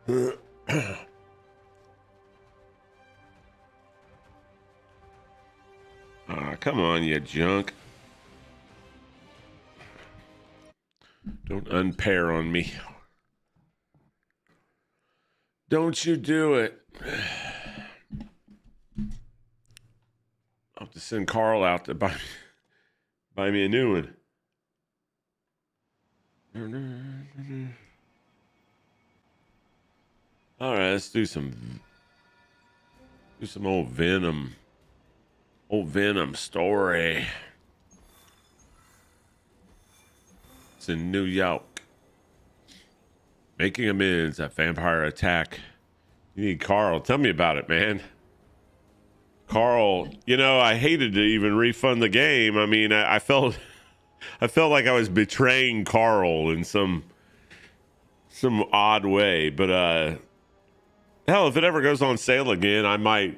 Come on, you junk. Don't unpair on me. Don't you do it. I'll have to send Carl out to buy me a new one. All right, let's do some old Venom story. It's in New York. Making amends at vampire attack. You need Carl. Tell me about it, man. Carl, I hated to even refund the game. I mean, I felt like I was betraying Carl in some odd way, but hell, if it ever goes on sale again, I might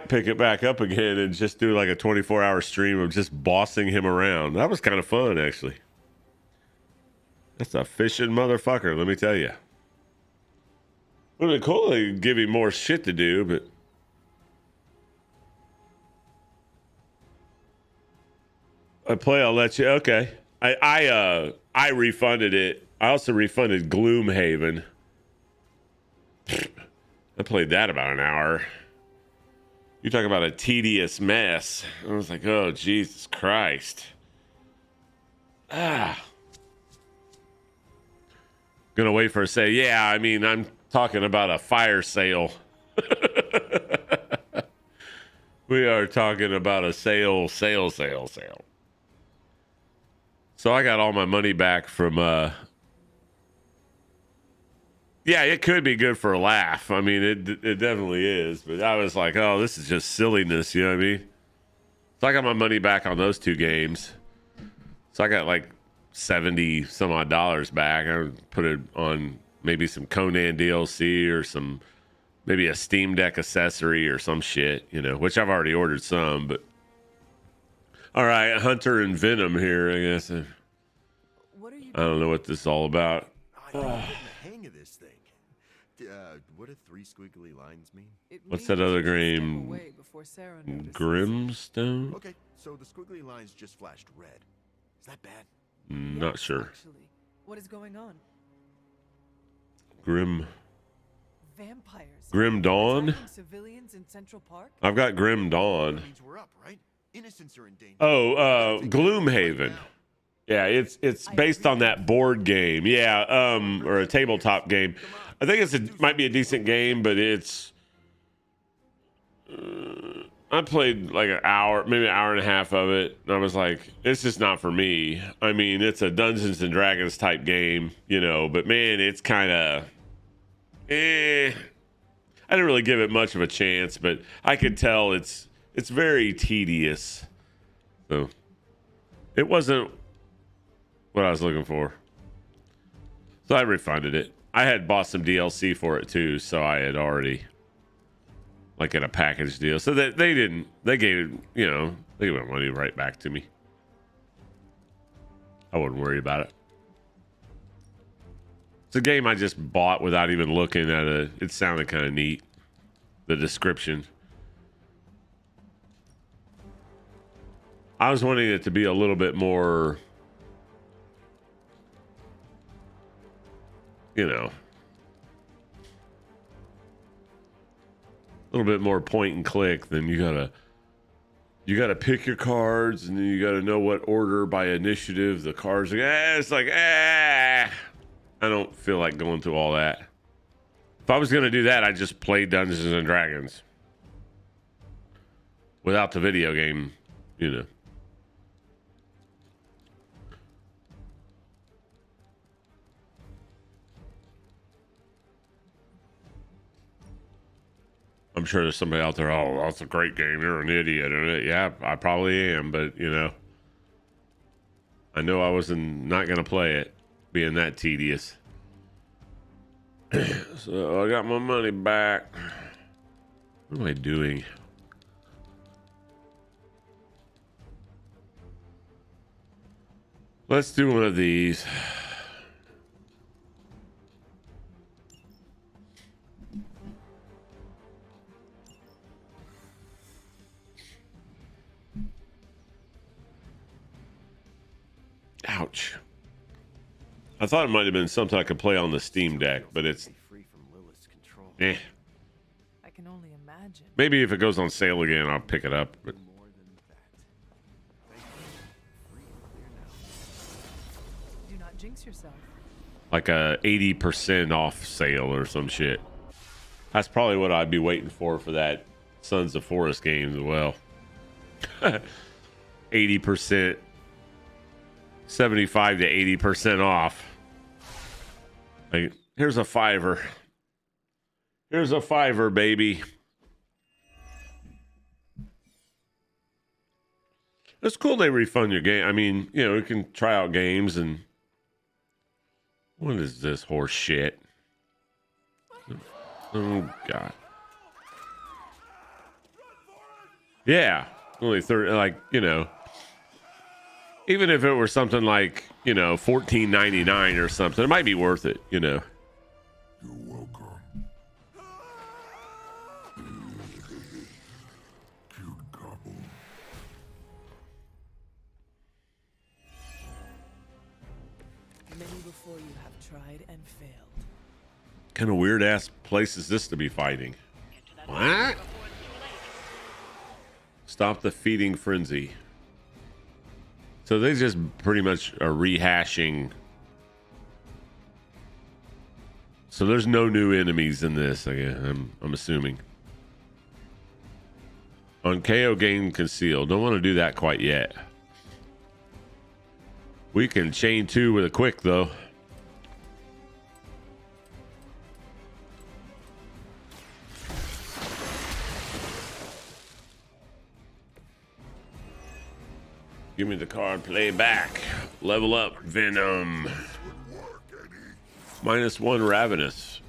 pick it back up again and just do like a 24-hour stream of just bossing him around. That was kind of fun, actually. That's a fishing motherfucker, let me tell you. Would have been cool to give him more shit to do, but I'll let you. Okay. I refunded it. I also refunded Gloomhaven. I played that about an hour. You talk about a tedious mess. I was like, oh, Jesus Christ. Gonna wait for a say. Yeah, I mean, I'm talking about a fire sale. We are talking about a sale. So I got all my money back from, yeah, it could be good for a laugh. I mean, it definitely is. But I was like, oh, this is just silliness. You know what I mean? So I got my money back on those two games. So I got like 70 some odd dollars back. I put it on maybe some Conan DLC or maybe a Steam Deck accessory or some shit, which I've already ordered some. But all right, Hunter and Venom here, I guess. I don't know what this is all about. What do three squiggly lines mean? What's that other game? Grimstone? Okay, so the squiggly lines just flashed red. Is that bad? Not sure. Actually, what is going on? Vampires. Grim Dawn? Civilians in Central Park? I've got Grim Dawn. We're up, right? Innocents are in danger. Oh, Gloomhaven. Yeah, it's based on that board game. Yeah, or a tabletop game. I think it might be a decent game, but it's. I played like an hour, maybe an hour and a half of it, and I was like, it's just not for me. I mean, it's a Dungeons and Dragons type game, but man, it's kind of. I didn't really give it much of a chance, but I could tell it's very tedious. So it wasn't what I was looking for. So I refunded it. I had bought some DLC for it too, so I had already like in a package deal. So that they gave my money right back to me. I wouldn't worry about it. It's a game I just bought without even looking at it. It sounded kind of neat. The description. I was wanting it to be a little bit more, a little bit more point and click than you gotta pick your cards and then you gotta know what order by initiative the cards are. It's like, I don't feel like going through all that. If I was gonna do that, I'd just play Dungeons and Dragons without the video game, I'm sure there's somebody out there, oh, that's a great game. You're an idiot. Yeah, I probably am, but, I know I wasn't not going to play it being that tedious. So I got my money back. What am I doing? Let's do one of these. Ouch. I thought it might have been something I could play on the Steam Deck, but it's Free from Lilith's control. eh. I can only imagine. Maybe if it goes on sale again, I'll pick it up. But More than that. Thank you. Free and clear now. Do not jinx yourself. like a 80% off sale or some shit. That's probably what I'd be waiting for that Sons of Forest game as well. 80%, 75 to 80% off. Like, here's a $5. Here's a $5, baby. It's cool they refund your game. I mean, you know, you can try out games and... What is this horse shit? Oh, God. Yeah. Only 30, like, you know. Even if it were something like, you know, $14.99 or something, it might be worth it, you know. You're welcome. Cute couple. Many before you have tried and failed. Kind of weird ass place is this to be fighting? What? Stop the feeding frenzy. So they just pretty much are rehashing. So there's no new enemies in this. I'm assuming. On KO gain conceal. Don't want to do that quite yet. We can chain 2 with a quick though. Give me the card, play back. Level up, Venom. -1 Ravenous.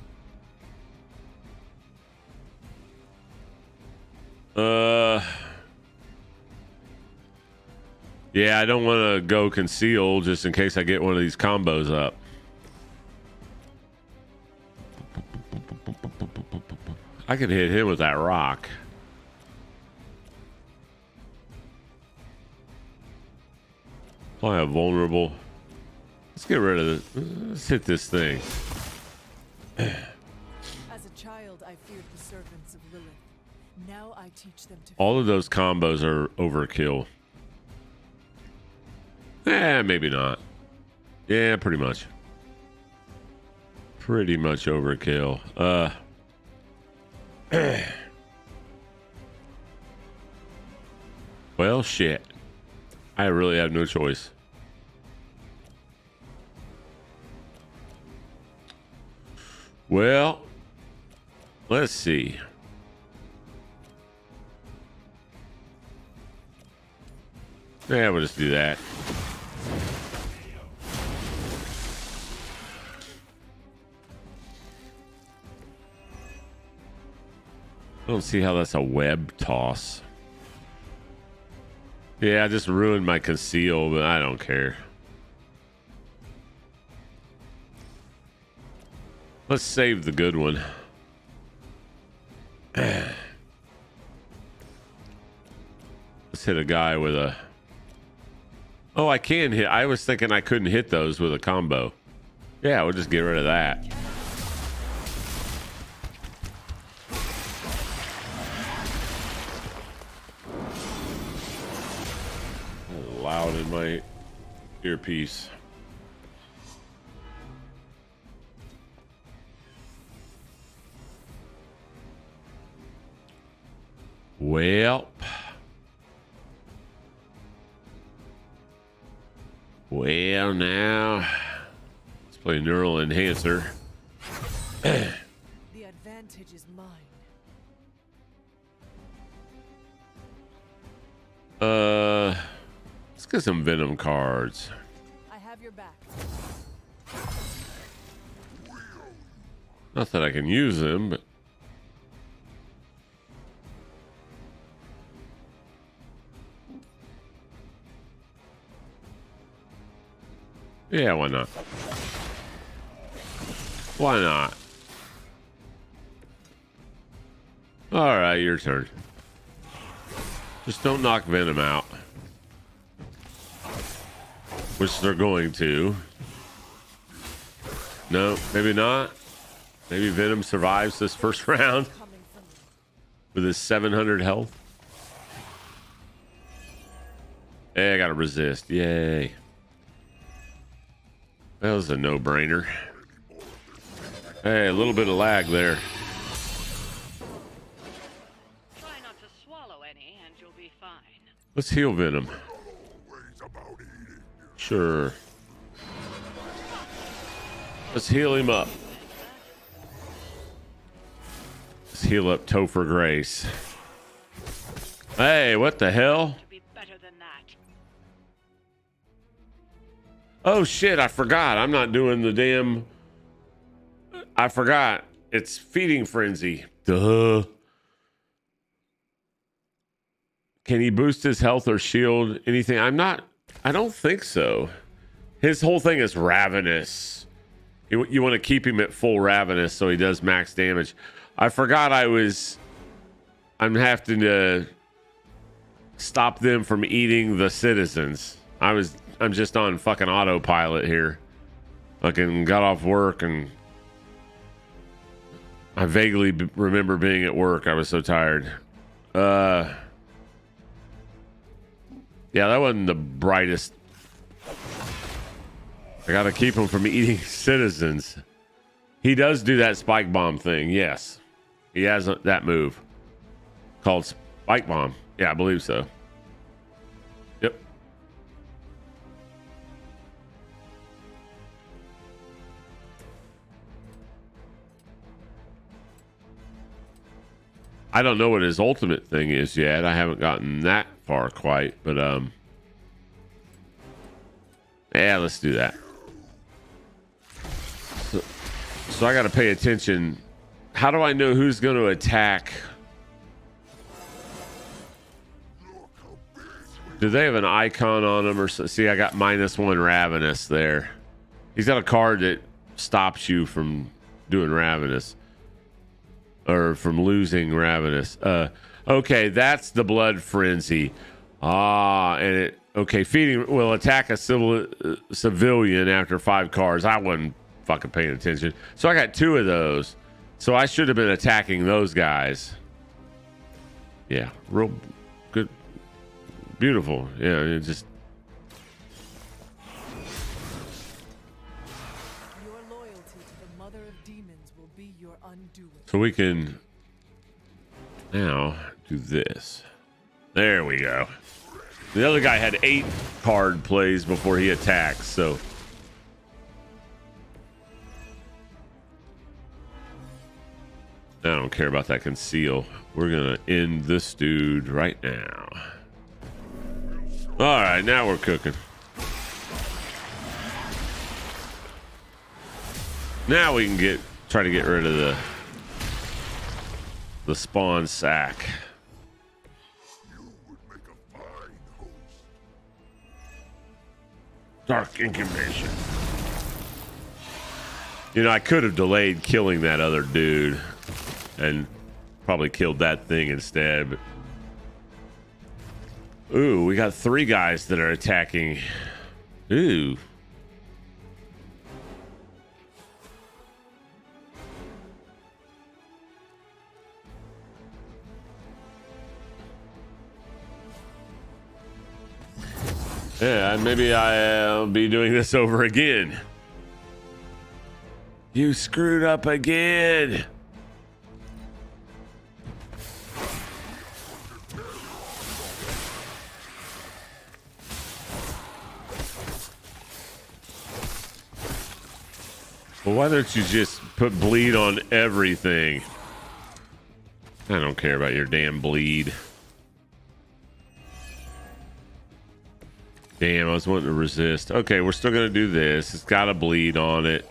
Yeah, I don't want to go conceal just in case I get one of these combos up. I could hit him with that rock. Oh, I have vulnerable. Let's get rid of this. Let's hit this thing. As a child, I feared the servants of Lilith. Now I teach them to. All of those combos are overkill. Maybe not. Yeah, pretty much. Pretty much overkill. Well, shit. I really have no choice. Well, let's see. Yeah, we'll just do that. I don't see how that's a web toss. Yeah, I just ruined my conceal, but I don't care. Let's save the good one. Let's hit a guy with a... Oh, I can hit. I was thinking I couldn't hit those with a combo. Yeah, we'll just get rid of that. Loud in my earpiece. Well, now let's play Neural Enhancer. The advantage is mine. Let's get some Venom cards. I have your back. Not that I can use them, but yeah, why not? Why not? All right, your turn. Just don't knock Venom out. which they're going to. No, maybe not. Maybe Venom survives this first round Coming from me. with his 700 health. Hey, I gotta resist. Yay. That was a no-brainer. Hey, a little bit of lag there. Try not to swallow any and you'll be fine. Let's heal Venom. Always about eating. Sure. Let's heal him up. Let's heal up Topher Grace. Hey, what the hell? To be better than that. Oh shit, I forgot. I'm not doing the damn... I forgot. It's Feeding Frenzy. Duh. Can he boost his health or shield anything? I don't think so. His whole thing is Ravenous. You want to keep him at full Ravenous so he does max damage. I forgot I'm having to stop them from eating the citizens. I'm just on fucking autopilot here. Fucking got off work and I vaguely remember being at work. I was so tired. Yeah, that wasn't the brightest. I gotta keep him from eating citizens. He does do that spike bomb thing. Yes, he has that move called spike bomb. Yeah, I believe so. Yep. I don't know what his ultimate thing is yet. I haven't gotten that far quite, but yeah, let's do that. So I got to pay attention. How do I know who's going to attack? Do they have an icon on them or so? See, I got -1 Ravenous there. He's got a card that stops you from doing Ravenous. Or from losing Ravenous. Okay, that's the Blood Frenzy. And it feeding will attack a civilian after 5 cards. I wasn't fucking paying attention. So I got 2 of those. So I should have been attacking those guys. Yeah, real good. Beautiful. Yeah, it just Your loyalty to the Mother of Demons will be your undoing. so we can now do this. There we go. The other guy had 8 card plays before he attacks, so I don't care about that conceal. We're gonna end this dude right now. All right, now we're cooking. Now we can try to get rid of the spawn sack. You would make a fine host. Dark incubation. You know, I could have delayed killing that other dude and probably killed that thing instead. But... Ooh, we got 3 guys that are attacking. Ooh. Yeah, maybe I'll be doing this over again. You screwed up again. Well, why don't you just put bleed on everything? I don't care about your damn bleed. Damn, I was wanting to resist. Okay, we're still gonna do this. It's got a bleed on it.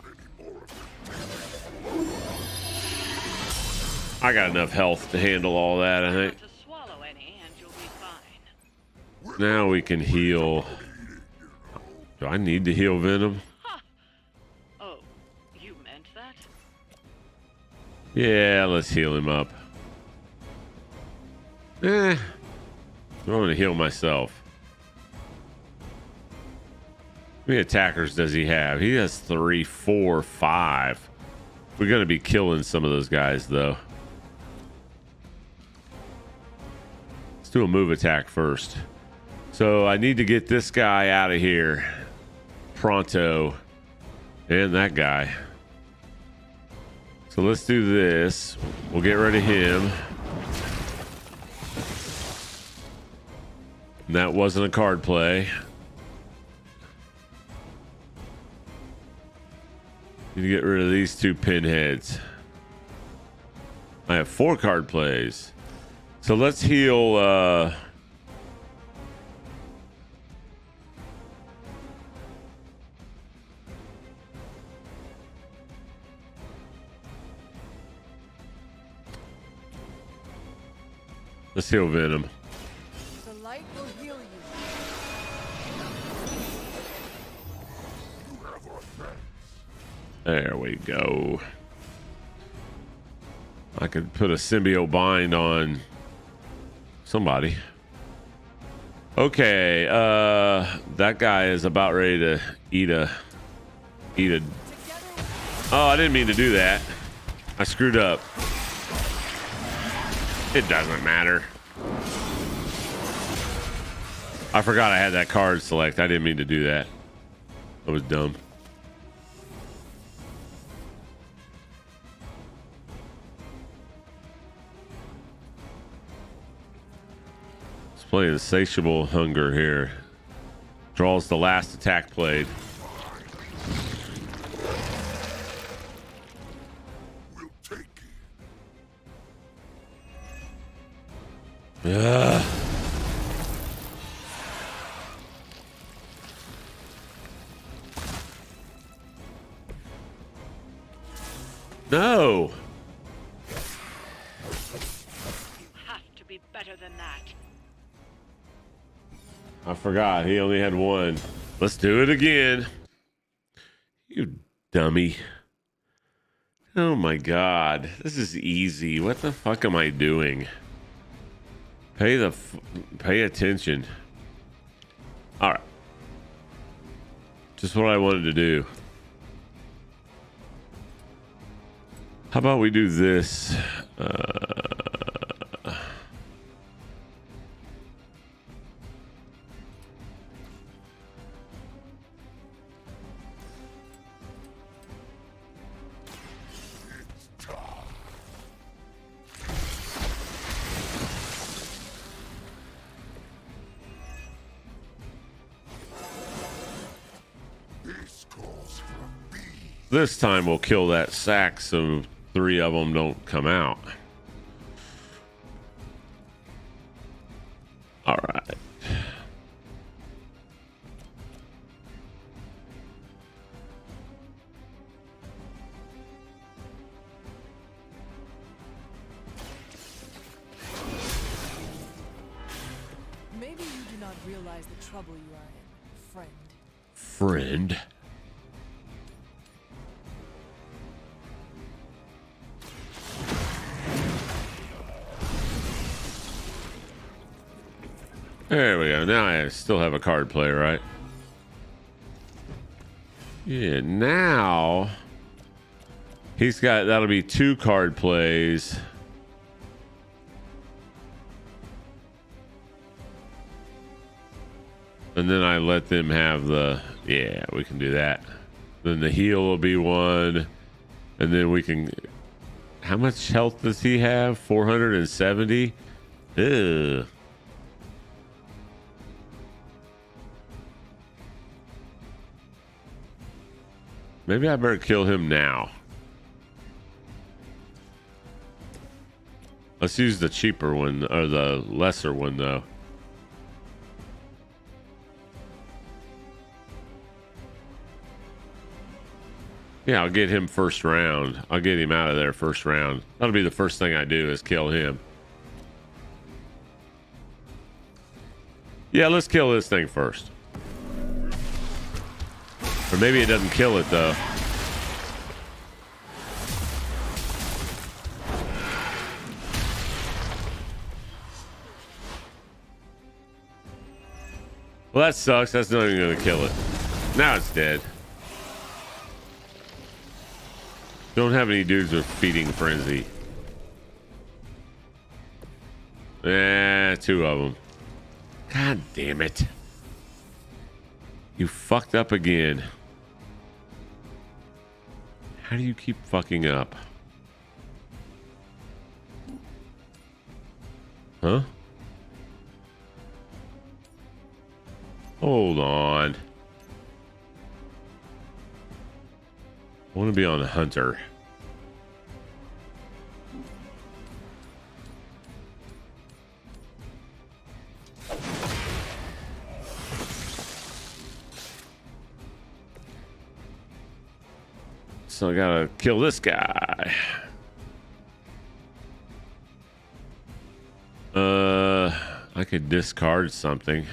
I got enough health to handle all that, I think. To swallow any and you'll be fine. Now we can heal. Do I need to heal Venom? Oh, you meant that? Yeah, let's heal him up. I'm gonna heal myself. many attackers does he have? He has 3, 4, 5. We're going to be killing some of those guys, though. Let's do a move attack first. So I need to get this guy out of here pronto, and that guy. So let's do this. We'll get rid of him. And that wasn't a card play. Need to get rid of these 2 pinheads. I have 4 card plays. So let's heal let's heal Venom. The light will heal you. There we go. I could put a symbiote bind on somebody. Okay, that guy is about ready to eat a Oh, I didn't mean to do that. I screwed up. It doesn't matter. I forgot I had that card select. I didn't mean to do that. That was dumb. Play Insatiable Hunger here. Draws the last attack played. We'll take it. Ugh. No. You have to be better than that. I forgot. He only had 1. Let's do it again. You dummy. Oh my god. This is easy. What the fuck am I doing? Pay attention. All right. Just what I wanted to do. How about we do this? This time we'll kill that sack so 3 of them don't come out. All right. Maybe you do not realize the trouble you are in, friend. Friend. There we go. Now I still have a card play, right? Yeah, now he's got, that'll be 2 card plays. And then I let them have the, yeah, we can do that. Then the heal will be 1. And then we can, how much health does he have? 470? Ugh. Maybe I better kill him now. Let's use the cheaper one, or the lesser one, though. Yeah, I'll get him first round. I'll get him out of there first round. That'll be the first thing I do is kill him. Yeah, let's kill this thing first. Or maybe it doesn't kill it, though. Well, that sucks. That's not even going to kill it. Now it's dead. Don't have any dudes with feeding frenzy. Two of them. God damn it. You fucked up again. How do you keep fucking up? Huh? Hold on. I want to be on the hunter. So I gotta kill this guy. I could discard something.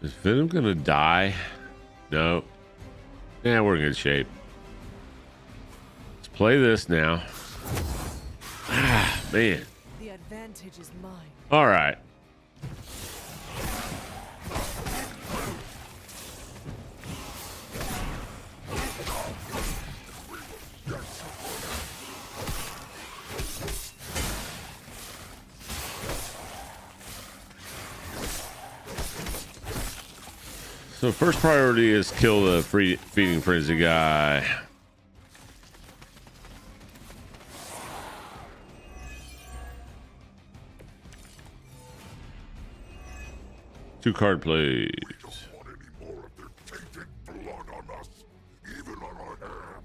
Is Venom gonna die? No. Yeah, we're in good shape. Let's play this now. Ah, man. The advantage is mine. All right. So first priority is kill the feeding frenzy guy. Two card plays. We don't want any more of their tainted blood on us, even on our hands.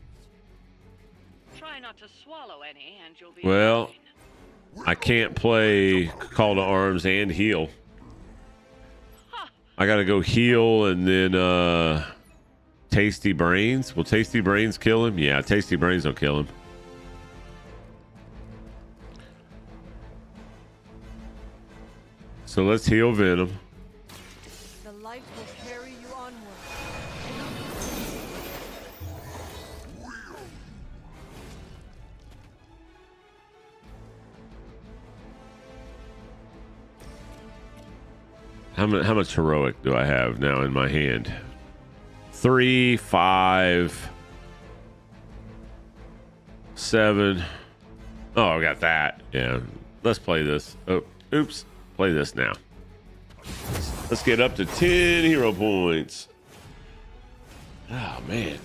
Try not to swallow any, and you'll be Well, fine. I can't play Call to Arms and heal. I gotta go heal and then Tasty Brains. Will Tasty Brains kill him? Yeah, Tasty Brains will kill him. So let's heal Venom. The light will carry you onward. How much heroic do I have now in my hand? 3, 5, 7. Oh, I got that. Yeah. Let's play this. Oh, oops. Play this now. Let's get up to 10 hero points. Oh, man.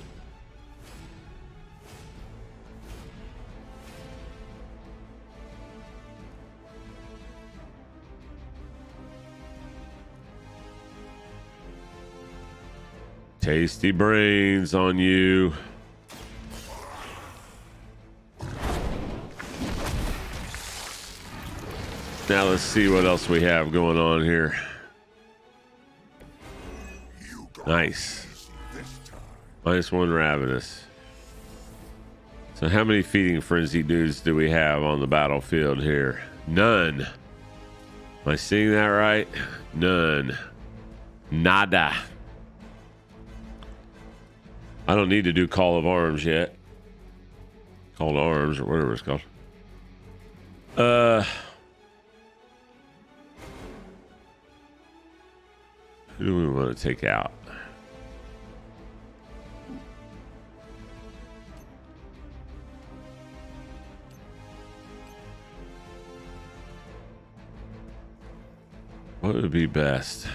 Tasty Brains on you. Now let's see what else we have going on here. Nice. -1 Ravenous. So how many feeding frenzy dudes do we have on the battlefield here? None. Am I seeing that right? None. Nada. I don't need to do Call of Arms yet. Call to Arms or whatever it's called. Who do we want to take out? What would be best?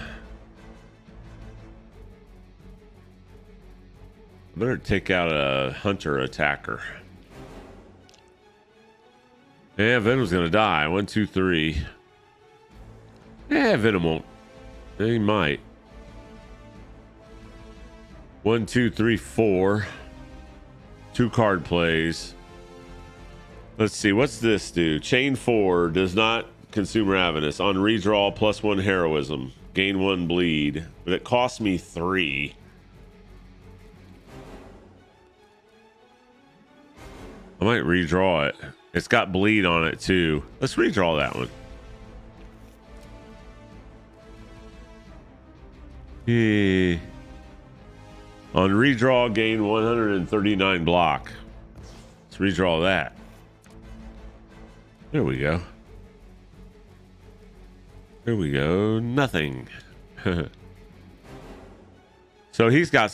I better take out a hunter attacker. Yeah, Venom's gonna die. 1, 2, 3. Yeah, Venom won't. He might. 1, 2, 3, 4. 2 card plays. Let's see. What's this do? Chain 4 does not consume Ravenous. On redraw, +1 heroism. Gain 1 bleed. But it costs me 3. I might redraw it. It's got bleed on it too. Let's redraw that one. Yeah. On redraw, gain 139 block. Let's redraw that. There we go. Here we go. Nothing. So he's got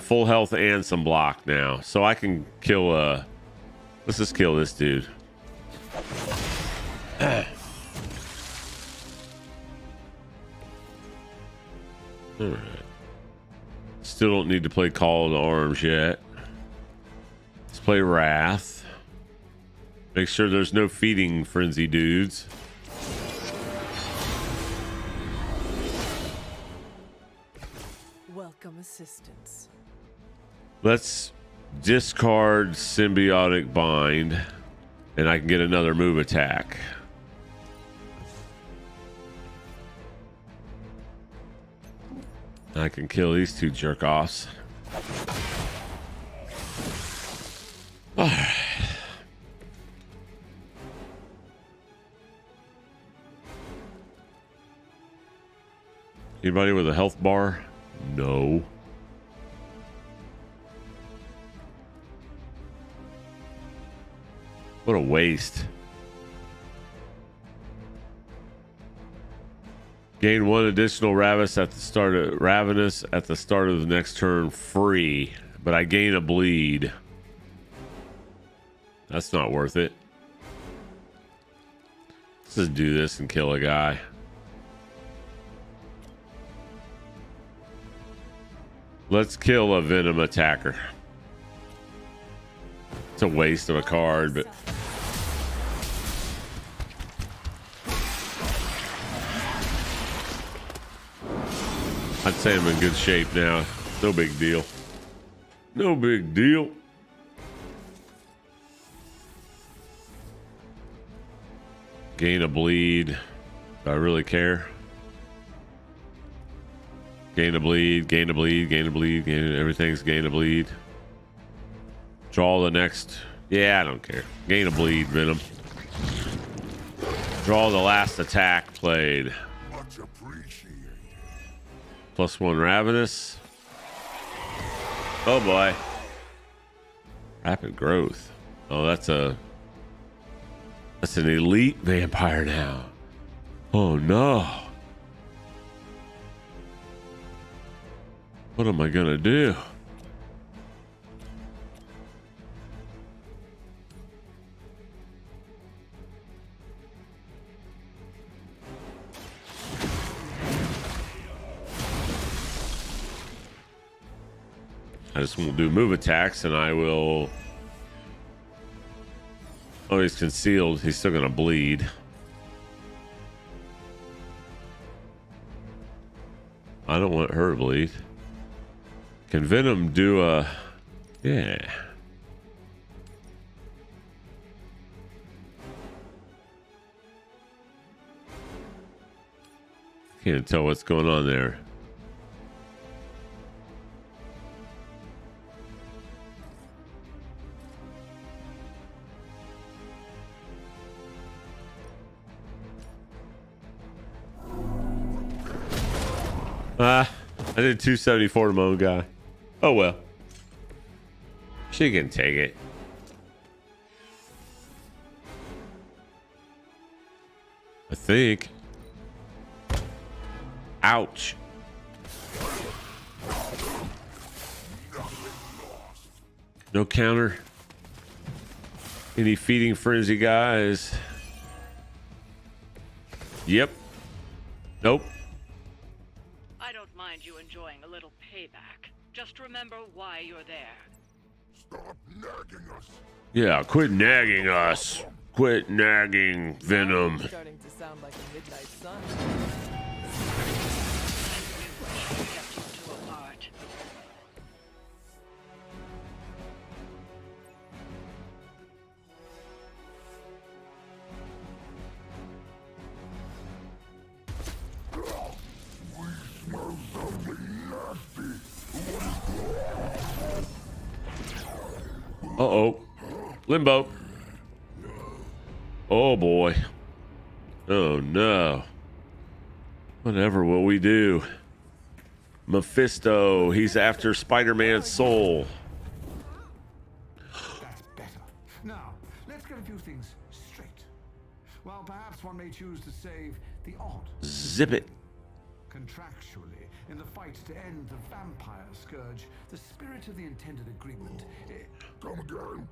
full health and some block now. So I can kill let's just kill this dude. Alright. Still don't need to play Call to Arms yet. Let's play Wrath. Make sure there's no feeding frenzy dudes. Welcome assistance. Let's discard Symbiotic Bind, and I can get another move attack. I can kill these two jerk-offs. All right. Anybody with a health bar? No. What a waste. Gain 1 additional Ravenous at the start of the next turn free, but I gain a bleed. That's not worth it. Let's just do this and kill a guy. Let's kill a Venom attacker. It's a waste of a card, but I'd say I'm in good shape now. No big deal. No big deal. Gain a bleed. Do I really care? Gain a bleed, gain a bleed, gain a bleed, everything's gain a bleed. Draw the next. Yeah, I don't care. Gain a bleed, Venom. Draw the last attack played. Much appreciated. +1 Ravenous. Oh boy. Rapid growth. Oh, that's an elite vampire now. Oh no. What am I gonna do? I just won't do move attacks, and I will. Oh, he's concealed. He's still gonna bleed. I don't want her to bleed. Can Venom do a... Yeah. Can't tell what's going on there. I did 274 to my own guy. Oh well. She can take it. I think. Ouch. No counter. Any feeding frenzy guys? Yep. Nope. I don't mind you enjoying a little payback. Just remember why you're there. Stop nagging us. Yeah, quit nagging us. Quit nagging, Venom. Starting to sound like a midnight sun. Kept you two apart. Uh-oh. Limbo. Oh, boy. Oh, no. Whatever will we do? Mephisto. He's after Spider-Man's soul. That's better. Now, let's get a few things straight. While perhaps one may choose to save the odd. Zip it. Contractually, in the fight to end the vampire scourge, the spirit of the intended agreement. Come again?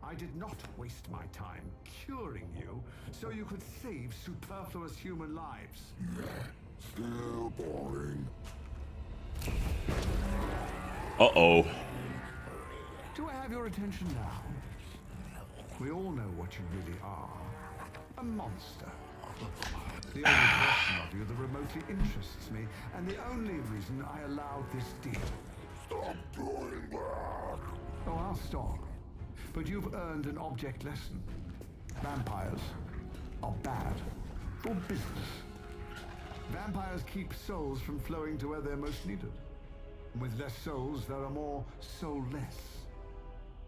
I did not waste my time curing you so you could save superfluous human lives. Still boring. Uh-oh. Do I have your attention now? We all know what you really are. A monster. The only portion of you that remotely interests me, and the only reason I allowed this deal. Stop doing that. Oh, I'll stop. But you've earned an object lesson. Vampires are bad for business. Vampires keep souls from flowing to where they're most needed. With less souls, there are more soulless.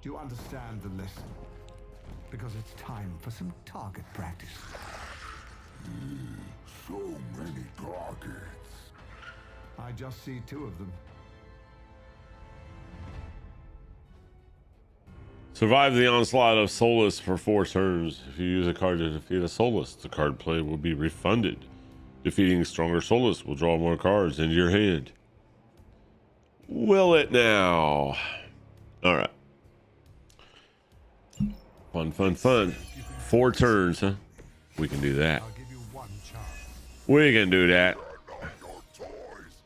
Do you understand the lesson? Because it's time for some target practice. So many targets. I just see 2 of them. Survive the onslaught of Soulless for 4 turns. If you use a card to defeat a Soulless, the card play will be refunded. Defeating stronger Soulless will draw more cards into your hand. Will it now? All right. Fun. 4 turns, huh? We can do that. I'll give you 1 chance. We can do that. Not your toys.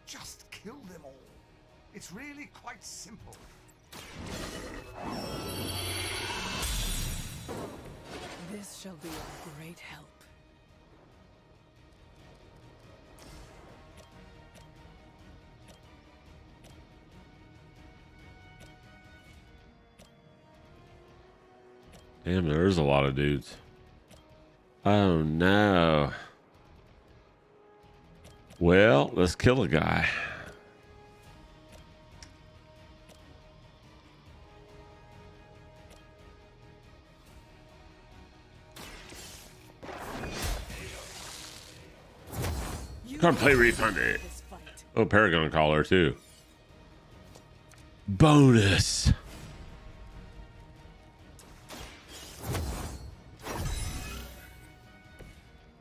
Just kill them all. It's really quite simple. This shall be of great help. Damn, there's a lot of dudes. Oh no. Well, let's kill a guy. Card play refunded. This fight. Oh, Paragon Collar too. Bonus.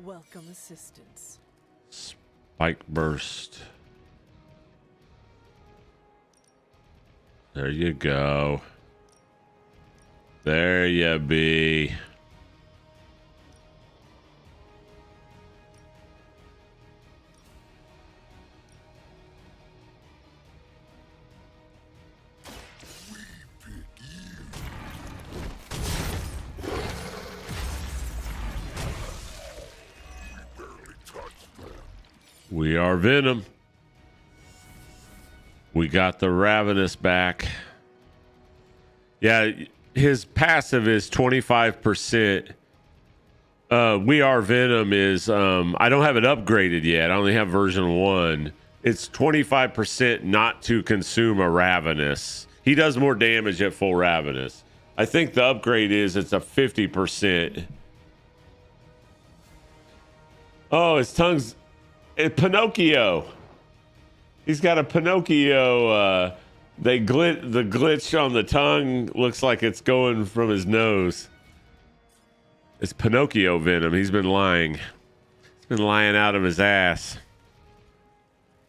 Welcome assistance. Spike Burst. There you go. There you be. We are Venom. We got the Ravenous back. Yeah, his passive is 25%. We Are Venom is, I don't have it upgraded yet. I only have version 1. It's 25% not to consume a Ravenous. He does more damage at full Ravenous. I think the upgrade is it's a 50%. Oh, his tongue's Pinocchio. He's got a Pinocchio. The glitch on the tongue looks like it's going from his nose. It's Pinocchio Venom. He's been lying. He's been lying out of his ass.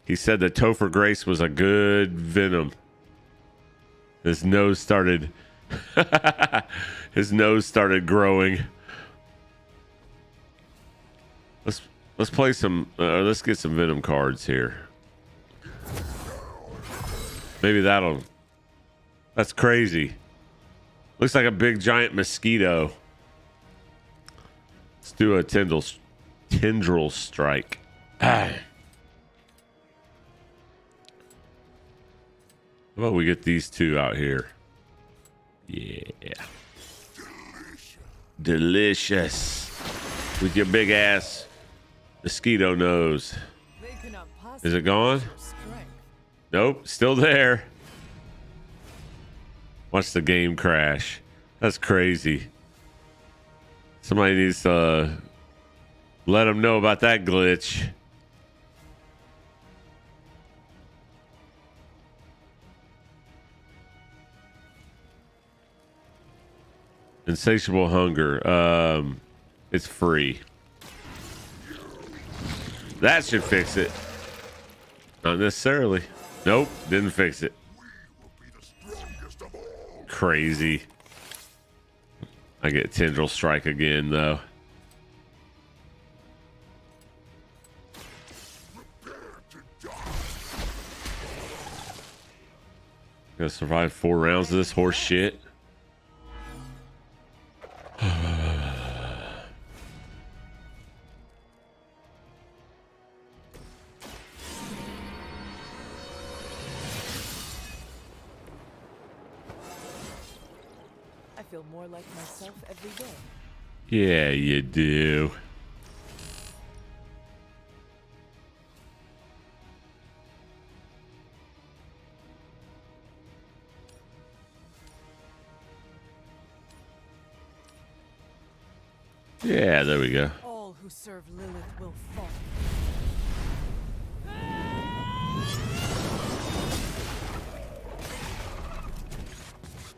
He said that Topher Grace was a good Venom. His nose started growing. Let's play some let's get some Venom cards here. Maybe that's crazy. Looks like a big giant mosquito. Let's do a tendril strike. How about we get these 2 out here? Yeah. Delicious. With your big ass mosquito nose. They cannot Is it possibly gone? match your strength. Nope, still there. Watch the game crash. That's crazy. Somebody needs to let them know about that glitch. Insatiable hunger. It's free. That should fix it. Not necessarily. Nope, didn't fix it. Crazy. I get Tendril Strike again, though. Gonna survive 4 rounds of this horse shit. I feel more like myself every day. Yeah, you do. Yeah, there we go. All who serve Lilith will fall.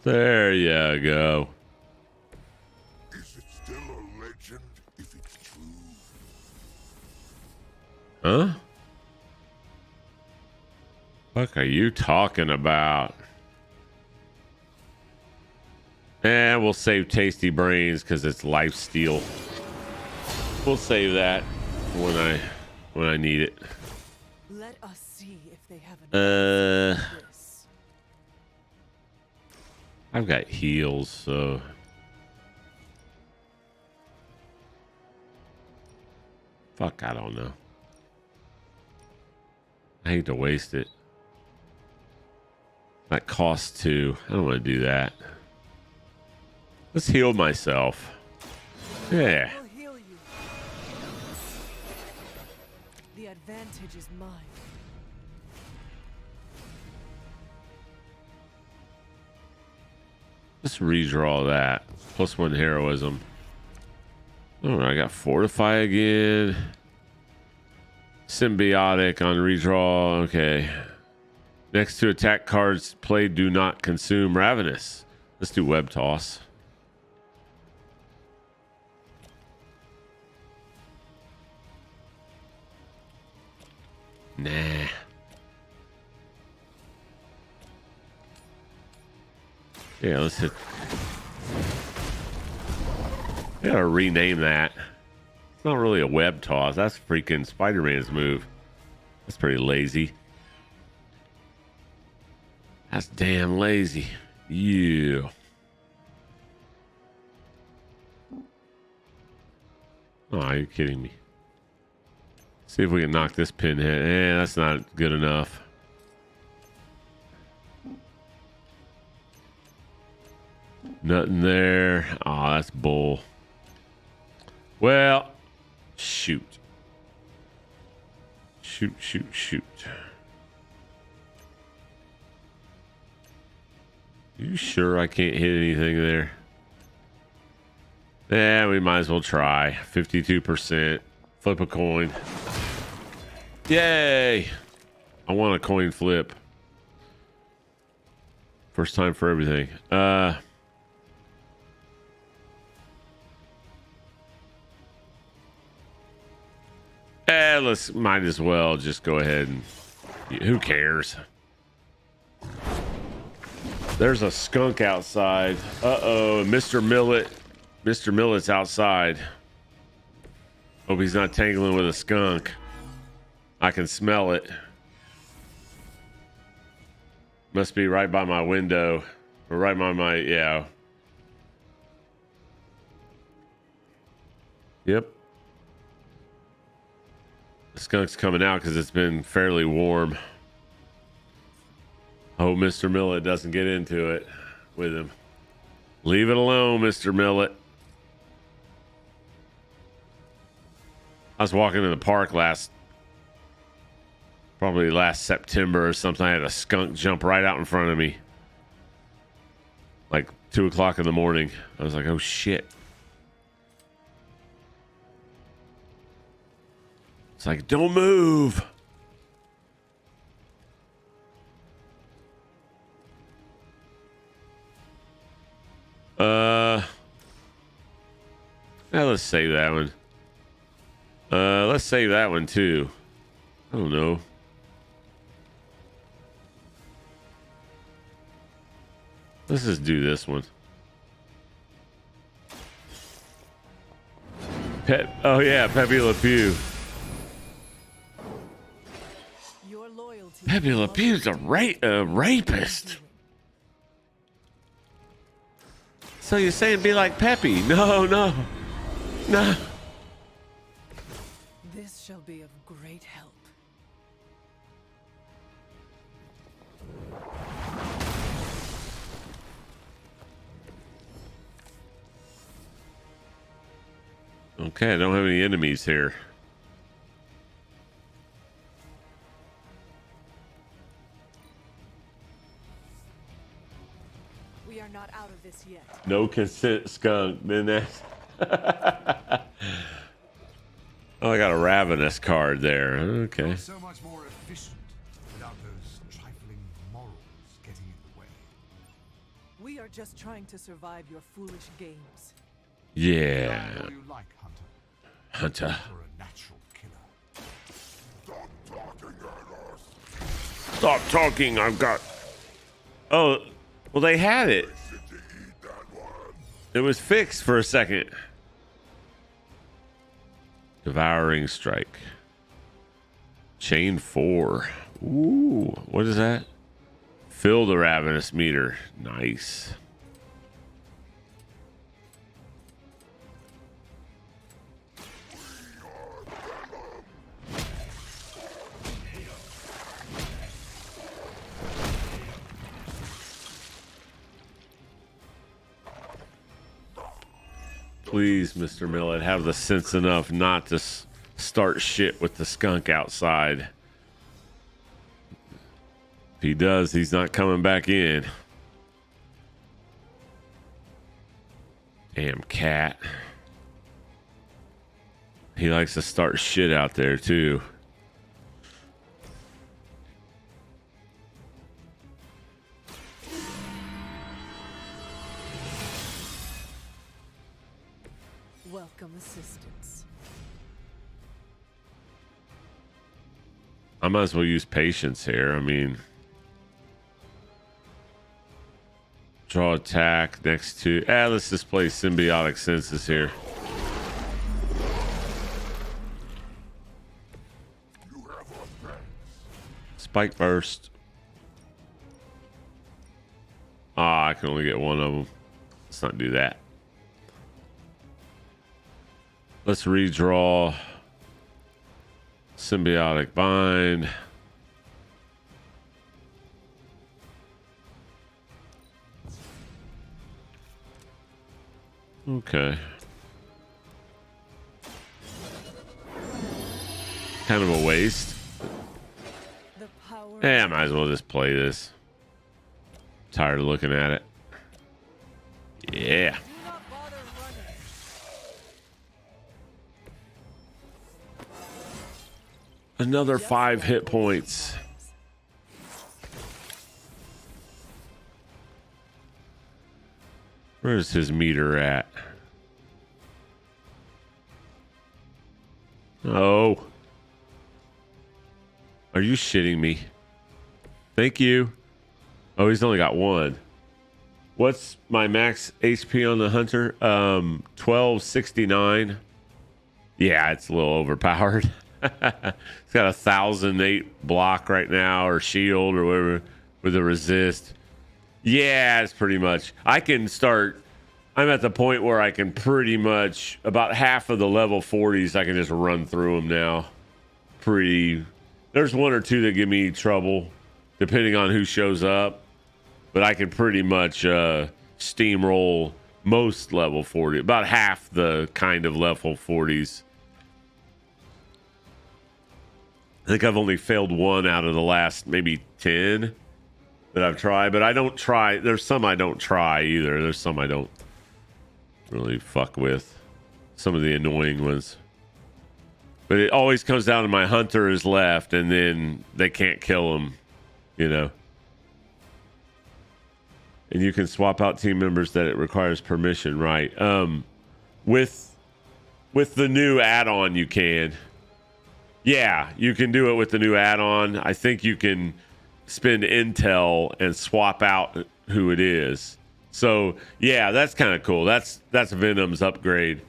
There you go. Is it still a legend if it's true? Huh? What are you talking about? We'll save Tasty Brains because it's life steal. We'll save that when I need it. Let us see if they have Uh, this. I've got heals, so fuck, I don't know. I hate to waste it. That costs 2. I don't want to do that. Let's heal myself. Yeah. I'll heal you. The advantage is mine. Let's redraw that. +1 heroism. Oh, I got Fortify again. Symbiotic on redraw. Okay. Next to attack cards played, do not consume Ravenous. Let's do Web Toss. Nah. Yeah, let's hit. I gotta rename that. It's not really a web toss. That's freaking Spider-Man's move. That's pretty lazy. That's damn lazy. You. Oh, are you kidding me? See if we can knock this pinhead. That's not good enough. Nothing there. Oh, that's bull. Well, shoot. Shoot. You sure I can't hit anything there? Yeah, we might as well try. 52%. Flip a coin. Yay! I want a coin flip. First time for everything. Let's might as well just go ahead and who cares? There's a skunk outside. Uh-oh, Mr. Millet. Mr. Millet's outside. Hope he's not tangling with a skunk. I can smell it. Must be right by my window. Or right by my, yeah. Yep. The skunk's coming out because it's been fairly warm. I hope Mr. Millet doesn't get into it with him. Leave it alone, Mr. Millet. I was walking in the park probably last September or something. I had a skunk jump right out in front of me. Like 2 o'clock in the morning. I was like, oh shit. It's like, don't move. Now let's save that one. Let's save that one too. I don't know. Let's just do this one. Oh yeah, Pepe Le Pew. Your loyalty. Pepe Le Pew's a rapist. So you're saying be like Pepe? No. This shall be of great help. Okay, I don't have any enemies here. We are not out of this yet. No consent skunk, then that. Oh, I got a ravenous card there. Okay. So much more efficient without those trifling morals getting in the way. We are just trying to survive your foolish games. Yeah. All you like, Hunter. Hunter. You're a natural killer. Stop talking at us. Stop talking. I've got. Oh, well, they had it. Did you eat that one? It was fixed for a second. Devouring Strike. Chain 4. Ooh, what is that? Fill the Ravenous meter. Nice. Please, Mr. Millet, have the sense enough not to start shit with the skunk outside. If he does, he's not coming back in. Damn cat. He likes to start shit out there, too. Welcome assistance. I might as well use patience here. I mean, draw attack next to. Let's just play symbiotic senses here. You have a thanks. Spike burst. Ah, I can only get one of them. Let's not do that. Let's redraw. Symbiotic bind. Okay. Kind of a waste. The power. I might as well just play this. Tired of looking at it. Yeah. Do not bother running. Another Just 5 like hit old points. times. Where's his meter at? Oh. Are you shitting me? Thank you. Oh, he's only got one. What's my max HP on the hunter? 1269. Yeah, it's a little overpowered. It's got 1,008 block right now, or shield, or whatever, with a resist. Yeah, it's pretty much. I can start. I'm at the point where I can pretty much about half of the level 40s. I can just run through them now. There's one or two that give me trouble, depending on who shows up. But I can pretty much steamroll most level 40, about half the kind of level 40s. I think I've only failed one out of the last maybe 10 that I've tried, but I don't try. There's some I don't try either. There's some I don't really fuck with. Some of the annoying ones. But it always comes down to my hunter is left, and then they can't kill him, you know. And you can swap out team members that it requires permission, right? With With the new add-on, you can. Yeah, you can do it with the new add-on. I think you can spend intel and swap out who it is. So yeah, that's kind of cool. That's Venom's upgrade.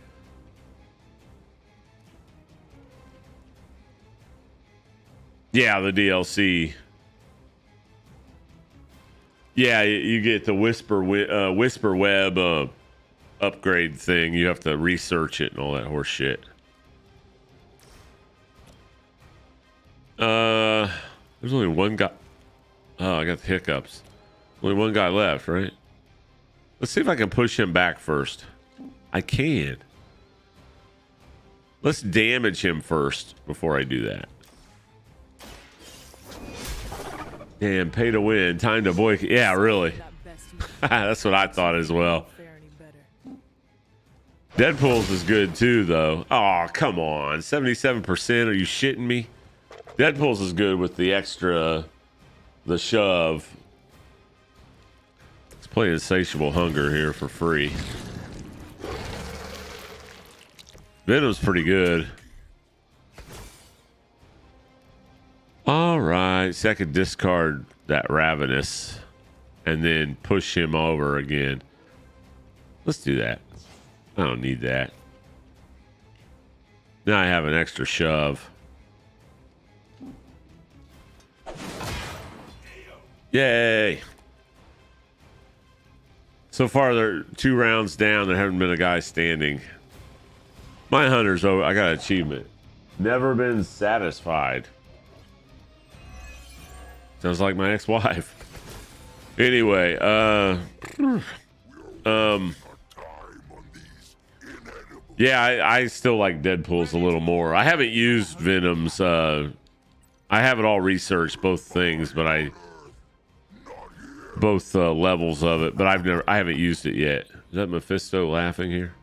Yeah, the DLC. Yeah, you get the Whisper Web upgrade thing. You have to research it and all that horse shit. There's only one guy. Oh, I got the hiccups. Only one guy left, right? Let's see if I can push him back first. I can. Let's damage him first before I do that. Damn, pay to win. Time to boycott. Yeah, really. That's what I thought as well. Deadpool's is good too, though. Oh, come on. 77%. Are you shitting me? Deadpool's is good with the extra, the shove. Let's play Insatiable Hunger here for free. Venom's pretty good. All right. So I could discard that Ravenous and then push him over again. Let's do that. I don't need that. Now I have an extra shove. Yay. So far, they're 2 rounds down. There haven't been a guy standing. My hunter's over. I got an achievement. Never been satisfied. Sounds like my ex-wife. Anyway, yeah, I still like Deadpool's a little more. I haven't used Venom's. I have it all researched, both things, but both levels of it, but I haven't used it yet. Is that Mephisto laughing here?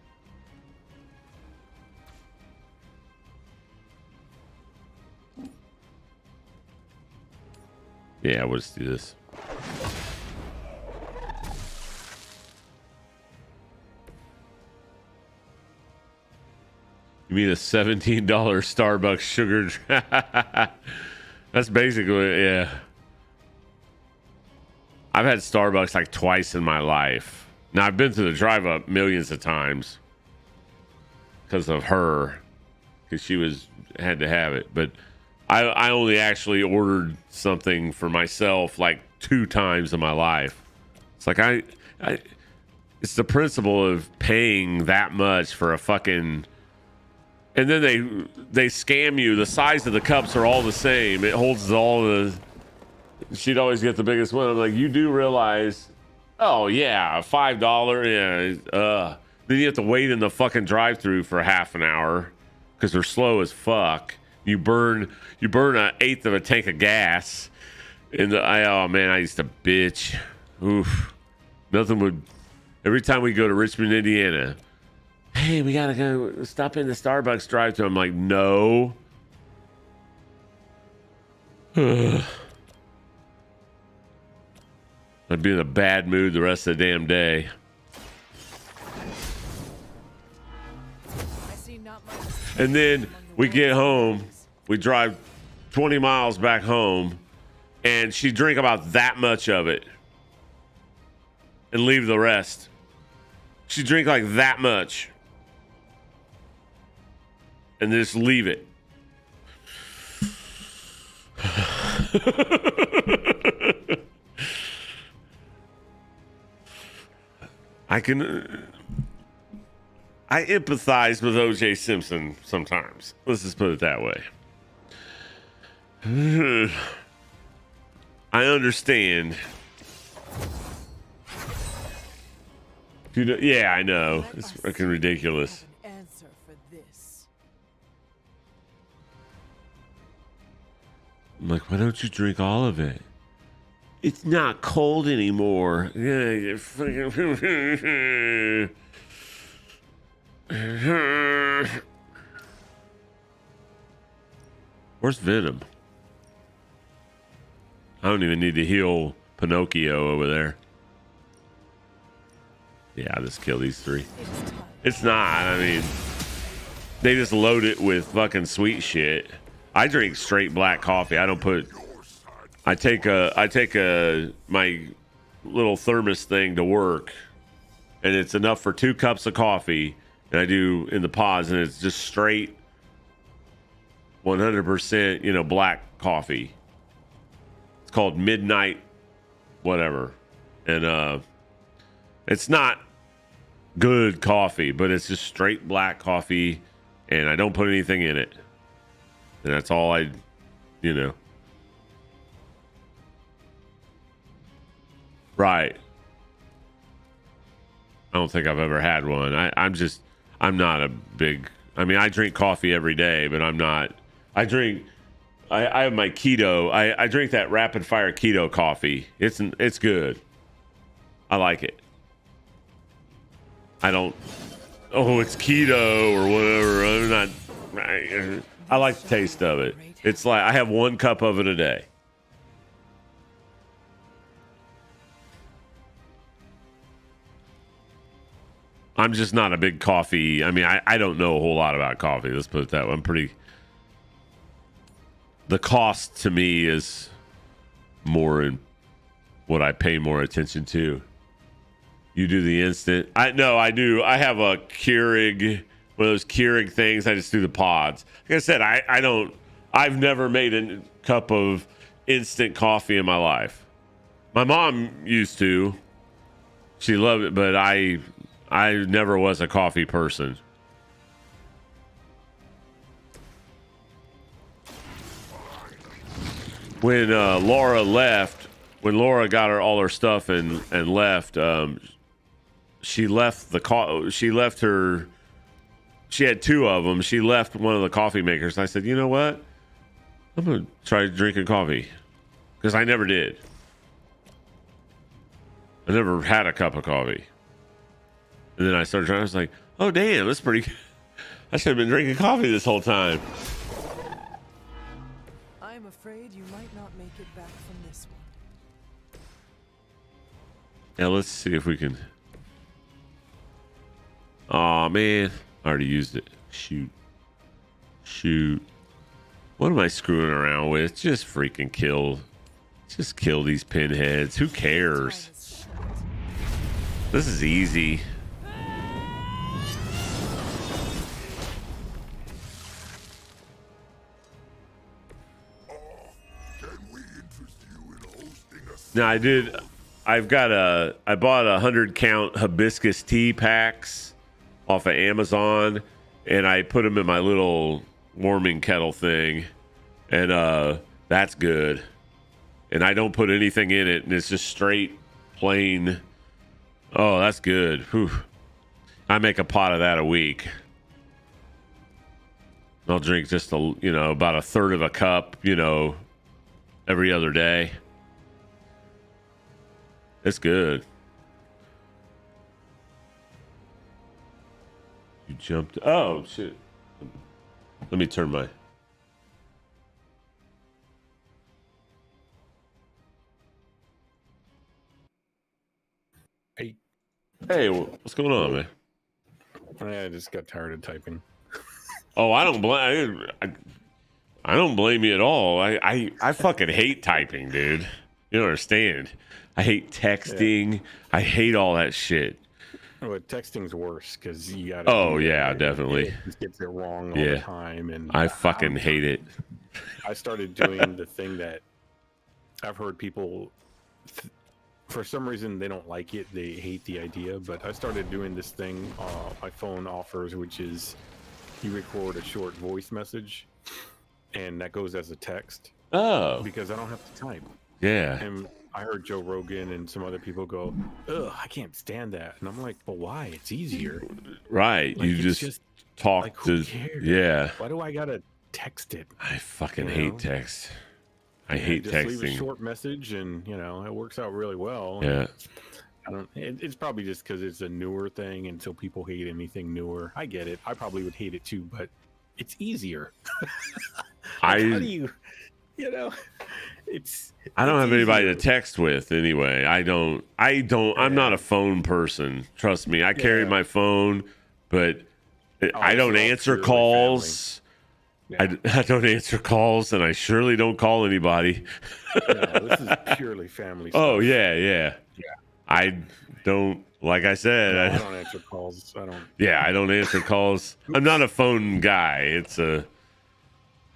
Yeah, we'll just do this. You mean a $17 Starbucks sugar? That's basically, yeah. I've had Starbucks like twice in my life. Now, I've been to the drive up millions of times because of her, because she had to have it. But I only actually ordered something for myself like 2 times in my life. It's like it's the principle of paying that much for a fucking, and then they scam you. The size of the cups are all the same. It holds all the. She'd always get the biggest one. I'm like, you do realize, oh yeah, $5, yeah. Then you have to wait in the fucking drive-through for half an hour because they're slow as fuck. You burn 1/8 of a tank of gas. Oh man, I used to bitch. Oof. Nothing would. Every time we go to Richmond, Indiana, hey, we gotta go stop in the Starbucks drive-thru. I'm like, no. I'd be in a bad mood the rest of the damn day. And then we get home, we drive 20 miles back home, and she drink about that much of it and leave the rest. She drink like that much and just leave it. I empathize with O.J. Simpson sometimes. Let's just put it that way. I understand. Yeah, I know. It's freaking ridiculous. Answer for this. I'm like, why don't you drink all of it? It's not cold anymore. Yeah, you freaking. Where's Venom? I don't even need to heal Pinocchio over there. Yeah, I'll just kill these 3. It's not. I mean, they just load it with fucking sweet shit. I drink straight black coffee. I don't put. I take my little thermos thing to work, and it's enough for 2 cups of coffee. And I do in the pods, and it's just straight 100%, black coffee. It's called Midnight whatever. And it's not good coffee, but it's just straight black coffee, and I don't put anything in it. And that's all I. Right. I don't think I've ever had one. I'm not a big. I mean, I drink coffee every day, but I'm not. I have my keto. I drink that rapid fire keto coffee. It's good. I like it. I don't. Oh, it's keto or whatever. I'm not. I like the taste of it. It's like I have 1 cup of it a day. I'm just not a big coffee. I mean, I don't know a whole lot about coffee. Let's put it that way. I'm pretty. The cost to me is more in what I pay more attention to. You do the instant. I do. I have a Keurig, one of those Keurig things. I just do the pods. Like I said, I've never made a cup of instant coffee in my life. My mom used to. She loved it, but I never was a coffee person. When Laura left, when Laura got all her stuff and left, she left she had 2 of them. She left one of the coffee makers. I said, you know what? I'm going to try drinking coffee. Because I never did. I never had a cup of coffee. And then I started trying. I was like, oh, damn, that's pretty good. I should have been drinking coffee this whole time. I'm afraid you might not make it back from this one. Yeah, let's see if we can. Oh man, I already used it. Shoot. What am I screwing around with? Just freaking kill. Just kill these pinheads. Who cares? This is easy. Now I did. I bought 100 count hibiscus tea packs off of Amazon, and I put them in my little warming kettle thing, and that's good. And I don't put anything in it, and it's just straight plain. Oh, that's good. Whew. I make a pot of that a week. I'll drink just about a third of a cup, every other day. It's good. You jumped. Oh, shit. Let me turn my. Hey, what's going on, man? I just got tired of typing. Oh, I don't blame you at all. I fucking hate typing, dude. You don't understand. I hate texting. Yeah. I hate all that shit. Well, texting's worse because you got. Oh yeah, definitely. It gets it wrong all the time, and I fucking hate it. I started doing the thing that I've heard people, for some reason, they don't like it. They hate the idea, but I started doing this thing my phone offers, which is you record a short voice message, and that goes as a text. Oh. Because I don't have to type. Yeah. And I heard Joe Rogan and some other people go, ugh, I can't stand that. And I'm like, well, why? It's easier. Right. Like, you just talk like, who to. cares? Yeah. Why do I got to text it? I fucking hate text. I hate just texting. Leave a short message and, it works out really well. Yeah. It's probably just because it's a newer thing. And so people hate anything newer. I get it. I probably would hate it too, but it's easier. How do you, I don't have easier. anybody to text with anyway. I'm not a phone person. Trust me. I carry my phone, but I don't this is all answer purely calls. Yeah. I don't answer calls, and I surely don't call anybody. No, this is purely family stuff. Oh yeah. I don't. Like I said, No, I don't answer calls. I don't. yeah, I don't answer calls. I'm not a phone guy.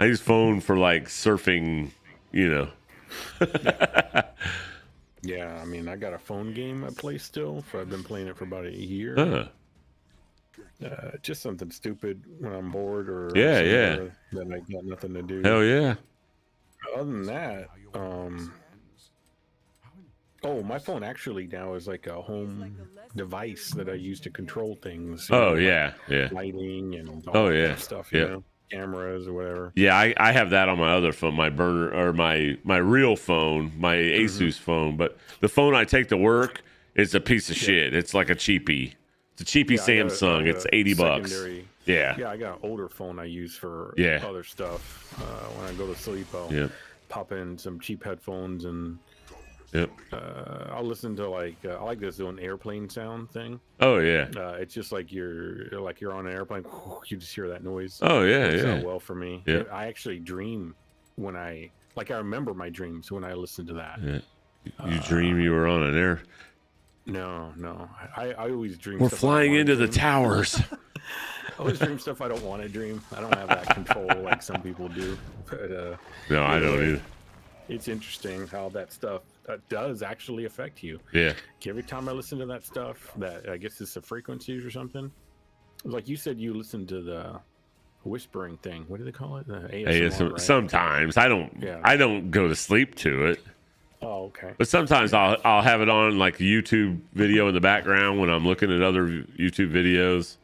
I use phone for like surfing, you know. Yeah, I mean, I got a phone game I play still. I've been playing it for about a year. Huh. Just something stupid when I'm bored or Yeah, somewhere that I got nothing to do. Hell yeah. Other than that, oh, my phone actually now is like a home device that I use to control things. you know, Oh like yeah. lighting and Oh, all that yeah. kind of stuff. You Yeah. know, cameras or whatever. Yeah, I have that on my other phone, my burner or my real phone, my Asus phone. But the phone I take to work is a piece of shit. It's like a cheapie. It's a cheapie Yeah, I got Samsung. I got It's a $80. secondary- Yeah. Yeah, I got an older phone I use for Yeah. other stuff. When I go to sleep, I'll Yep. pop in some cheap headphones and Yep. I'll listen to I like this doing airplane sound thing. Oh yeah. It's just like you're on an airplane. You just hear that noise. Oh yeah. Works out Yeah. well for me. Yeah. I actually dream when I remember my dreams when I listen to that. Yeah. You dream you were on an air. No, I always dream. We're stuff I flying wanna into the dream. towers. I always dream stuff I don't want to dream. I don't have that control like some people do. But No, I don't either. it's interesting how that stuff does actually affect you. Yeah. Every time I listen to that stuff, that I guess it's the frequencies or something. Like you said, you listen to the whispering thing. What do they call it? The ASMR, right? Sometimes I don't. Yeah. I don't go to sleep to it. Oh, okay. But sometimes I'll have it on like a YouTube video in the background when I'm looking at other YouTube videos.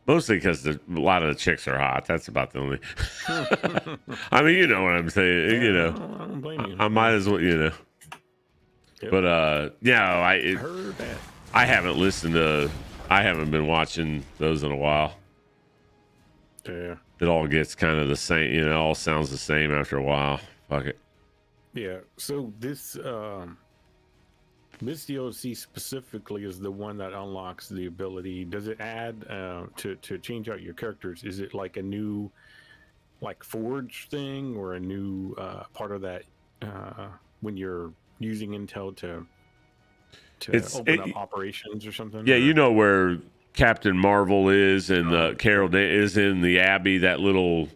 Mostly because a lot of the chicks are hot. That's about the only. I mean, you know what I'm saying. You know, I don't blame you. I might as well. You know. Yep. But I Heard that. I haven't listened to. I haven't been watching those in a while. Yeah. It all gets kind of the same. You know, it all sounds the same after a while. Fuck it. Yeah. So this DLC specifically is the one that unlocks the ability. Does it add to change out your characters? Is it like a new like forge thing or a new part of that when you're using Intel to open up operations or something? Yeah, or? you know where Captain Marvel is and Carol is in the Abbey. That little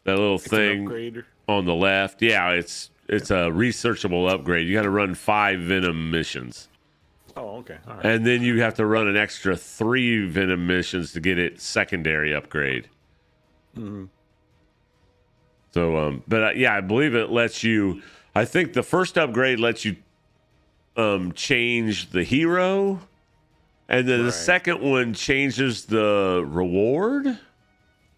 It's an thing upgrade? on the left. Yeah, it's a researchable upgrade. You got to run 5 Venom missions, Oh, okay. All right. and then you have to run an extra 3 Venom missions to get it secondary upgrade. Mm-hmm. So, but yeah, I believe it lets you. I think the first upgrade lets you change the hero, and then the Right. second one changes the reward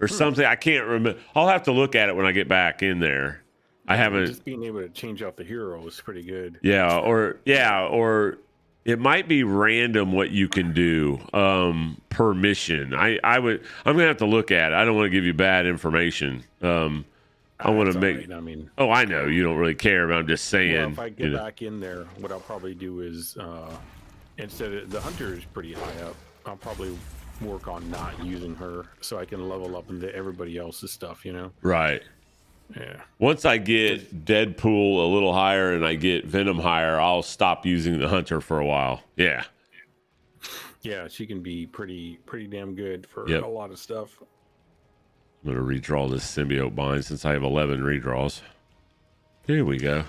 or something. I can't remember. I'll have to look at it when I get back in there. I haven't. Just being able to change out the hero is pretty good. or it might be random what you can do per mission. I'm gonna have to look at it. I don't want to give you bad information. I want That's to all make. right. I mean, Oh, I know you don't really care, but I'm just saying. well, if I get you know. back in there, what I'll probably do is instead of the hunter is pretty high up, I'll probably work on not using her so I can level up into everybody else's stuff. You know? Right. Yeah. Once I get Deadpool a little higher and I get Venom higher, I'll stop using the hunter for a while. Yeah. Yeah, she can be pretty damn good for Yep. a lot of stuff. I'm going to redraw this symbiote bind since I have 11 redraws. Here we go.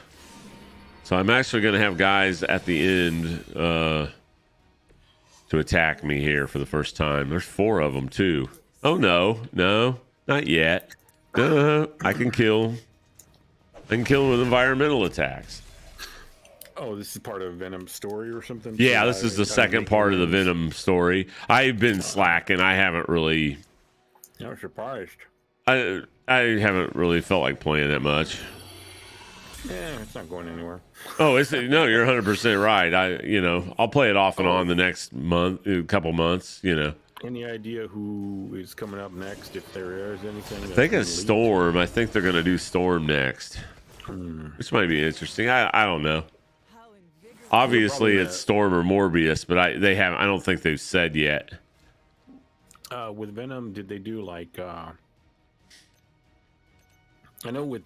So I'm actually going to have guys at the end to attack me here for the first time. There's 4 of them too. Oh no, not yet. I can kill. I can kill them with environmental attacks. Oh, this is part of Venom's story or something? Yeah, So this is the kinda second making part of the moves. Venom story. I've been slacking. I haven't really. I'm surprised. I haven't really felt like playing that much. Yeah, it's not going anywhere. Oh, no, you're 100% right. I'll play it off and on the next couple months. Any idea who is coming up next? If there is anything? I think it's Storm. I think they're going to do Storm next, which might be interesting. I don't know. How invigorating. Obviously, Probably it's Storm or Morbius, but I don't think they've said yet. with Venom, did they do like I know with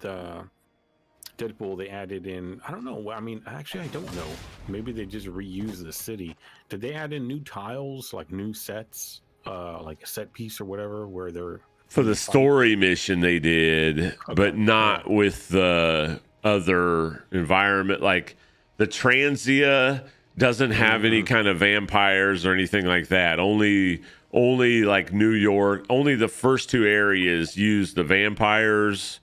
Deadpool they added in, I don't know, I mean actually I don't know, maybe they just reused the city. Did they add in new tiles, like new sets, like a set piece or whatever, where they're For the story mission, they did, but not with the other environment. Like the Transia doesn't have any kind of vampires or anything like that. Only like New York. Only the first two areas use the vampires,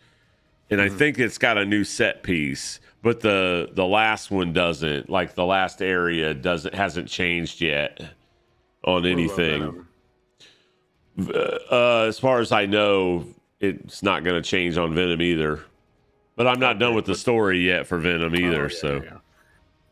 and I think it's got a new set piece. But the last one doesn't. Like the last area hasn't changed yet on anything. As far as I know, it's not going to change on Venom either. But I'm not done with the story yet for Venom either.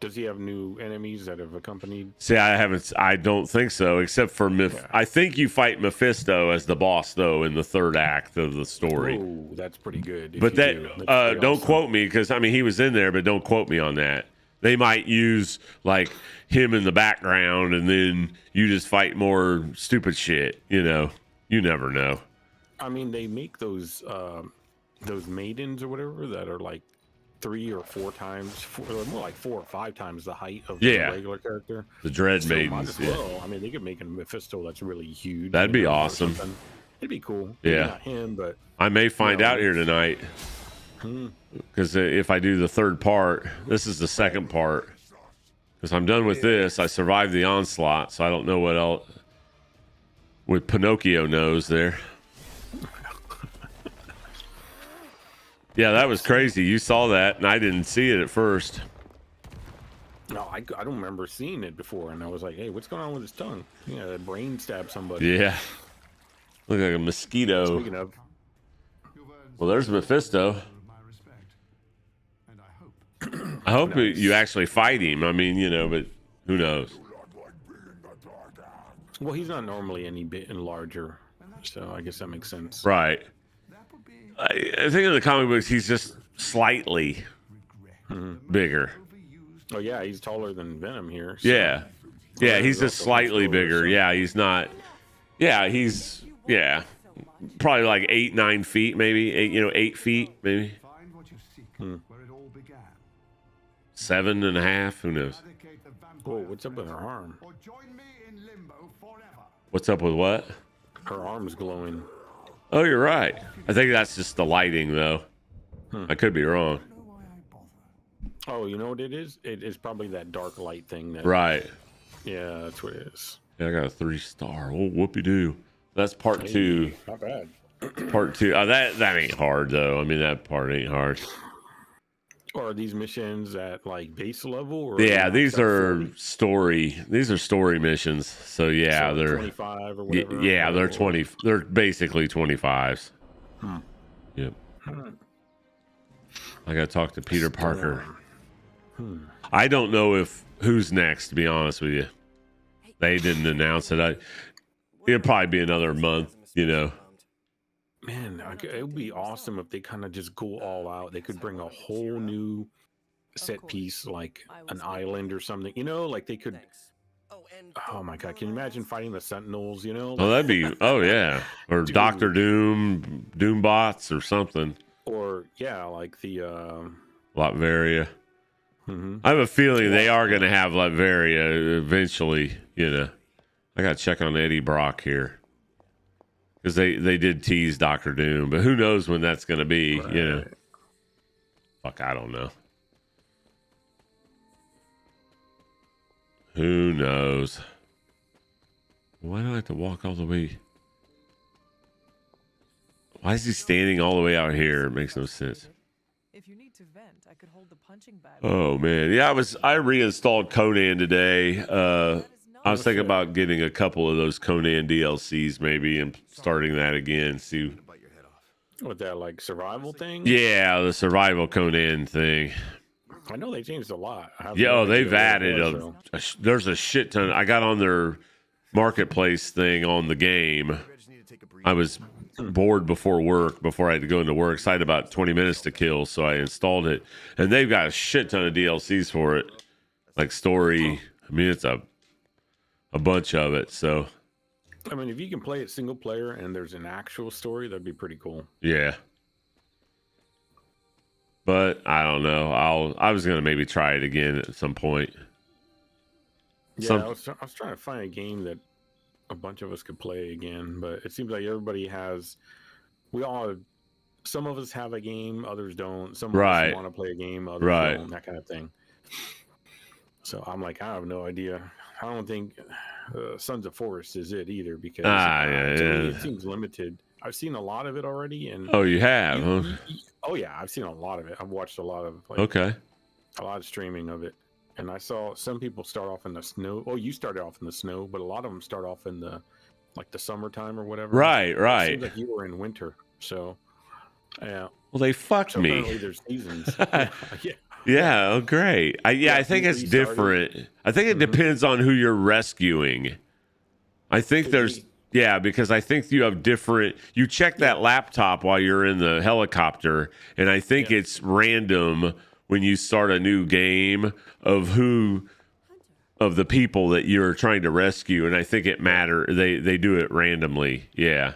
Does he have new enemies that have accompanied? See, I don't think so, except for I think you fight Mephisto as the boss though in the third act of the story. Oh, that's pretty good. But don't quote me, because I mean he was in there, but don't quote me on that. They might use like him in the background, and then you just fight more stupid shit. You know, you never know. I mean, they make those maidens or whatever that are like 3 or 4 times, more like 4 or 5 times the height of the regular character. The Dread So Maidens. might as well. I mean, they could make a Mephisto that's really huge. That'd be or awesome. something. It'd be cool. Yeah. Maybe not him, but I may find out here tonight, because if I do the third part, this is the second part. Because I'm done with this. I survived the onslaught, so I don't know what else. With Pinocchio nose there. Yeah, that was crazy. You saw that, and I didn't see it at first. no, I don't remember seeing it before, and I was like, hey, what's going on with his tongue? Yeah, that brain stabbed somebody. Yeah. Look like a mosquito. Speaking of, Well, there's Mephisto. My respect. And I hope I hope you actually fight him. I mean, you know, but who knows? well, he's not normally any bit larger, so I guess that makes sense. Right. I think in the comic books, he's just slightly bigger. Oh yeah, he's taller than Venom here. So. Yeah. Yeah, he's just slightly bigger. Yeah, he's not. Yeah, he's. Yeah. Probably like 8-9 feet, maybe. 8 feet, maybe. find what you seek where it all began. 7.5. Who knows? Eradicate the vampire Whoa, what's up with her arm? or join me in limbo forever. What's up with what? Her arm's glowing. Oh, you're right. I think that's just the lighting, though. I could be wrong. Know why I bother? Oh, you know what it is? It is probably that dark light thing. That, Right. Yeah, that's what it is. Yeah, I got a 3-star. Oh, whoopie doo. That's part 2. Not bad. Part 2. That ain't hard though. I mean, that part ain't hard. Or are these missions at like base level? Or Yeah, are these they are 40? story. These are story missions. So yeah, So they're 25 or whatever. yeah, they're Or- 20. They're basically 25s. Yep. I got to talk to Peter Parker. I don't know who's next. To be honest with you, they didn't announce it. It'll probably be another month. You know. Man, it would be awesome if they kind of just go all out. They could bring a whole new set piece, like an island or something. You know, like they could. Oh my God! Can you imagine fighting the Sentinels? You know, Oh, that'd be. Oh yeah, or Dude. Doctor Doom, Doombots, or something. or yeah, like the. Latveria. Mhm. I have a feeling they are going to have Latveria eventually. You know, I got to check on Eddie Brock here because they did tease Doctor Doom, but who knows when that's going to be? You know, fuck, I don't know. Who knows? Why do I have to walk all the way? Why is he standing all the way out here? It makes no sense. If you need to vent, I could hold the punching bag. Oh man, yeah, I reinstalled Conan today. I was thinking about getting a couple of those Conan DLCs maybe and starting that again. See, Bite your head off. With that like survival thing. yeah, the survival Conan thing. I know they changed a lot. I have Yeah, no oh, idea they've what it added was, so. there's a shit ton. I got on their marketplace thing on the game. I just need to take a breather. I was bored before work, before I had to go into work. So I had about 20 minutes to kill, so I installed it. And they've got a shit ton of DLCs for it, like story. I mean, it's a bunch of it. So I mean, if you can play it single player and there's an actual story, that'd be pretty cool. Yeah. But I don't know. I was gonna maybe try it again at some point. Yeah, Some- I was trying to find a game that a bunch of us could play again, but it seems like everybody has. We all have, some of us have a game, others don't. Some of Right. us want to play a game, others Right. don't. That kind of thing. So I'm like, I have no idea. I don't think Sons of Forest is it either because to me, it seems limited. I've seen a lot of it already, and Oh, you have? Huh? oh yeah, I've seen a lot of it. I've watched a lot of Okay. a lot of streaming of it, and I saw some people start off in the snow. Oh, you started off in the snow, but a lot of them start off in the summertime or whatever. Right, It right. seems like you were in winter, so yeah. Well, they fucked So apparently me. there's seasons. yeah. Yeah. Oh, great. I think it's you started. different. I think it depends on who you're rescuing. I think Could there's. be. Yeah, because I think you have different. You check that laptop while you're in the helicopter, and I think Yeah. it's random when you start a new game of who of the people that you're trying to rescue, and I think it matter. They do it randomly. Yeah.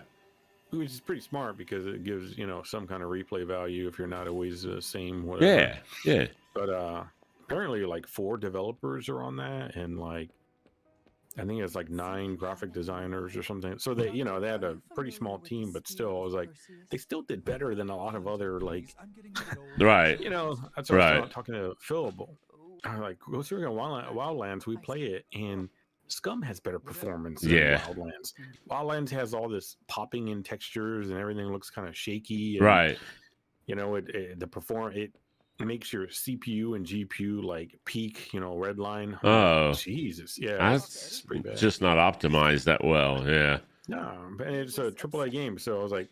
Which is pretty smart because it gives some kind of replay value if you're not always the same. Whatever. Yeah. Yeah. But apparently, like 4 developers are on that, and like I think it's like 9 graphic designers or something. So they had a pretty small team, but still, I was like, they still did better than a lot of other like. Right. That's what I Right. was talking to Phil. I'm like, go through Wildlands, we play it, and Scum has better performance than Yeah. Wildlands. Wildlands has all this popping in textures, and everything looks kind of shaky. And, Right. it makes your CPU and GPU like peak, red line. Oh. Jesus, yeah, That's it's pretty bad. just not optimized that well. Yeah. No, but it's a AAA game, so I was like,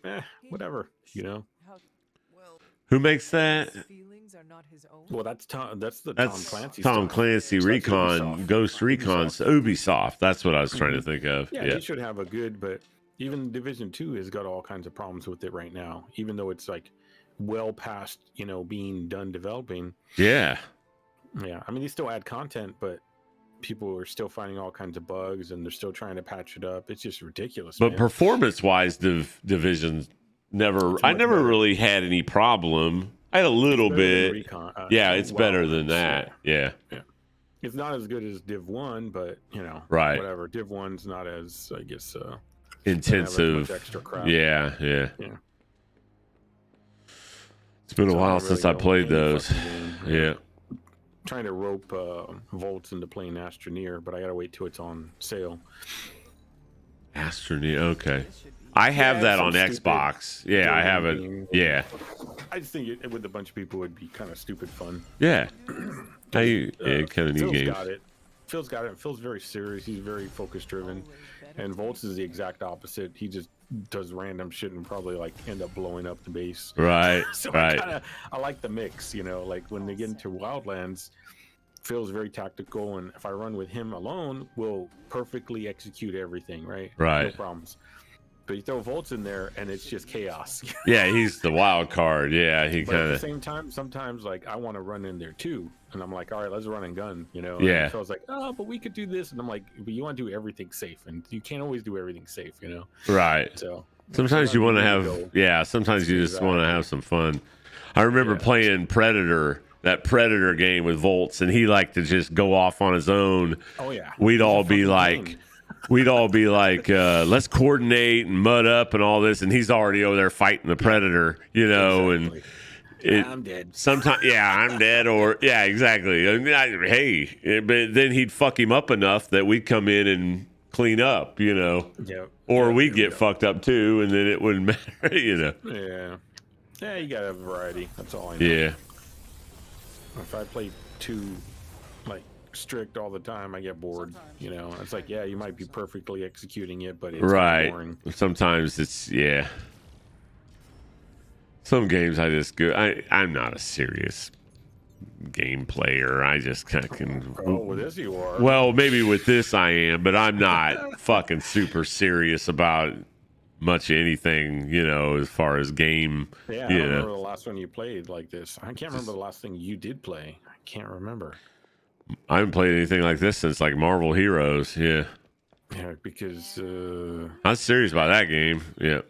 whatever, Who makes that? Feelings are not his own. Well, that's Tom That's Clancy. Tom stuff. Clancy So that's Recon, Ubisoft. Ghost Recon's Ubisoft. That's what I was trying to think of. Yeah, Yeah. they should have a good, but even Division 2 has got all kinds of problems with it right now, even though it's like well past, being done developing. Yeah. Yeah, I mean, they still add content, but people are still finding all kinds of bugs and they're still trying to patch it up. It's just ridiculous. But man. performance-wise, Division never. It's I much never better. really had any problem. I had a little Better than bit. Recon, Yeah, it's better than Wildlands, that. Yeah. It's not as good as Div 1, but Right. whatever. Div 1's not as, I guess, doesn't have as much Intensive. extra crap. Yeah. Yeah. Yeah. It's been a So I while don't since really I know played any those. fucking game. Yeah. Trying to rope Volts into playing Astroneer, but I gotta wait till it's on sale. Astroneer. Okay. I have Yeah, that some on stupid Xbox. Yeah, I have it. game. Yeah. I just think it with a bunch of people would be kind of stupid fun. Yeah. Yeah, kind of new Phil's games. got it. Phil's got it. Phil's very serious. He's very focus driven, and Volts is the exact opposite. He just does random shit and probably like end up blowing up the base. Right. So Right. I like the mix, like when they get into Wildlands, Phil's very tactical, and if I run with him alone, we'll perfectly execute everything, right? No Right. problems. But you throw Volts in there, and it's just chaos. Yeah, he's the wild card. Yeah, he But at kind the of. same time, sometimes like I want to run in there too, and I'm like, all right, let's run and gun, Yeah. And so I was like, oh, but we could do this, and I'm like, but you want to do everything safe, and you can't always do everything safe, Right. So Sometimes you want to have. go. Yeah, sometimes you just want to have some fun. I remember Yeah. playing Predator, that Predator game with Volts, and he liked to just go off on his own. Oh yeah, We'd It's a all be fucking like. game. We'd all be like, let's coordinate and mud up and all this, and he's already over there fighting the predator, Exactly. and it I'm dead. sometimes, yeah, I'm dead, or yeah, exactly. I mean, hey, but then he'd fuck him up enough that we'd come in and clean up, Yeah. or Yeah, we'd there we get go. fucked up too, and then it wouldn't matter, Yeah. Yeah, you gotta have variety. That's all I know. Yeah, If I play too like strict all the time, I get bored. It's like, yeah, you might be perfectly executing it, but it's right. boring. Sometimes it's Some games I just go. I'm not a serious game player. I just kind of can. Oh, with this you are. Well, maybe with this I am, but I'm not fucking super serious about much anything, as far as game. Yeah, I don't remember the last one you played like this. I can't remember the last thing you did play. I can't remember. I haven't played anything like this since like Marvel Heroes. Yeah. Yeah, because I was serious about that game. Yeah,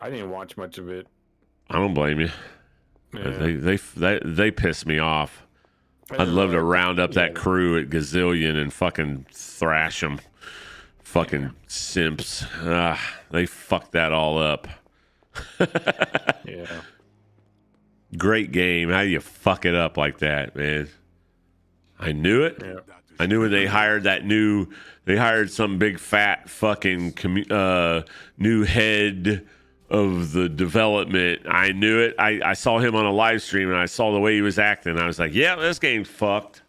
I didn't watch much of it. I don't blame you. Yeah. They piss me off. I'd love to round up that crew at Gazillion and fucking thrash them. Fucking simps. They fucked that all up. Yeah. Great game. How do you fuck it up like that, man? I knew it. Yeah. I knew when they hired they hired some big fat fucking new head of the development. I knew it. I saw him on a live stream and I saw the way he was acting. I was like, yeah, this game's fucked.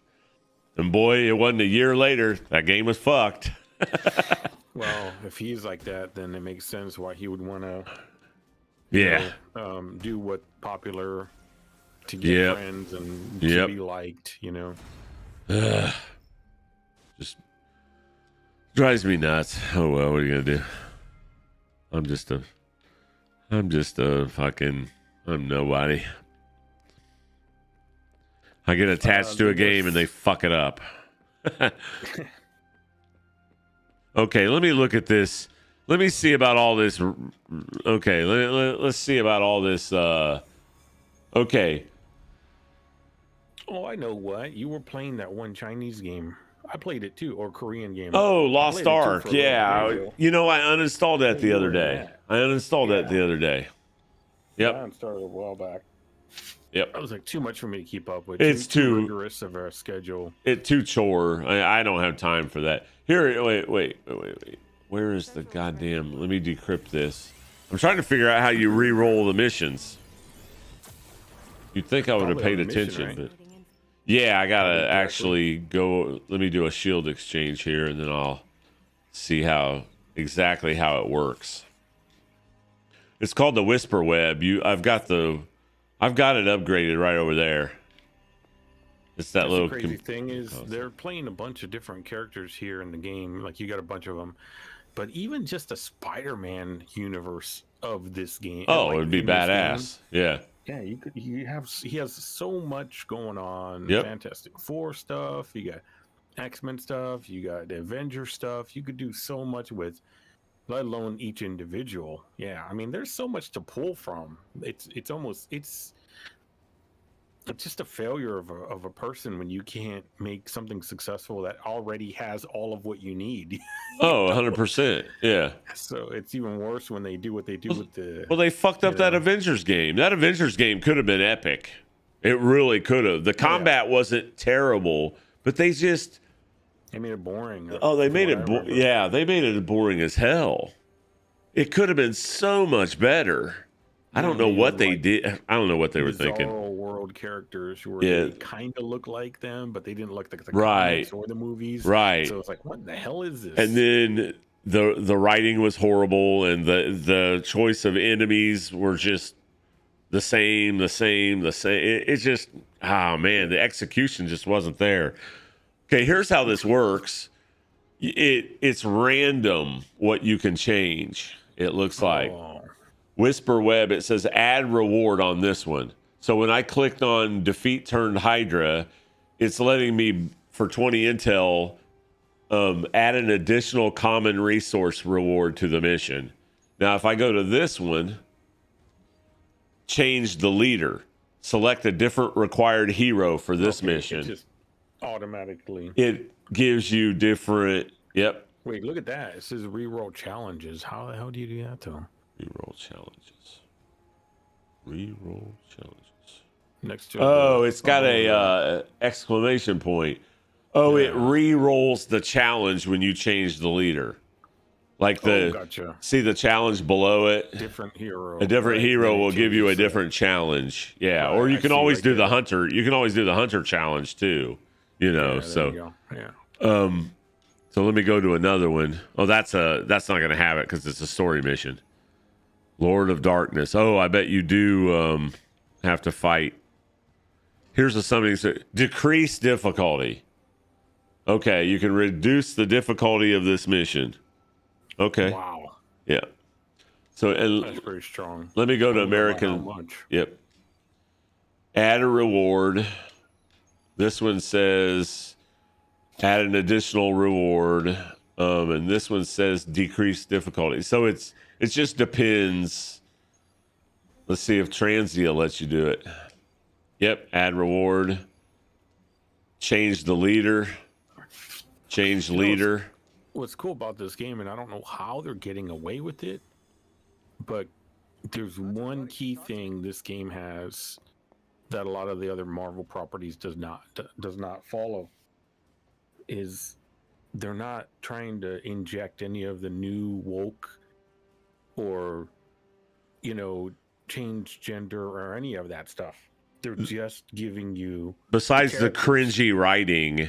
And boy, it wasn't a year later. That game was fucked. Well, if he's like that, then it makes sense why he would want to Yeah. do what popular to get Yep. friends and Yep. to be liked, you know. Just drives me nuts. Oh well, what are you gonna do? I'm just a fucking, I'm nobody. I get attached to a game and they fuck it up. Okay, let me look at this. Let me see about all this. Okay, let's see about all this. Okay. Oh, I know what. You were playing that one Chinese game. I played it too, or Korean game. Oh, I Lost played it too Ark. for a little Yeah. bit. You know, I uninstalled that the Yeah, other day. yeah. I uninstalled that the other day. Yep. I started a while back. Yep. That was like too much for me to keep up with. It's too- rigorous of a schedule. It too chore. I don't have time for that. Here, wait. Where is the goddamn? Let me decrypt this. I'm trying to figure out how you re-roll the missions. You'd think I would have Probably paid on the mission, attention, right? but yeah, I gotta Exactly. actually go. Let me do a shield exchange here, and then I'll see exactly how it works. It's called the Whisper Web. I've got it upgraded right over there. It's that That's little. the crazy thing is they're playing a bunch of different characters here in the game. Like you got a bunch of them, but even just the Spider-Man universe of this game. Oh, like, it would be in this badass. Yeah. game, yeah, he has so much going on. Yep. Fantastic Four stuff. You got X-Men stuff. You got the Avengers stuff. You could do so much with, let alone each individual. Yeah, I mean, there's so much to pull from. It's just a failure of a person when you can't make something successful that already has all of what you need. Oh, 100%. Yeah. So it's even worse when they do what they do with the. Well, they fucked up that Yeah. Avengers game. That Avengers game could have been epic. It really could have. The combat wasn't terrible, but they just. They made it boring. Oh, they made it. Whatever. Yeah, they made it boring as hell. It could have been so much better. I don't know what they did. I don't know what they were thinking. Bizarro world characters where Yeah. they kind of look like them, but they didn't look like the Right. comics or the movies. Right. So it's like, what the hell is this? And then the writing was horrible, and the choice of enemies were just the same. It's just, oh man, the execution just wasn't there. Okay, here's how this works. It's random what you can change. It looks like Whisper Web. It says add reward on this one. So when I clicked on defeat turned Hydra, it's letting me for 20 intel add an additional common resource reward to the mission. Now, if I go to this one, change the leader, select a different required hero for this mission. It just automatically. It gives you different. Yep. Wait, look at that. It says reroll challenges. How the hell do you do that to them? Reroll challenges. Reroll challenges. Next to Oh, it's got a exclamation point. Oh, it re-rolls the challenge when you change the leader. Like the gotcha. see the challenge below it. Different hero. A different right? hero Then it will give you a changes it. different challenge. Yeah, Right, or you I can see, always I do get the it. hunter. You can always do the hunter challenge too. You know, Yeah, there so you go. Yeah. so let me go to another one. Oh, that's not going to have it because it's a story mission. Lord of Darkness. Oh, I bet you do have to fight. Here's a something. Decrease difficulty. Okay, you can reduce the difficulty of this mission. Okay. Wow. Yeah. So That's pretty strong. let me go to I don't know about how American. much. Yep. Add a reward. This one says add an additional reward. And this one says decrease difficulty. So it just depends. Let's see if Transia lets you do it. Yep, add reward. Change the leader. Change leader. What's cool about this game, and I don't know how they're getting away with it, but there's one key thing this game has that a lot of the other Marvel properties does not follow, is they're not trying to inject any of the new woke or, you know, change gender or any of that stuff. They're just giving you, besides the cringy writing,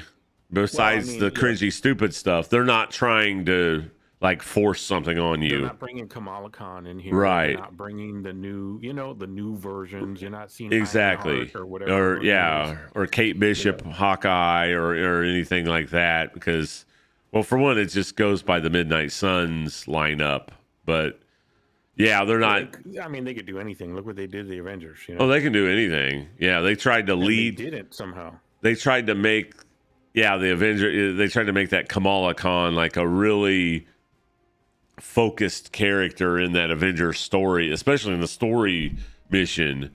besides the cringy stupid stuff, they're not trying to like force something on you. They're not bringing Kamala Khan in here. Right. They're not bringing the new, you know, the new versions. You're not seeing Exactly. Ironheart or whatever. Or yeah, or Kate Bishop, Hawkeye, or anything like that. Because, well, for one, it just goes by the Midnight Suns lineup. But yeah, they're not. I mean, they could do anything. Look what they did to the Avengers. You know? Oh, they can do anything. Yeah, they tried to lead. They didn't somehow. They tried to make, the Avenger. They tried to make that Kamala Khan like a really focused character in that Avengers story, especially in the story mission.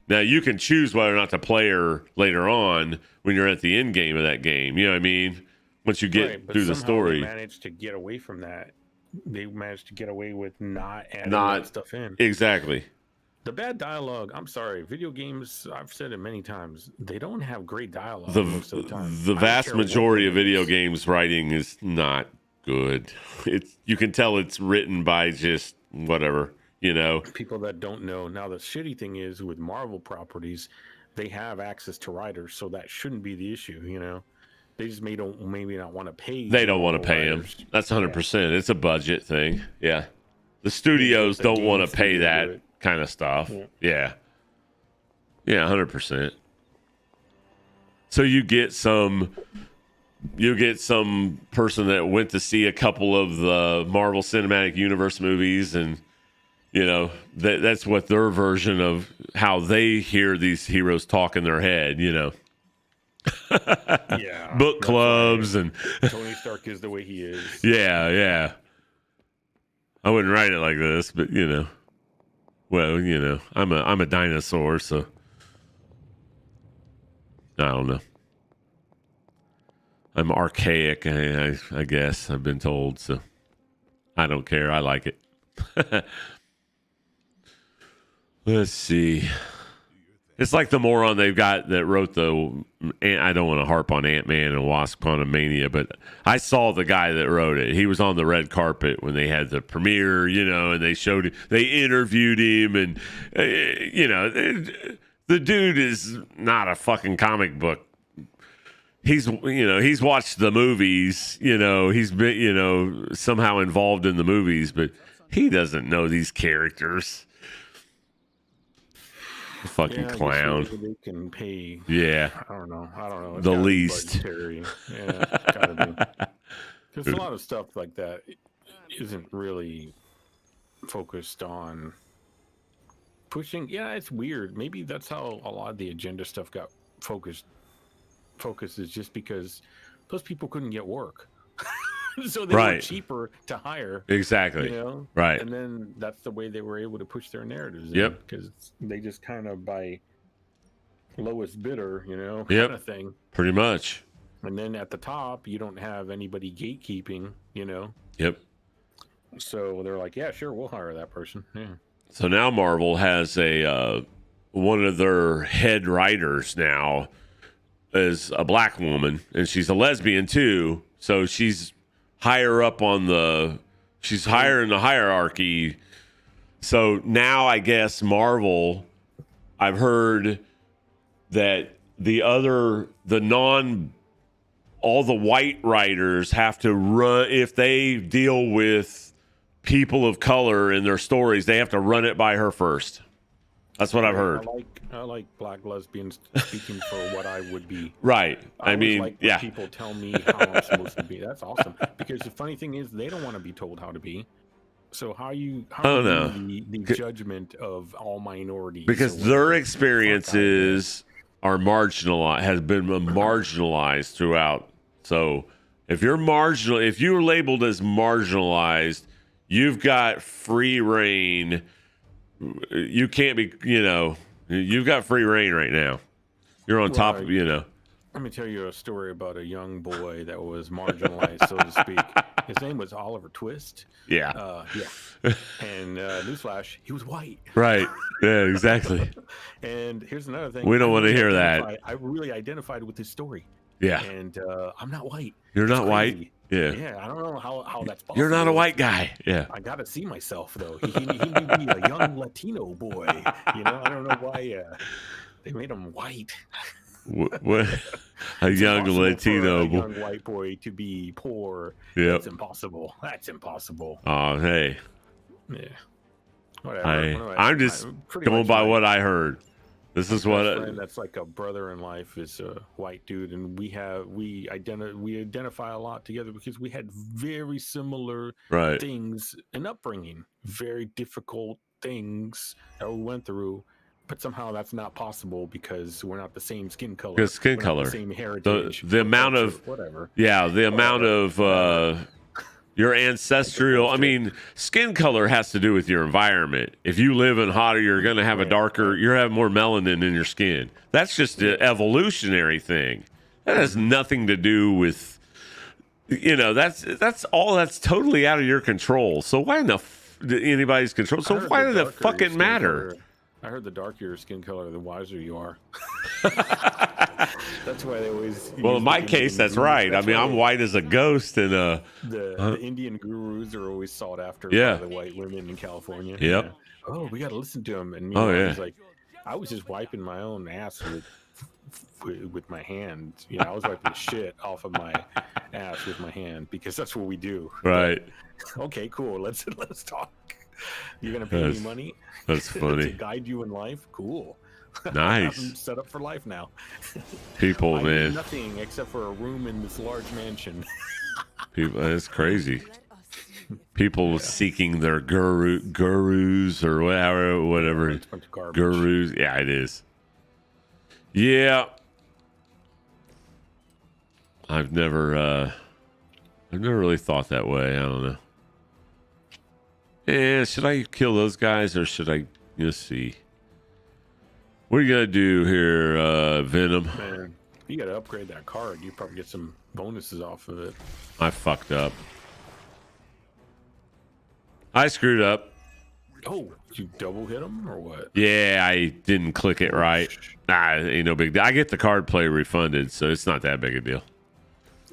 Now you can choose whether or not to play her later on when you're at the end game of that game. You know what I mean? Once you get But through the somehow story. they managed to get away from that. They managed to get away with not adding that stuff in. Exactly. The bad dialogue, I'm sorry, video games, I've said it many times, they don't have great dialogue The most of the time. the I don't vast care what majority of it is. video games writing is not good. You can tell it's written by just whatever, you know. People that don't know. Now, the shitty thing is with Marvel properties, they have access to writers, so that shouldn't be the issue, you know. They just maybe not want to pay. They don't want to Marvel pay them. writers. That's 100%. It's a budget thing. Yeah. The studios the don't game want to pay studio do that it. kind of stuff. Yeah. Yeah, 100%. So you get some person that went to see a couple of the Marvel Cinematic Universe movies, and you know that's what their version of how they hear these heroes talk in their head, you know. Yeah. Book that's clubs why and Tony Stark is the way he is. yeah. I wouldn't write it like this, but you know. Well, you know, I'm a dinosaur, so I don't know. I'm archaic, I guess I've been told, so I don't care. I like it. Let's see. It's like the moron they've got that wrote I don't want to harp on Ant-Man and Wasp Quantumania, but I saw the guy that wrote it. He was on the red carpet when they had the premiere, you know, and they interviewed him, and, you know, the dude is not a fucking comic book. He's watched the movies, you know, he's been, you know, somehow involved in the movies, but he doesn't know these characters. Fucking clown. They can pay. Yeah. I don't know. It's The gotta be least. budgetary. Yeah, it's gotta be. Because a lot of stuff like that isn't really focused on pushing. Yeah, it's weird. Maybe that's how a lot of the agenda stuff got focused. Focus is just because those people couldn't get work. So they were Right. cheaper to hire. Exactly. You know? Right. And then that's the way they were able to push their narratives. Yep. Because they just kind of by lowest bidder, you know, Yep. kind of thing. Pretty much. And then at the top, you don't have anybody gatekeeping, you know. Yep. So they're like, yeah, sure, we'll hire that person. Yeah. So now Marvel has one of their head writers now is a black woman, and she's a lesbian too. So she's higher up she's higher in the hierarchy. So now I guess Marvel, I've heard that all the white writers have to run, if they deal with people of color in their stories, they have to run it by her first. That's what I've heard. I like black lesbians speaking for what I would be. Right. I I mean, like when yeah. people tell me how I'm supposed to be. That's awesome. Because the funny thing is, they don't want to be told how to be. So how don't know. the judgment of all minorities? Because or their whatever. experiences are marginalized, has been marginalized throughout. So If you're marginal, if you're labeled as marginalized, you've got free reign. You can't be, you've got free reign right now. You're on top of, Let me tell you a story about a young boy that was marginalized, so to speak. His name was Oliver Twist. Yeah. And newsflash, he was white. Right. Yeah, exactly. And here's another thing. We don't want to hear that. I really identified with his story. Yeah. And I'm not white. You're It's not white? crazy. Yeah. Yeah, I don't know how that's possible. You're not a white guy. Yeah. I got to see myself, though. He may be a young Latino boy. I don't know why they made him white. What? A It's young impossible Latino for a boy. young white boy to be poor. Yep. That's impossible. That's impossible. Oh, hey. Yeah. Whatever. I'm just pretty going much by my what I heard. This is what. best friend that's like a brother in life is a white dude, and we identify a lot together because we had very similar Right. things in upbringing, very difficult things that we went through. But somehow that's not possible because we're not the same skin color. Because skin we're not color. the same heritage. The amount culture, of whatever. Yeah, the amount of your ancestral. I mean, skin color has to do with your environment. If you live in hotter, you're going to have a darker. You're having more melanin in your skin. That's just an evolutionary thing. That has nothing to do with. That's all. That's totally out of your control. So why in the anybody's control? So I heard why the does it darker your fucking skin matter? color- I heard the darker your skin color, the wiser you are. That's why they always. Well, use in my the case, Indian that's gurus. right. That's I mean, why I'm white as a ghost, and the Indian gurus are always sought after Yeah. by the white women in California. Yep. Yeah. Oh, we got to listen to them. And Oh, I yeah. was like, I was just wiping my own ass with my hand. I was wiping the shit off of my ass with my hand because that's what we do. right. Okay, cool. Let's talk. You're gonna pay me That's- money That's to funny. guide you in life. Cool. Nice. I'm set up for life now. People, I need man. nothing except for a room in this large mansion. People, it's crazy. Let us see if People seeking their gurus or whatever. It's a bunch of garbage. Gurus. Yeah, it is. Yeah. I've never really thought that way. I don't know. Should I kill those guys or should I just see? What are you gonna do here, Venom? Man, you got to upgrade that card. You probably get some bonuses off of it. I fucked up. I screwed up. Oh, did you double hit them or what? Yeah, I didn't click it right. Nah, it ain't no big deal. I get the card play refunded, so it's not that big a deal.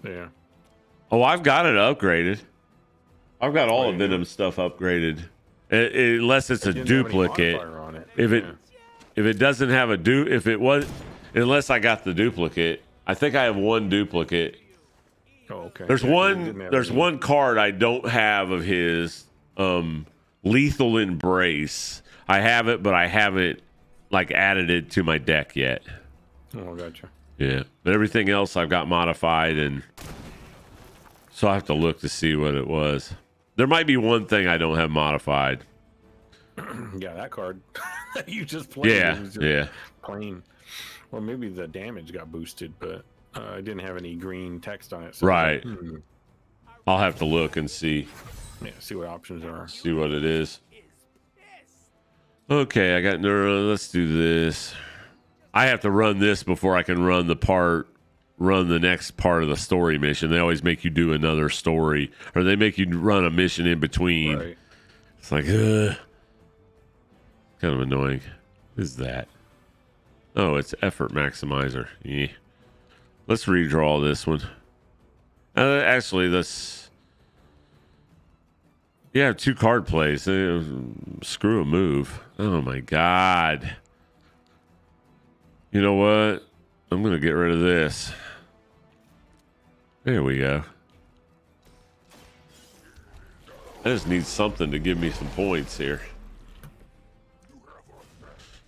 Yeah. Oh, I've got it upgraded. I've got all Oh, of you do? Venom's stuff upgraded, unless it's a Didn't have any duplicate. modifier on it. If it Yeah. if it doesn't have a unless I got the duplicate, I think I have one duplicate. Oh, okay. There's Yeah, 'cause it one. didn't have There's any- one card I don't have of his. Lethal Embrace. I have it, but I haven't added it to my deck yet. Oh, gotcha. Yeah, but everything else I've got modified, and so I have to look to see what it was. There might be one thing I don't have modified. Yeah, that card you just played. Yeah, it was just yeah. plain. Well, maybe the damage got boosted, but I didn't have any green text on it. So Right. I was like, I'll have to look and see see what options are. what it is. Okay, I got neuro. Let's do this. I have to run this before I can run the next part of the story mission. They always make you do another story, or they make you run a mission in between. Right. It's like, kind of annoying. What is that? Oh, it's effort maximizer. Yeah. Let's redraw this one. Actually, let's. Yeah, 2 card plays. Screw a move. Oh my god. You know what? I'm gonna get rid of this. There we go. I just need something to give me some points here.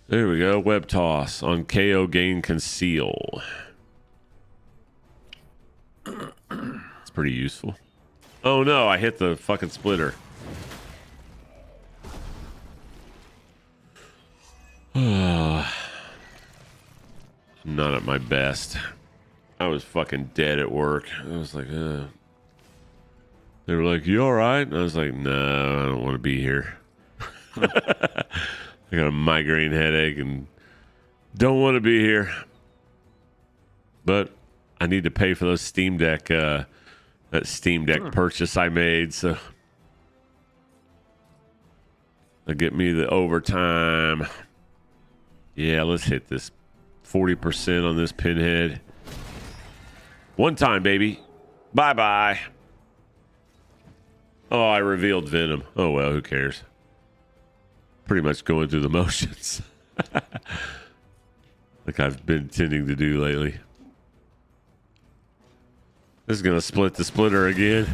There we go. Web toss on KO gain conceal. It's pretty useful. Oh no, I hit the fucking splitter. I'm not at my best. I was fucking dead at work. I was like, They were like, "You all right?" And I was like, "No, I don't want to be here. I got a migraine headache and don't want to be here." But I need to pay for those Steam Deck, that Steam Deck purchase I made, so they'll get me the overtime. Yeah, let's hit this 40% on this pinhead. One time, baby. Bye-bye. Oh, I revealed Venom. Oh, well, who cares? Pretty much going through the motions. Like I've been tending to do lately. This is going to split the splitter again.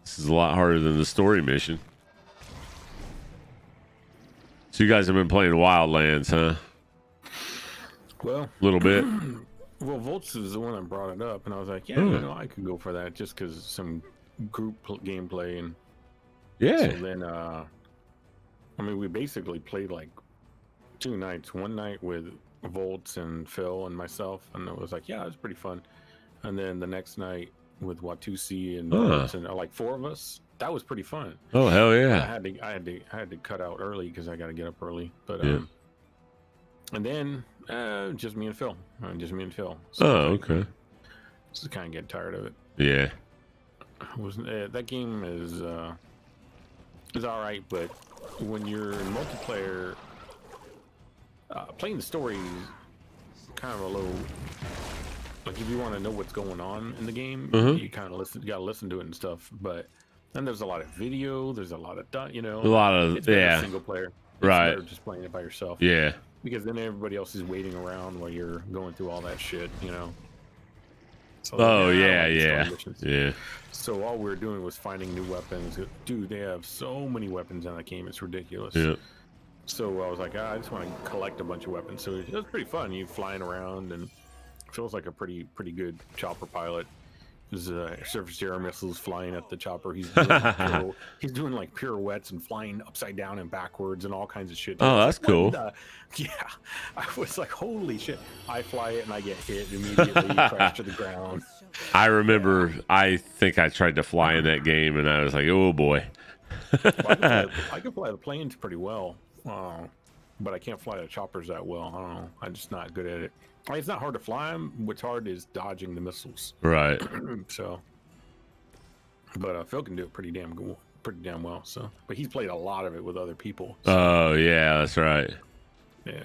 This is a lot harder than the story mission. So you guys have been playing Wildlands, huh? Well, A little bit. well, Volts is the one that brought it up, and I was like, yeah, you know, I could go for that just because some group gameplay. And Yeah. so then, I mean, we basically played like 2 nights. One night with Volts and Phil and myself, and it was like, yeah, it was pretty fun. And then the next night with Watusi and Volts and like 4 of us. That was pretty fun. Oh, hell I yeah. had to cut out early because I got to get up early. But Yeah. and then just me and Phil. Oh, So okay. just kind of get tired of it. Yeah. That game is all right, but when you're in multiplayer, playing the story is kind of a little. Like if you want to know what's going on in the game, you kind of you gotta listen to it and stuff. But then there's a lot of video, there's a lot of A lot of, it's better yeah. single player. It's Right. better just playing it by yourself. Yeah. Because then everybody else is waiting around while you're going through all that shit, you know. So Oh, like, yeah, I like yeah. story missions. Yeah. So all we were doing was finding new weapons. Dude, they have so many weapons in that game, it's ridiculous. Yeah. So I was like, I just want to collect a bunch of weapons. So it was pretty fun. You flying around and feels like a pretty good chopper pilot. There's surface air missiles flying at the chopper. He's doing like pirouettes and flying upside down and backwards and all kinds of shit. Oh, that's cool. Yeah, I was like, holy shit! I fly it and I get hit immediately, crash to the ground. I remember, I think I tried to fly in that game and I was like, oh boy. Well, I can fly the planes pretty well, but I can't fly the choppers that well. I don't know. I'm just not good at it. Like, it's not hard to fly them. What's hard is dodging the missiles. Right. So, but Phil can do it pretty damn well. So, but he's played a lot of it with other people. So, Oh, yeah, that's right. yeah.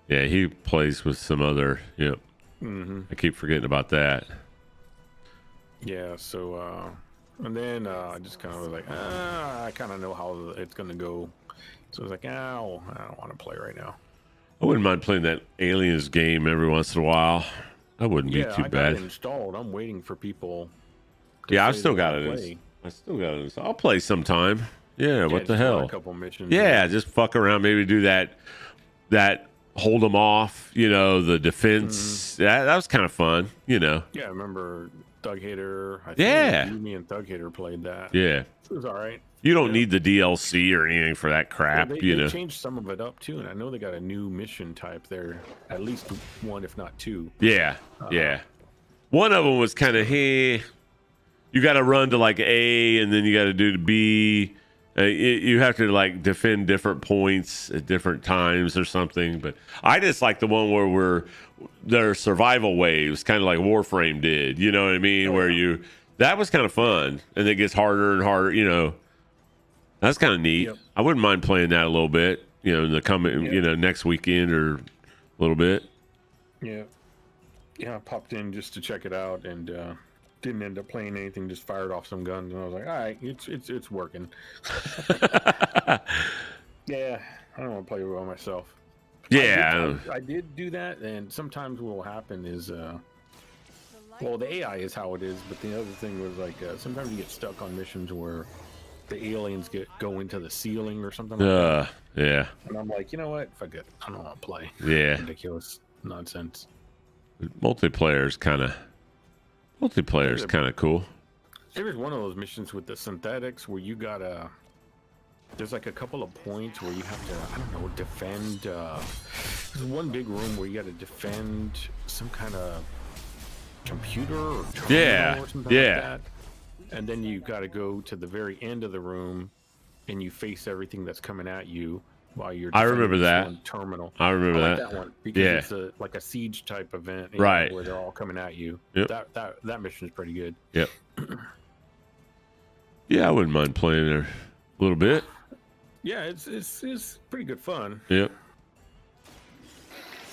Yeah, he plays with some other, yep. I keep forgetting about that. Yeah. So, and then I just kind of was like, I kind of know how it's gonna go. So I was like, oh, I don't want to play right now. I wouldn't mind playing that Aliens game every once in a while. That wouldn't be too I got bad. it installed. I'm waiting for people. Yeah, I've say still they got wanna it. play. I still got it. I'll play sometime. Yeah, what just the run hell? A couple missions. Yeah, just fuck around. Maybe do that hold them off. You know, the defense. That was kind of fun. You know. Yeah, I remember Thug Hater. I think Yeah. me and Thug Hater played that. Yeah. It was all right. You don't need the DLC or anything for that crap. They you know. changed some of it up too, and I know they got a new mission type there. At least one, if not two. Yeah. Yeah. One of them was kind of hey. You got to run to like A, and then you got to do the B. You have to like defend different points at different times or something. But I just like the one where there are survival waves, kind of like Warframe did. You know what I mean? Where that was kind of fun, and it gets harder and harder. You know, that's kind of neat. Yep. I wouldn't mind playing that a little bit. You know, in the coming, next weekend or a little bit. Yeah. Yeah, I popped in just to check it out and didn't end up playing anything, just fired off some guns, and I was like, all right, it's working. Yeah, I don't want to play it by myself. Yeah. I did do that, and sometimes what will happen is well, the AI is how it is, but the other thing was like sometimes you get stuck on missions where the aliens go into the ceiling or something like that. Yeah. And I'm like, you know what? Fuck it. I don't want to play. Yeah. Ridiculous nonsense. Multiplayer's kind of cool. There was one of those missions with the synthetics where you gotta. There's like a couple of points where you have to, I don't know, defend. There's one big room where you got to defend some kind of computer or terminal Yeah, or something yeah. like that. And then you got to go to the very end of the room, and you face everything that's coming at you while you're. I defending remember this that. one terminal. I remember like that. that one because Yeah. it's like a siege type event, Right. where they're all coming at you. Yep. That mission is pretty good. Yep. Yeah, I wouldn't mind playing there a little bit. Yeah, it's pretty good fun. Yep.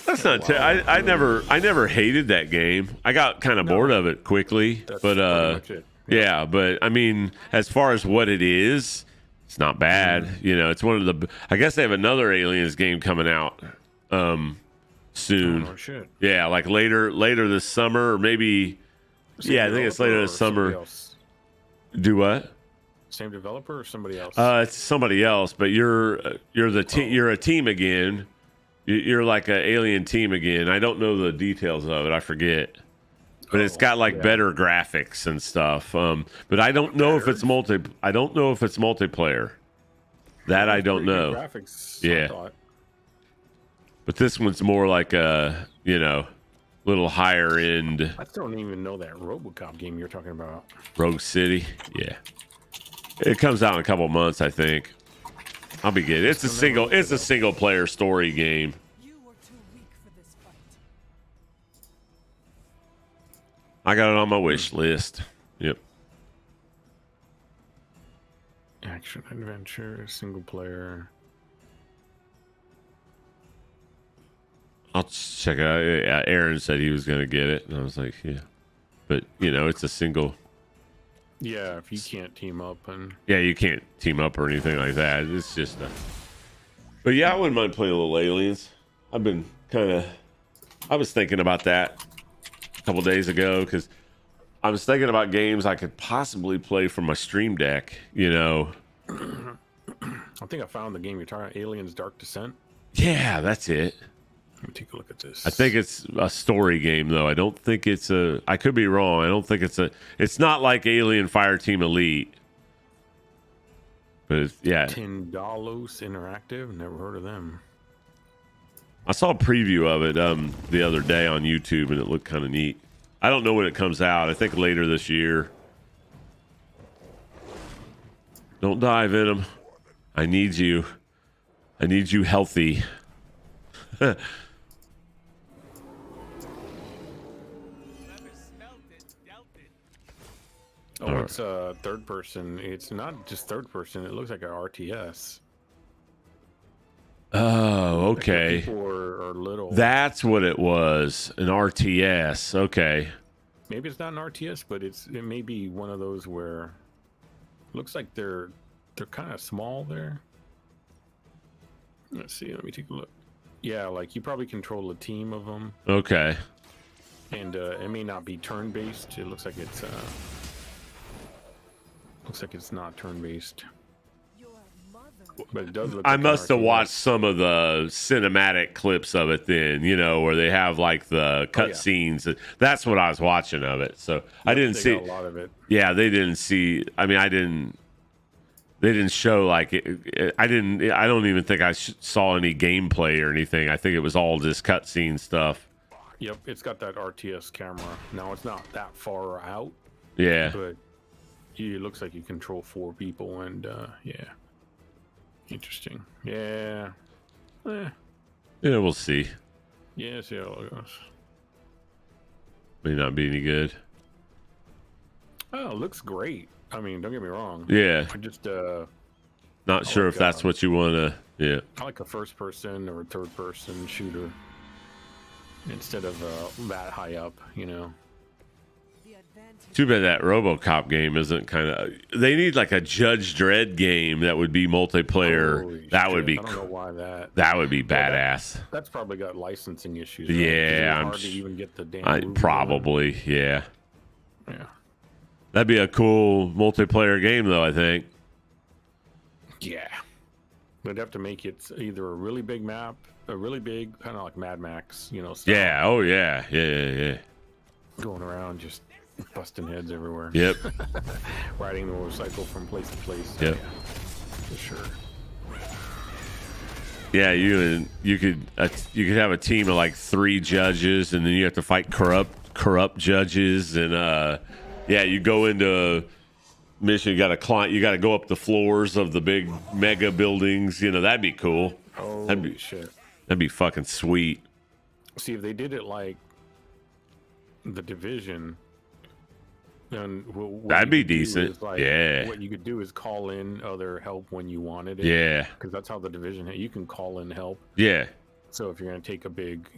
That's not. I never hated that game. I got kind of bored of it quickly, That's but pretty much it. yeah. But I mean, as far as what it is, it's not bad. You know, it's one of the. I guess they have another Aliens game coming out soon. Oh shit. Yeah, like later this summer, or maybe. Yeah, I think it's later this summer. Do what? Same developer or somebody else? It's somebody else, but you're the team. You're a team again. You're like an alien team again. I don't know the details of it. I forget. But it's got like better graphics and stuff. But I don't know if it's I don't know if it's multiplayer. That I don't Pretty good know. Graphics. Yeah. I thought. But this one's more like a little higher end. I still don't even know that RoboCop game you're talking about. Rogue City. Yeah. It comes out in a couple months, I think. I'll be good. It's a single player story game. You were too weak for this fight. I got it on my wish list. Yep. Action adventure, single player. I'll check it out. Yeah, Aaron said he was going to get it, and I was like, yeah. But, it's a single. Yeah, if you can't team up and Yeah, you can't team up or anything like that. It's just a. But yeah, I wouldn't mind playing a little Aliens. I've been I was thinking about that a couple days ago because I was thinking about games I could possibly play from my Stream Deck, I think I found the game you're talking about, Aliens Dark Descent. Yeah, that's it. Let me take a look at this. I think it's a story game though. I don't think it's I could be wrong. I don't think it's not like Alien Fireteam Elite. But it's, yeah. Tindalos Interactive, never heard of them. I saw a preview of it the other day on YouTube and it looked kind of neat. I don't know when it comes out. I think later this year. Don't die, Venom. I need you. I need you healthy. Oh, it's third person. It's not just third person. It looks like an RTS. Oh, okay. People are little. That's what it was. An RTS. Okay. Maybe it's not an RTS, but it may be one of those where it looks like they're kind of small there. Let's see. Let me take a look. Yeah, like you probably control a team of them, Okay. and it may not be turn-based. It looks like it's not turn-based, Your mother. but it does look. I like an must have RTS. watched some of the cinematic clips of it then, where they have like the cutscenes. That's what I was watching of it. So I didn't They see. got a lot of it. Yeah, they didn't see. I mean, they didn't show like it. I don't even think I saw any gameplay or anything. I think it was all just cutscene stuff. Yep, it's got that RTS camera. Now it's not that far out, Yeah. but it looks like you control 4 people, and yeah, interesting. Yeah, Yeah, we'll see. yeah. See how it goes. May not be any good. Oh, it looks great. I mean, don't get me wrong. Yeah. I just Not sure if that's what you want to. Yeah. I like a first person or a third person shooter instead of that high up, The advantage. Too bad that RoboCop game isn't kind of. They need like a Judge Dredd game that would be multiplayer. Holy that shit, would be. I don't know why that. That would be badass. That's probably got licensing issues. Right? 'Cause Yeah, it's I'm hard to sh- even get the damn. movie Probably. Yeah. going. Yeah. That'd be a cool multiplayer game, though. I think. Yeah. They'd have to make it either a really big map, a really big, kind of like Mad Max, style, Yeah. Oh yeah. Yeah. going around just busting heads everywhere. Yep. Riding the motorcycle from place to place. Yep. Yeah, for sure. Yeah. You could have a team of like 3 judges, and then you have to fight corrupt corrupt judges, and yeah, you go into mission. You got to climb. You got to go up the floors of the big mega buildings. You know, that'd be cool. Oh shit! That'd be fucking sweet. See, if they did it like the Division, then what That'd you be could do decent. is, like, Yeah. What you could do is call in other help when you wanted it. Yeah. Because that's how the Division. You can call in help. Yeah. So if you're gonna take a big,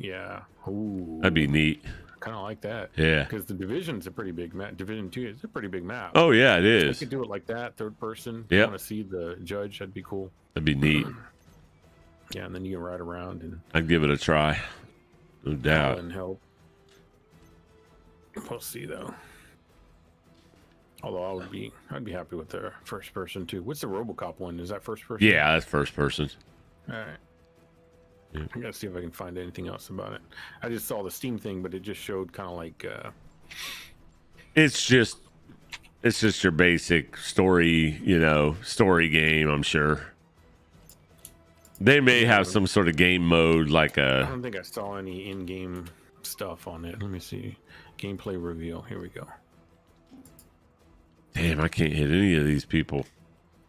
ooh, That'd be neat. kind of like that. Yeah. Because the Division's a pretty big map. Division 2 is a pretty big map. Oh yeah, it You is. could do it like that, third person. Yep. You want to see the judge? That'd be cool. That'd be neat. Yeah, and then you can ride around and I'd give it a try. No call doubt. in help. We'll see though. Although I'd be happy with the first person too. What's the RoboCop one? Is that first person? Yeah, that's first person. All right. I gotta see if I can find anything else about it. I just saw the Steam thing, but it just showed kind of like It's just your basic story, story game, I'm sure. They may have some sort of game mode like I a don't think I saw any in-game stuff on it. Let me see. Gameplay reveal. Here we go. damn, I can't hit any of these people.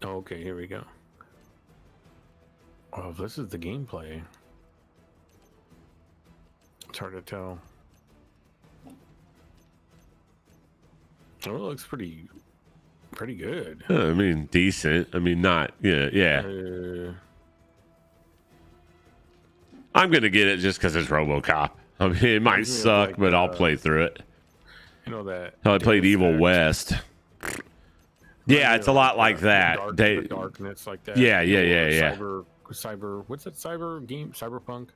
Oh, okay, here we go. Oh, this is the gameplay. It's hard to tell. Oh, it looks pretty good. I mean, decent. I mean, not yeah. I'm gonna get it just because it's RoboCop. I mean, it might suck, like, but I'll play through it. You know that. Hell, I played Deus Evil Ex, West. Yeah, it's a lot like that. The darkness like that. Yeah. Cyber. What's that? Cyber game? Cyberpunk.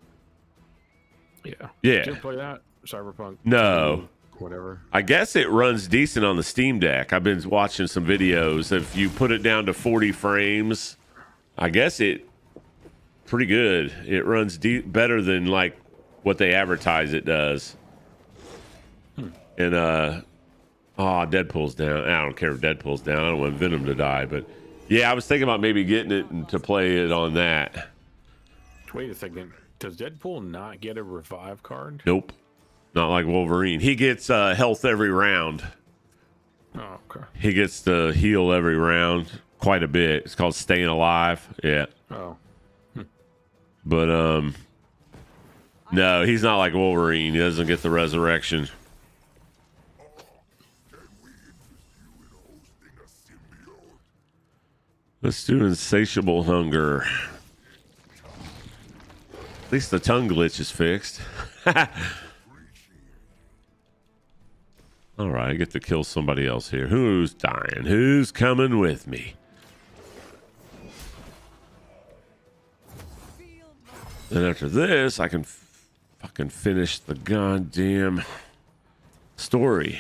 Yeah. Yeah. Did you ever play that? Cyberpunk. No. Whatever. I guess it runs decent on the Steam Deck. I've been watching some videos. If you put it down to 40 frames, I guess it pretty good. It runs better than like what they advertise it does. And Deadpool's down. I don't care if Deadpool's down. I don't want Venom to die, but yeah, I was thinking about maybe getting it and to play it on that. Wait a second. Does Deadpool not get a revive card? Nope, not like Wolverine. He gets health every round. Oh, okay. He gets to heal every round quite a bit. It's called staying alive. Yeah. Oh. But no, he's not like Wolverine. He doesn't get the resurrection. Let's do insatiable hunger. At least the tongue glitch is fixed. All right, I get to kill somebody else here. Who's dying? Who's coming with me? Then after this, I can fucking finish the goddamn story.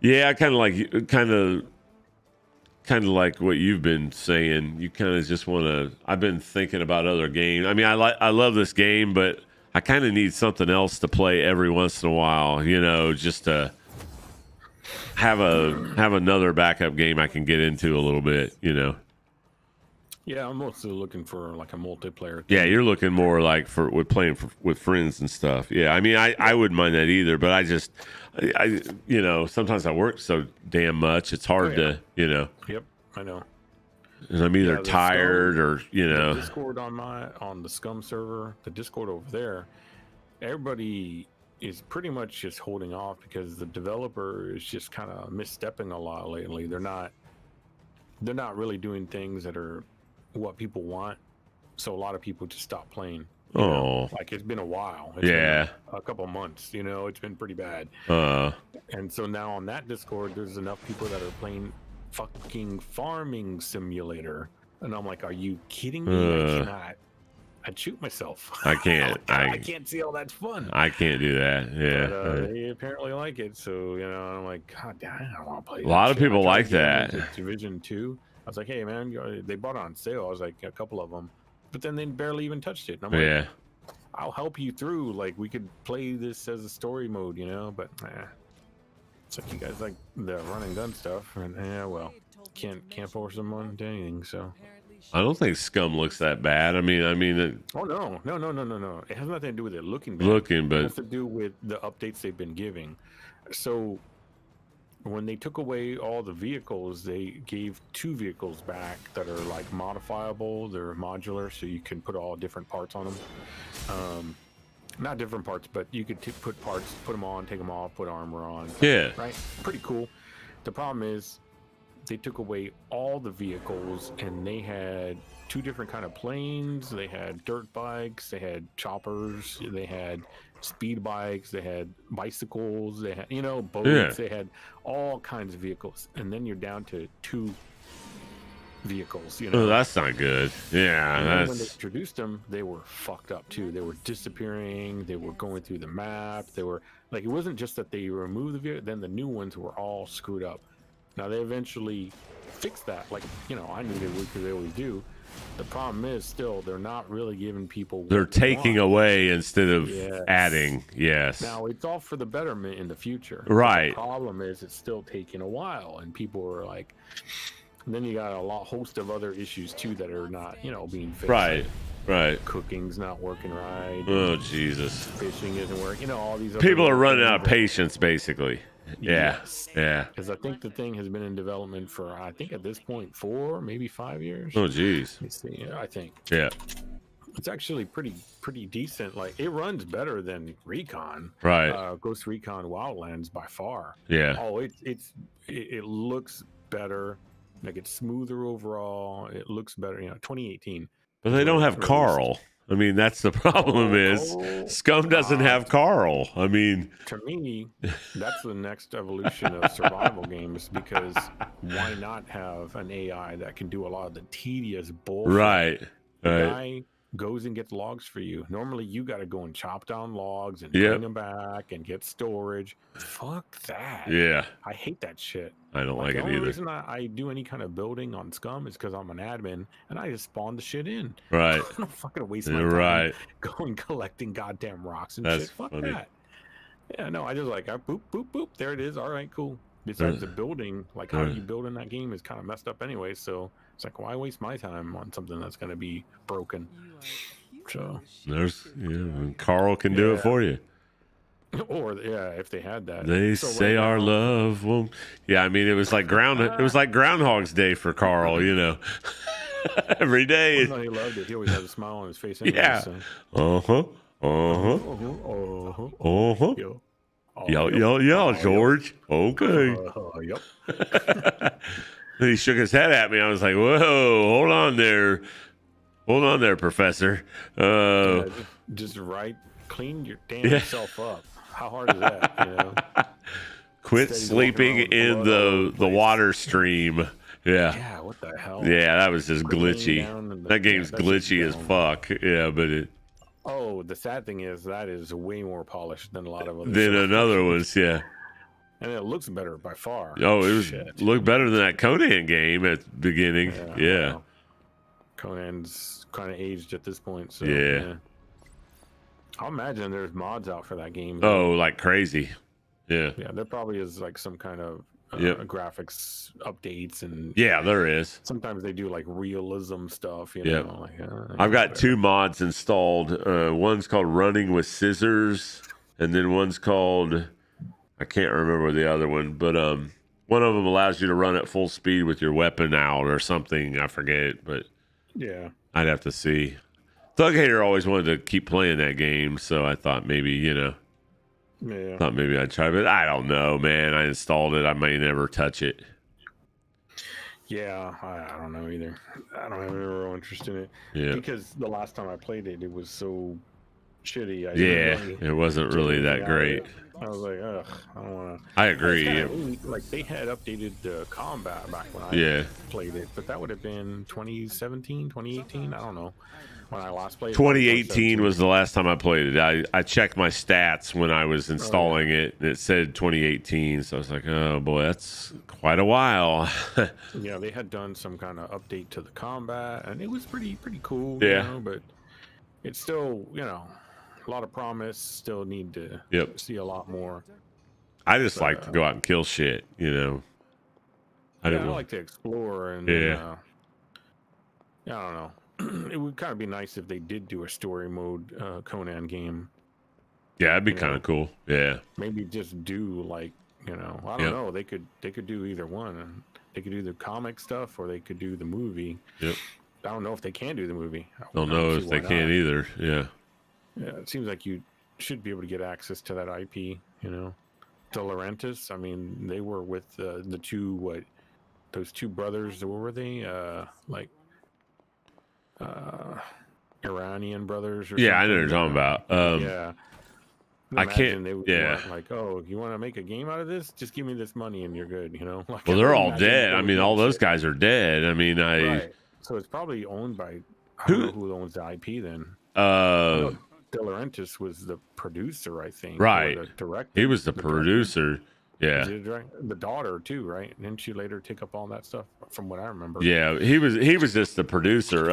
Yeah, I kind of like what you've been saying. You kind of just want to. I've been thinking about other games. I mean, I love this game, but I kind of need something else to play every once in a while. Just to have another backup game I can get into a little bit. Yeah, I'm mostly looking for like a multiplayer. Yeah, you're looking more like with playing with friends and stuff. Yeah, I mean, I wouldn't mind that either, but I sometimes I work so damn much, it's hard to. Yep, I know. And I'm either the tired or The Discord on the Scum server, the Discord over there, everybody is pretty much just holding off because the developer is just kind of misstepping a lot lately. They're not really doing things that are what people want, so a lot of people just stop playing. Like it's been a while. It's been a couple months. It's been pretty bad. And so now on that Discord, there's enough people that are playing fucking Farming Simulator, and I'm like, are you kidding me? I'd shoot myself. I can't. I can't see how that's fun. I can't do that. Yeah. But, they apparently like it, so I'm like, God damn, I don't want to play. A lot of people like that. Division 2. I was like, hey man, they bought it on sale. I was like, a couple of them, but then they barely even touched it. And I'm like, I'll help you through. Like we could play this as a story mode, but it's like you guys like the run and gun stuff, and well, can't force them on to anything. So Apparently I don't think Scum looks that bad. I mean, Oh no. It has nothing to do with it looking bad. looking, It but has to do with the updates they've been giving. So when they took away all the vehicles, they gave 2 vehicles back that are like modifiable. They're modular, so you can put all different parts on them. Not different parts, but you could put parts, put them on, take them off, put armor on. yeah, Right? Pretty cool. The problem is they took away all the vehicles, and they had 2 different kind of planes. They had dirt bikes, they had choppers, they had speed bikes, they had bicycles, they had boats. Yeah. They had all kinds of vehicles, and then you're down to 2 vehicles. oh, that's not good. Yeah, And then when they that's introduced them, they were fucked up too. They were disappearing. They were going through the map. They were like, it wasn't just that they removed the vehicle, then the new ones were all screwed up. Now they eventually fixed that. Like, I knew they would, because they always do. The problem is still they're not really giving people. they're what they taking want. away instead of Yes. adding. Yes, Now it's all for the betterment in the future. Right. The problem is it's still taking a while, and people are like. And then you got a host of other issues too that are not, being fixed. right, right. Cooking's not working right. Oh Jesus, Fishing isn't working. All these other people are little running things out of that- patience, basically. Yeah, Yes. yeah. Because I think the thing has been in development for, I think at this point, 4, maybe 5 years. Oh jeez. Let me see. I think Yeah, it's actually pretty decent. Like, it runs better than Recon. right. Ghost Recon Wildlands by far. Yeah, Oh, it looks better. Like, it's smoother overall. It looks better. 2018. but they don't have released. Carl. I mean, that's the problem. Is Oh, Scum doesn't have Carl? I mean, To me, that's the next evolution of survival games, because why not have an AI that can do a lot of the tedious bullshit? right, The right. guy goes and gets logs for you. Normally, you got to go and chop down logs and Yep. bring them back and get storage. Fuck that. Yeah, I hate that shit. I don't like the it only either. reason I do any kind of building on Scum is because I'm an admin and I just spawn the shit in. Right, I don't fucking waste my you're time right. going collecting goddamn rocks and That's shit. Fuck funny. that. Yeah, no, I just I boop, boop, boop. There it is. All right, cool. Besides the building, like how you build in that game is kind of messed up anyway. So it's like, why waste my time on something that's going to be broken? You are cute So, as There's Carl can do it Yeah. for you. or yeah, if they had that. They So say right our now- love won't. Yeah, I mean, it was like Groundhog's Day for Carl. Every day. No, he loved it. He always had a smile on his face. Anyway, Yeah. So. Uh huh. Uh huh. Uh huh. Yo. Oh, Yell, yup. George. Okay. Yep. He shook his head at me. I was like, "Whoa, hold on there, Professor." Just clean your damn Yeah. self up. How hard is that? Quit Instead he's sleeping walking around in with blood all over the the place. water stream. Yeah. Yeah, what the hell? Yeah, that was just Laying glitchy. down in the- That game's yeah, that's just glitchy as dumb. fuck. Yeah, but it Oh, the sad thing is that is way more polished than a lot of other then stuff. another one's yeah. And it looks better by far. Oh, it was Shit. looked better than that Conan game at the beginning. Yeah. well, Conan's kind of aged at this point. So Yeah. I'll imagine there's mods out for that game. Oh, like crazy. Yeah. Yeah, there probably is like some kind of Yep. graphics updates, and Yeah, there is. sometimes they do like realism stuff. You Yep. know, like, I've got whatever. 2 mods installed. One's called Running with Scissors, and then one's called I can't remember the other one, but one of them allows you to run at full speed with your weapon out or something. I forget, but Yeah. I'd have to see. Thug Hater always wanted to keep playing that game, so I thought maybe, Yeah. I'd try, but I don't know, man. I installed it. I may never touch it. Yeah, I don't know either. I don't have any real interest in it Yeah. because the last time I played it, it was so shitty. I Yeah, didn't really- it wasn't really that great. I was like, ugh, I don't want to. I agree. Like they had updated the combat back when I Yeah. played it, but that would have been 2017, 2018. I don't know when I last played. it. 2018 was the last time I played it. I checked my stats when I was installing it, and it said 2018. So I was like, oh boy, that's quite a while. Yeah, they had done some kind of update to the combat, and it was pretty cool. Yeah. You know, but it's still, a lot of promise. Still need to Yep. see a lot more. I just like to go out and kill shit, I Yeah, didn't I want. like to explore and Yeah. I don't know. It would kind of be nice if they did do a story mode Conan game. Yeah, that'd be You kind know. of cool. Yeah. Maybe just do like, I don't Yep. know. They could do either one. They could do the comic stuff or they could do the movie. Yep. I don't know if they can do the movie. Don't I know see if they why can not. either. Yeah. Yeah, it seems like you should be able to get access to that IP. De Laurentiis. I mean, they were with the two those two brothers. What were they? Iranian brothers. Or Yeah, I know what you're something? talking about. Yeah. I can't- Imagine they would yeah. want, like, oh, you want to make a game out of this? Just give me this money and you're good. Like, Well, I they're would all imagine dead. they I would mean, do all those shit. guys are dead. I mean, Right. So it's probably owned by I don't know who owns the IP then. De Laurentiis was the producer, I think. or Right. The director. he was the director. producer. Yeah. Is he the director? The daughter too, right? Didn't she later take up all that stuff? From what I remember. Yeah, he was just the producer.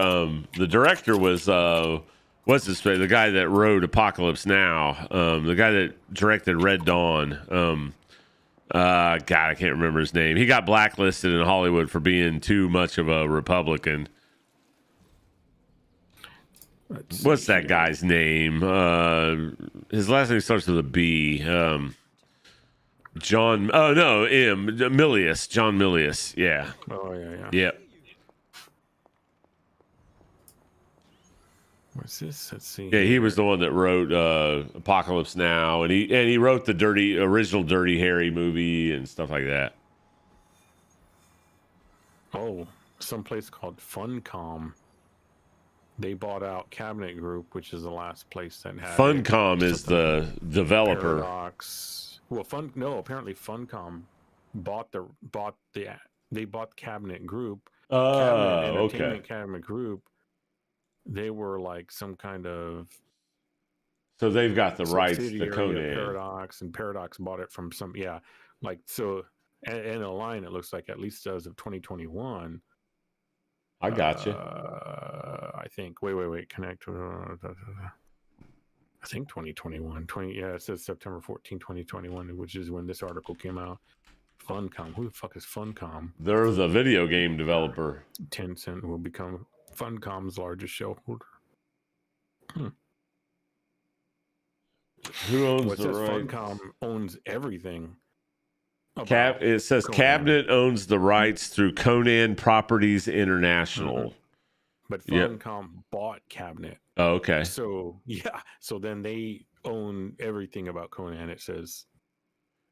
The director was what's his face? The guy that wrote Apocalypse Now. The guy that directed Red Dawn. God, I can't remember his name. He got blacklisted in Hollywood for being too much of a Republican. Let's What's see that here. guy's name? His last name starts with a B. John. Oh no, M. Milius. John Milius. Yeah. Oh yeah. Yep. What's this? Let's see. Yeah, he was the one that wrote Apocalypse Now, and he wrote the original Dirty Harry movie and stuff like that. Oh, someplace called Funcom. They bought out Cabinet Group, which is the last place that had it. Funcom is the developer. Paradox. Well, apparently Funcom bought Cabinet Group. Oh, okay. Cabinet Group. They were like some kind of So they've got the rights to subsidiary of Conan. Paradox, and Paradox bought it from some like so. And a line it looks like at least as of 2021. I got you. I think. Wait. Connect. I think 2021. It says September 14, 2021, which is when this article came out. Funcom. Who the fuck is Funcom? They're the video game developer. Tencent will become Funcom's largest shareholder. Who owns Well, it the says rights? Funcom owns everything. It says Conan. Cabinet owns the rights through Conan Properties International. But Yep. Funcom bought Cabinet. Oh, okay. So then they own everything about Conan. It says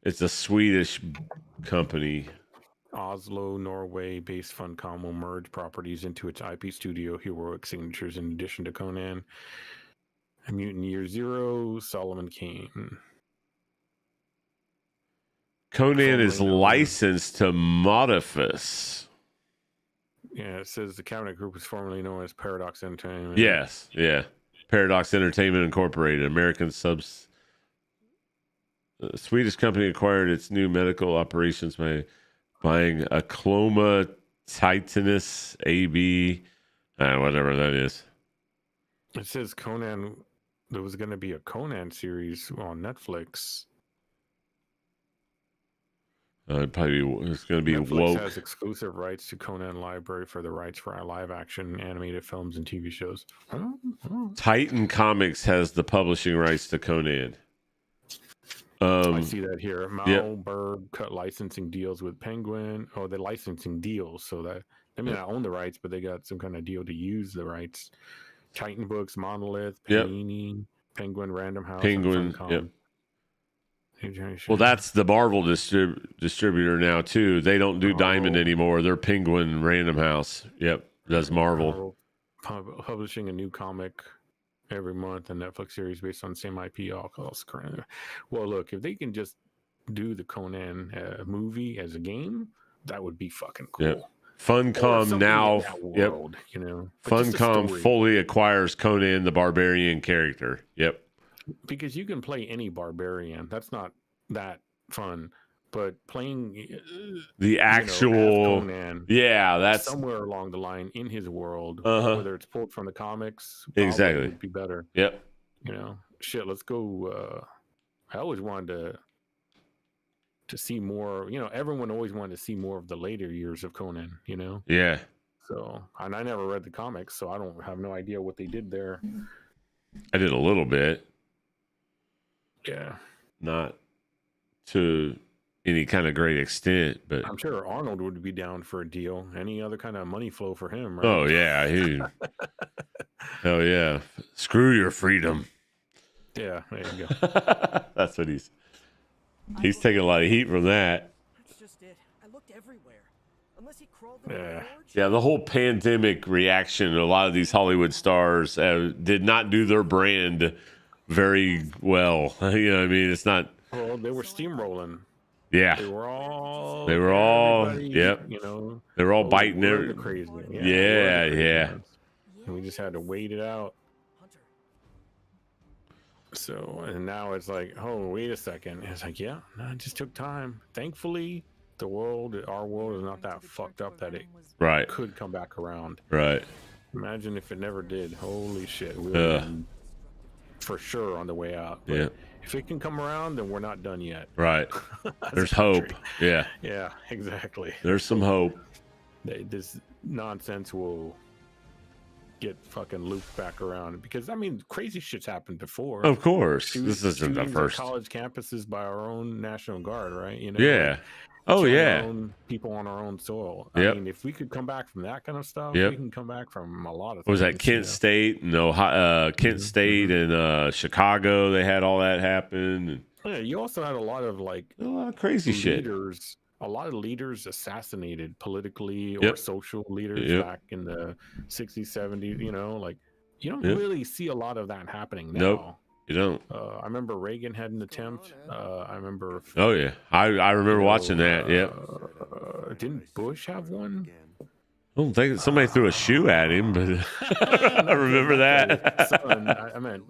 It's a Swedish company. Oslo, Norway-based Funcom will merge properties into its IP studio, Heroic Signatures, in addition to Conan, A Mutant Year Zero, Solomon Kane. Conan is Formerly known- licensed to Modifus. Yeah, it says the Cabinet Group was formerly known as Paradox Entertainment. Yes, yeah. Paradox Entertainment Incorporated, American subs. Swedish company acquired its new medical operations by buying Acloma Titanus AB, whatever that is. It says Conan. There was going to be a Conan series on Netflix. It's going to be Netflix woke. has exclusive rights to Conan library for the rights for live action animated films and TV shows. Titan Comics has the publishing rights to Conan. I see that here. Yep. Malberg cut licensing deals with Penguin. Oh, the licensing deals. So that I mean, I own the rights, but they got some kind of deal to use the rights. Titan Books, Monolith, Yep. Panini, Penguin, Random House, Penguin, and Funcom. yep. Well, Well, that's the Marvel distributor now too. They don't do Diamond Oh. anymore. They're Penguin Random House. Yep, that's Marvel. Publishing a new comic every month, a Netflix series based on the same IP. All costs current. Well, look, if they can just do the Conan movie as a game, that would be fucking cool. Yep. Or Funcom something now. in that Yep. world, but just a Funcom story. fully acquires Conan the Barbarian character. Yep. Because you can play any barbarian. That's not that fun. But playing The as actual. Conan, Yeah, that's somewhere along the line in his world, Uh-huh. whether it's pulled from the comics, probably Exactly. would be better. yep. Shit, let's go. I always wanted to see more. Everyone always wanted to see more of the later years of Conan. Yeah. So, and I never read the comics, so I don't have no idea what they did there. I did a little bit, Yeah, not to any kind of great extent, but I'm sure Arnold would be down for a deal. Any other kind of money flow for him, right? oh yeah, hell yeah, screw your freedom. Yeah, there you go. That's what he's taking a lot of heat from that. That's just it. I looked everywhere. Unless he crawled into Yeah. the forge. Yeah, the whole pandemic reaction, a lot of these Hollywood stars did not do their brand very well. You know what I mean? It's not, Well, they were steamrolling. yeah. They were all. Everybody, yep. You know, They were all oh, biting we're their, the crazy. yeah, we're the crazy yeah. ones. And we just had to wait it out. Hunter. So, and now it's like, oh, wait a second. And it's like, yeah, no, it just took time. Thankfully, our world is not that fucked up that it Right, could come back around. right. Imagine if it never did. Holy shit. We Ugh. were for sure on the way out. But Yeah, if it can come around, then we're not done yet. right. As a There's hope. country. Yeah, Yeah, exactly. there's some hope. This nonsense will get fucking looped back around because I mean crazy shit's happened before. Of course, Shoot- this isn't the shootings at first. college campuses by our own National Guard, right? You know, Yeah. like, Oh killing our yeah. own people on our own soil. Yep. I mean, if we could come back from that kind of stuff, Yep. we can come back from a lot of. What was that things, Kent you know? State? No, Kent State and Chicago. They had all that happen. And Yeah, you also had a lot of like a lot of crazy shit. leaders. A lot of leaders assassinated politically or Yep. social leaders Yep. back in the 60s, 70s. You know, like you don't Yep. really see a lot of that happening now. Nope. You don't. I remember Reagan had an attempt. I remember. Oh yeah, I remember watching that. Yep. Didn't Bush have one? I don't think somebody threw a shoe at him, but I remember that. Son, I meant.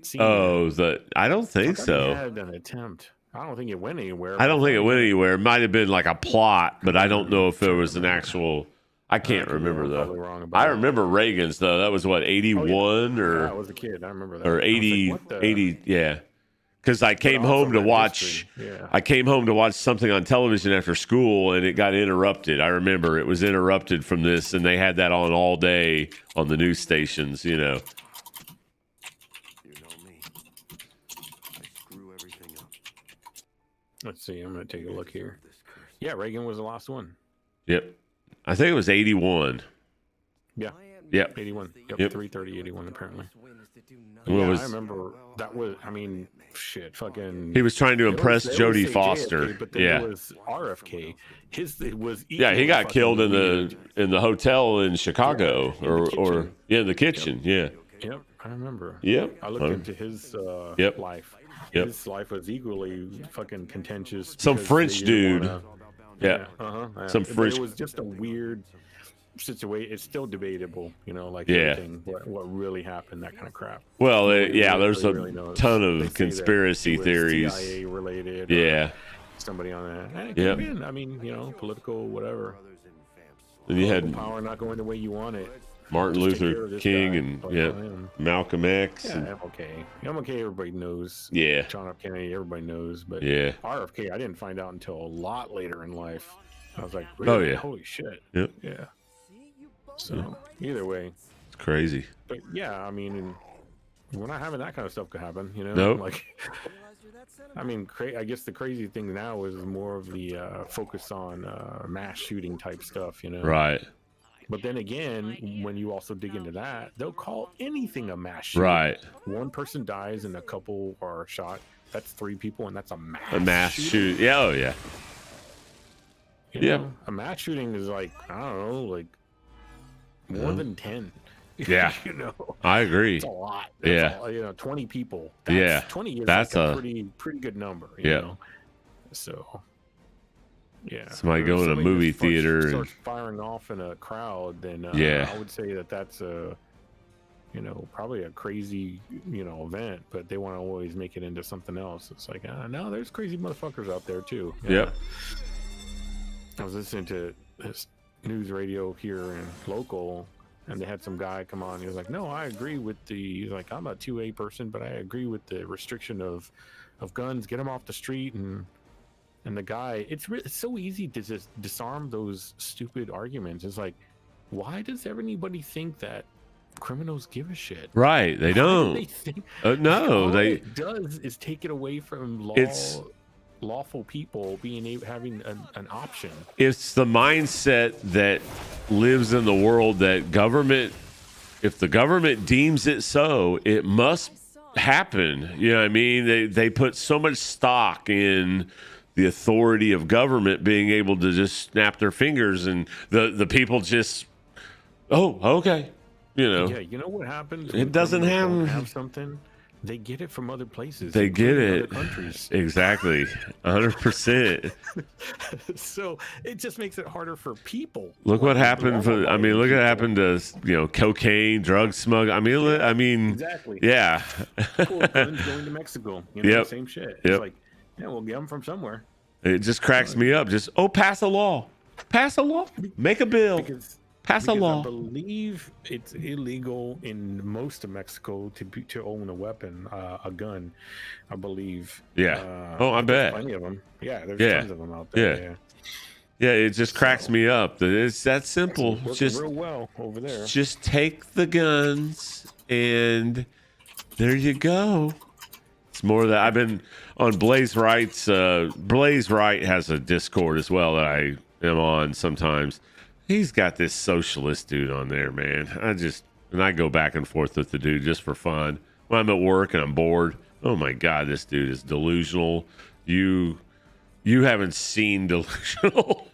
Senior. Oh, I don't think I thought he so. had an attempt. I don't think it went anywhere. I don't think it went anywhere. It might have been like a plot, but I don't know if there was an actual. I can't remember I'm probably though. wrong about I it. remember Reagan's though. That was what 81 Yeah, I or was a kid. I remember that. or I was like, 80 what the- 80 yeah. Because I came also home to that watch. history, yeah. I came home to watch something on television after school, and it got interrupted. I remember it was interrupted from this, and they had that on all day on the news stations. You know. You know me. I screw everything up. Let's see. I'm gonna take a look here. This curse. Yeah, Reagan was the last one. Yep. I think it was 81. Yeah, My Aunt Yep. May 81. was the Yep, Yep. 330, 81 apparently. win is to do What nothing. Yeah, was- I remember that was. I mean, shit, fucking. He was trying to they impress always- they always Jodie say Foster. JFK, but then Yeah. it was RFK. It was. Yeah, he equally got fucking killed in weird. the hotel in Chicago, Yeah, in the or kitchen. yeah, in the kitchen. Yeah. Yep, I remember. Yep. I looked into his Yep. life. Yep. His life was equally fucking contentious. Some because French they didn't dude. wanna- Yeah. Some But French- It was just a weird situation. It's still debatable, you know, like Yeah. everything. What really happened, that kind of crap. Well, yeah, Nobody there's a really knows. ton They of say that conspiracy it was theories. CIA related. or Yeah. Somebody on that. And it Yep. could have been. I mean, you know, political, whatever. Brothers and vamps. And you had Power not going the way you want it. Martin Just take care Luther of this King guy. and Fuck yeah, him. Malcolm X. Yeah, And, MLK. MLK, everybody knows. yeah. John F. Kennedy, everybody knows. But Yeah. RFK, I didn't find out until a lot later in life. I was like, Oh, really? yeah. Holy shit. Yep. Yeah. See, you both So, have the right either way. instincts. It's crazy. But yeah, I mean, we're not having that kind of stuff could happen, you know? Nope. Like, Realize you're that sentimental. I mean, I guess the crazy thing now is more of the focus on mass shooting type stuff, you know? Right. But then again, when you also dig into that, they'll call anything a mass shooting. Right. One person dies and a couple are shot. That's 3 people, and that's a mass A mass shooting. shoot. Yeah. Oh yeah. You Yeah. know, a mass shooting is like, I don't know, like more Yeah. than 10. Yeah. You know, I agree. it's a lot. Yeah. You know, 20 people. Yeah. 20 is That's like a a- pretty good number. You Yeah. know? So, yeah. Somebody If go in a somebody movie just starts- theater and- starts firing off in a crowd, then Yeah. I would say that's a, you know, probably a crazy, you know, event, but they want to always make it into something else. It's like, no, there's crazy motherfuckers out there too. Yeah. Yep. I was listening to this news radio here in local, and they had some guy come on. He was like, "No, I agree with the like I'm a 2A person, but I agree with the restriction of guns. Get them off the street." And And the guy, it's so easy to just disarm those stupid arguments. It's like, why does everybody think that criminals give a shit? Right. They Why do don't. they think- No, all they. it does is take it away from lawful people having an option. It's the mindset that lives in the world that government, if the government deems it so, it must happen. You know what I mean? They put so much stock in the authority of government being able to just snap their fingers, and the people just, oh, okay. You know, Yeah, you know what happens? It when doesn't criminals don't have- have something. They get it from other places. they get including it. Other countries. Exactly. 100%. So it just makes it harder for people. Look what Like, happened for, I mean, look what happened to, cocaine, drug smuggling. I mean, Exactly. yeah. Cool, guns going to Mexico. You know, Yep. same shit. Yep. It's like, yeah, we'll get them from somewhere. It just cracks me up. Just, pass a law. Pass a law. Make a bill. Because Pass a Because law. I believe it's illegal in most of Mexico to own a weapon, a gun. I believe. Yeah. Oh, I there's bet. Plenty of them. Yeah, there's Yeah. tons of them out there. Yeah. Yeah, Yeah, it just cracks me up. That it's that simple. Working Just real well over there. just take the guns and there you go. It's more that I've been on Blaze Wright's. Blaze Wright has a Discord as well that I am on sometimes. He's got this socialist dude on there, man. I go back and forth with the dude just for fun. When I'm at work and I'm bored, oh my god, this dude is delusional. You haven't seen delusional.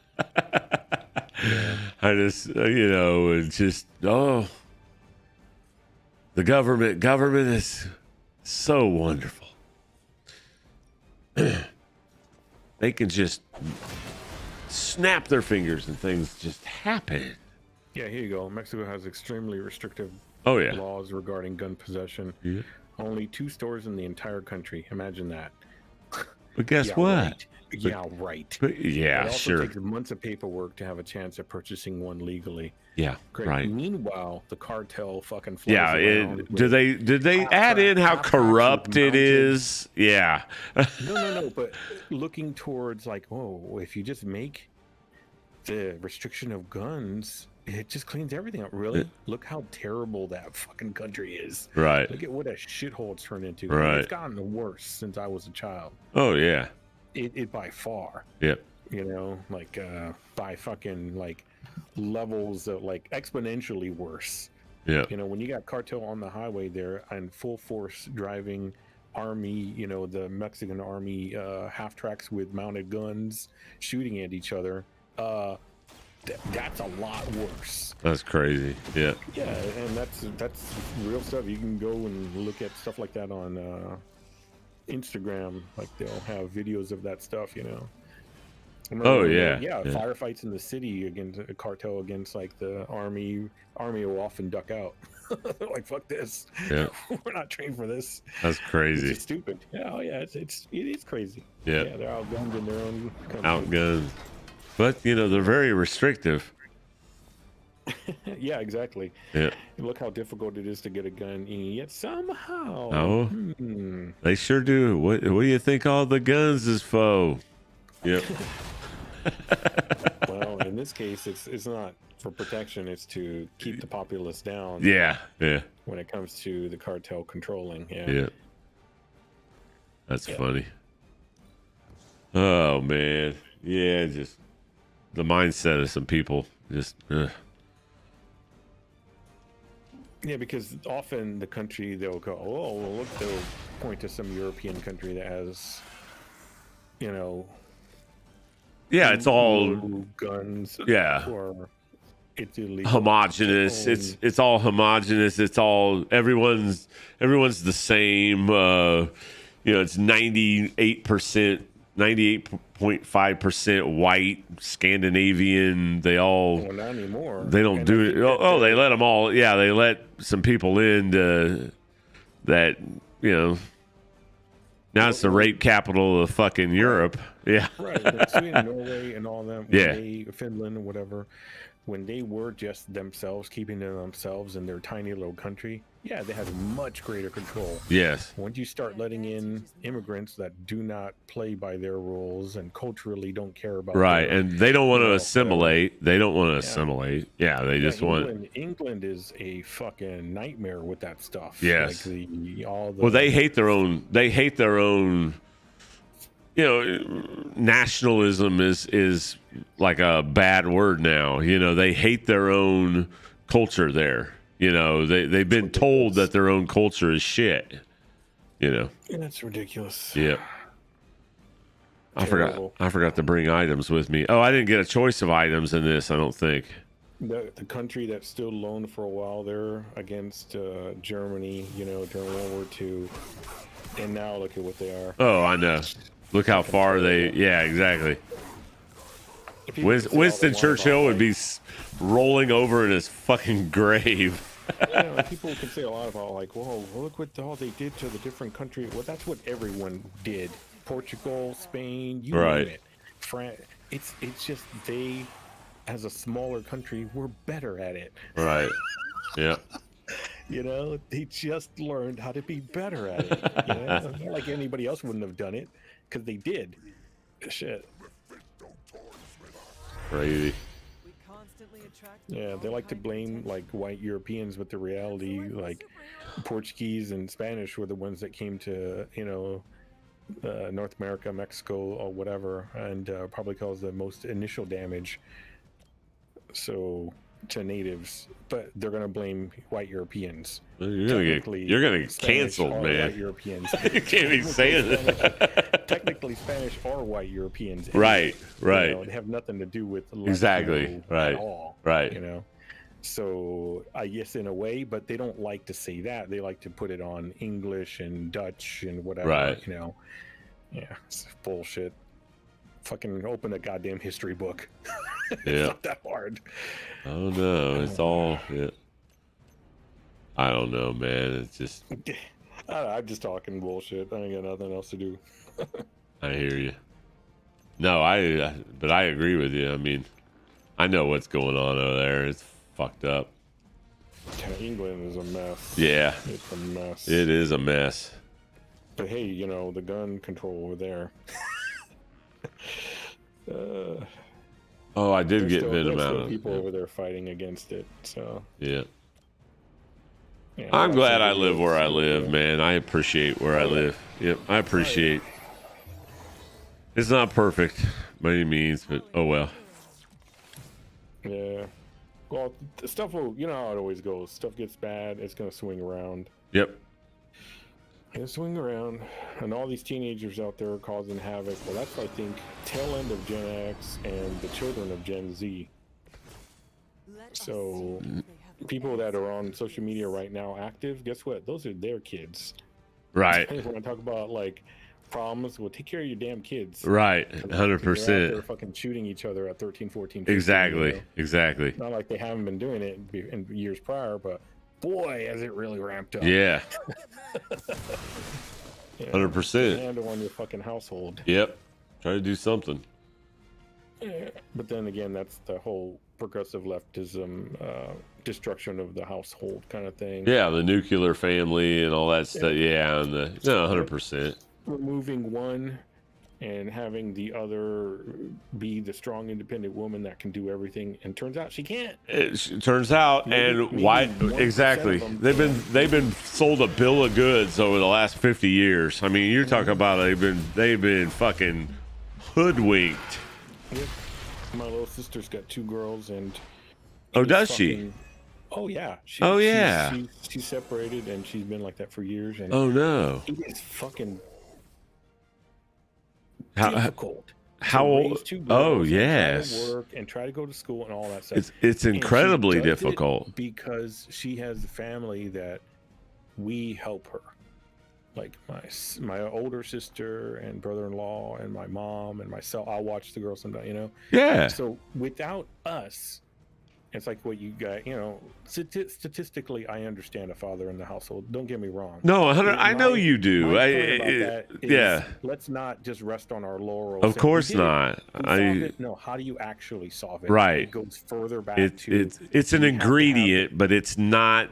I just, it's just, the government is so wonderful. They can just snap their fingers and things just happen. Yeah, here you go. Mexico has extremely restrictive Oh yeah. laws regarding gun possession. Yeah. Only 2 stores in the entire country. Imagine that. But guess Yeah, what? Right. Yeah, right. But, yeah, It also sure. takes months of paperwork to have a chance at purchasing one legally. Yeah, Great. right. Meanwhile, the cartel fucking flies Yeah, around with- did they add in how half-tracks corrupt with it mounted- is? Yeah. No. But looking towards like, oh, if you just make the restriction of guns, it just cleans everything up. Really? Look how terrible that fucking country is. Right. Look at what a shithole it's turned into. Right. It's gotten worse since I was a child. Oh yeah. It by far. Yep. You know, like by fucking like levels of like exponentially worse. Yep. You know, when you got cartel on the highway there and full force driving army, the Mexican army half tracks with mounted guns shooting at each other, that's a lot worse. That's crazy. Yeah. Yeah, and that's real stuff. You can go and look at stuff like that on Instagram. Like they'll have videos of that stuff. I remember Oh, when yeah, yeah. yeah. Firefights in the city against a cartel against like the army. Army will often duck out. Like fuck this. Yeah. We're not trained for this. That's It's crazy. just stupid. Yeah, oh yeah, it is crazy. Yeah. Yeah, they're outgunned in their own country. Outgunned. But they're very restrictive. Yeah, exactly. Yeah. Look how difficult it is to get a gun, and yet somehow. Oh. Hmm. They sure do. What do you think all the guns is for? Yep. Well, in this case, it's not for protection. It's to keep the populace down. Yeah. Yeah. When it comes to the cartel controlling. Yeah. Yeah. That's funny. Oh man. Yeah, just the mindset of some people just Yeah, because often the country they'll go, oh, well, look, they'll point to some European country that has, yeah, it's all low guns. Yeah. Or it's illegal. homogenous. to own. It's all homogenous. It's all everyone's the same. It's 98.5% white, Scandinavian. They all Well, not anymore. they don't And do I it. think that Oh, they let them all. Yeah, they let some people in that. Now it's the rape capital of fucking Europe. Yeah. Right, like Sweden, Norway, and all them. Yeah. Finland, or whatever. when they were just themselves, keeping to themselves in their tiny little country, yeah, they had much greater control. Yes. Once you start letting in immigrants that do not play by their rules and culturally don't care about Right, their, and they don't want you to know, assimilate. They don't want to assimilate. Yeah, they just want. England is a fucking nightmare with that stuff. Yes. Like all the Well, they hate their own. They hate their own. You know, nationalism is like a bad word now. You know, they hate their own culture there. You know, they've been told that their own culture is shit. You know. And that's ridiculous. Yeah. I Terrible. forgot to bring items with me. Oh, I didn't get a choice of items in this, I don't think. The country that stood alone for a while there against Germany, you know, during World War II, and now look at what they are. Oh, I know. Look how far they. Yeah, exactly. Winston Churchill would be rolling over in his fucking grave. Yeah, people can say a lot about like, whoa, look what all they did to the different countries. Well, that's what everyone did. Portugal, Spain, you Right. name it. France. It's just they, as a smaller country, were better at it. Right. Yeah. You know, they just learned how to be better at it. You know? It's not like anybody else wouldn't have done it, because they did. Shit. Crazy. We constantly attract Yeah, they like to blame like white Europeans, but the reality, like Portuguese and Spanish were the ones that came to, you know, North America, Mexico, or whatever, and probably caused the most initial damage. So to natives, but they're gonna blame white Europeans. You're Technically, gonna get Spanish canceled, are man. White Europeans. You can't be saying that. Technically, Spanish are white Europeans. Right, right. You know, they have nothing to do with Exactly, Latino right, at all. right. You know, so I guess in a way, but they don't like to say that. They like to put it on English and Dutch and whatever. Right. You know, yeah, it's bullshit. Fucking open a goddamn history book. It's Yeah. not that hard. Oh no, it's all. Yeah. I don't know, man. It's just. I'm just talking bullshit. I ain't got nothing else to do. I hear you. No, but I agree with you. I mean, I know what's going on over there. It's fucked up. England is a mess. Yeah, It's a mess. it is a mess. But hey, you know, the gun control over there. Oh, I did get there's Venom still out of people it. over there fighting against it. So Yeah. yeah, I'm lots glad of I live where I videos. live, man. I appreciate where I live. Yep, I appreciate. It's not perfect by any means, but oh well. Yeah. Well, the stuff will, you know how it always goes. Stuff gets bad, it's gonna swing around. Yep. It'll swing around, and all these teenagers out there are causing havoc. Well, that's I think tail end of Gen X and the children of Gen Z. Let us So see if they have people that are on social media right now active, guess what? Those are their kids. Right. When I talk about like problems, well, take care of your damn kids. Right. They're out there 100%. fucking shooting each other at 13, 14, 15, Exactly. you know? Exactly. Not like they haven't been doing it in years prior, but boy, has it really ramped up. Yeah. You know, 100%. handle on your fucking household. Yep. Try to do something. Yeah. But then again, that's the whole progressive leftism, destruction of the household kind of thing. Yeah, the nuclear family and all that stuff. Yeah, and the 100%. Removing one and having the other be the strong, independent woman that can do everything, and turns out she can't. It turns out, Maybe- and maybe why 1% exactly? of them They've been sold a bill of goods over the last 50 years. I mean, you're talking about they've been fucking hoodwinked. Yep. My little sister's got 2 girls, and Oh, it's does she? fucking- Oh yeah. Oh, yeah. She's separated, and she's been like that for years. And Oh no. it is fucking How difficult. how to old? raise 2 girls Oh and try to yes. work and try to go to school and all that stuff. It's And she incredibly does it difficult. because she has a family that we help her. Like my older sister and brother-in-law and my mom and myself. I'll watch the girls sometimes, you know. Yeah. So without us, It's like what you got, you know, statistically, I understand a father in the household. Don't get me wrong. No, I know you do. My point about that is, yeah. Let's not just rest on our laurels. Of course not. No, how do you actually solve it? Right. It goes further back It's an you have to have ingredient, but it's not.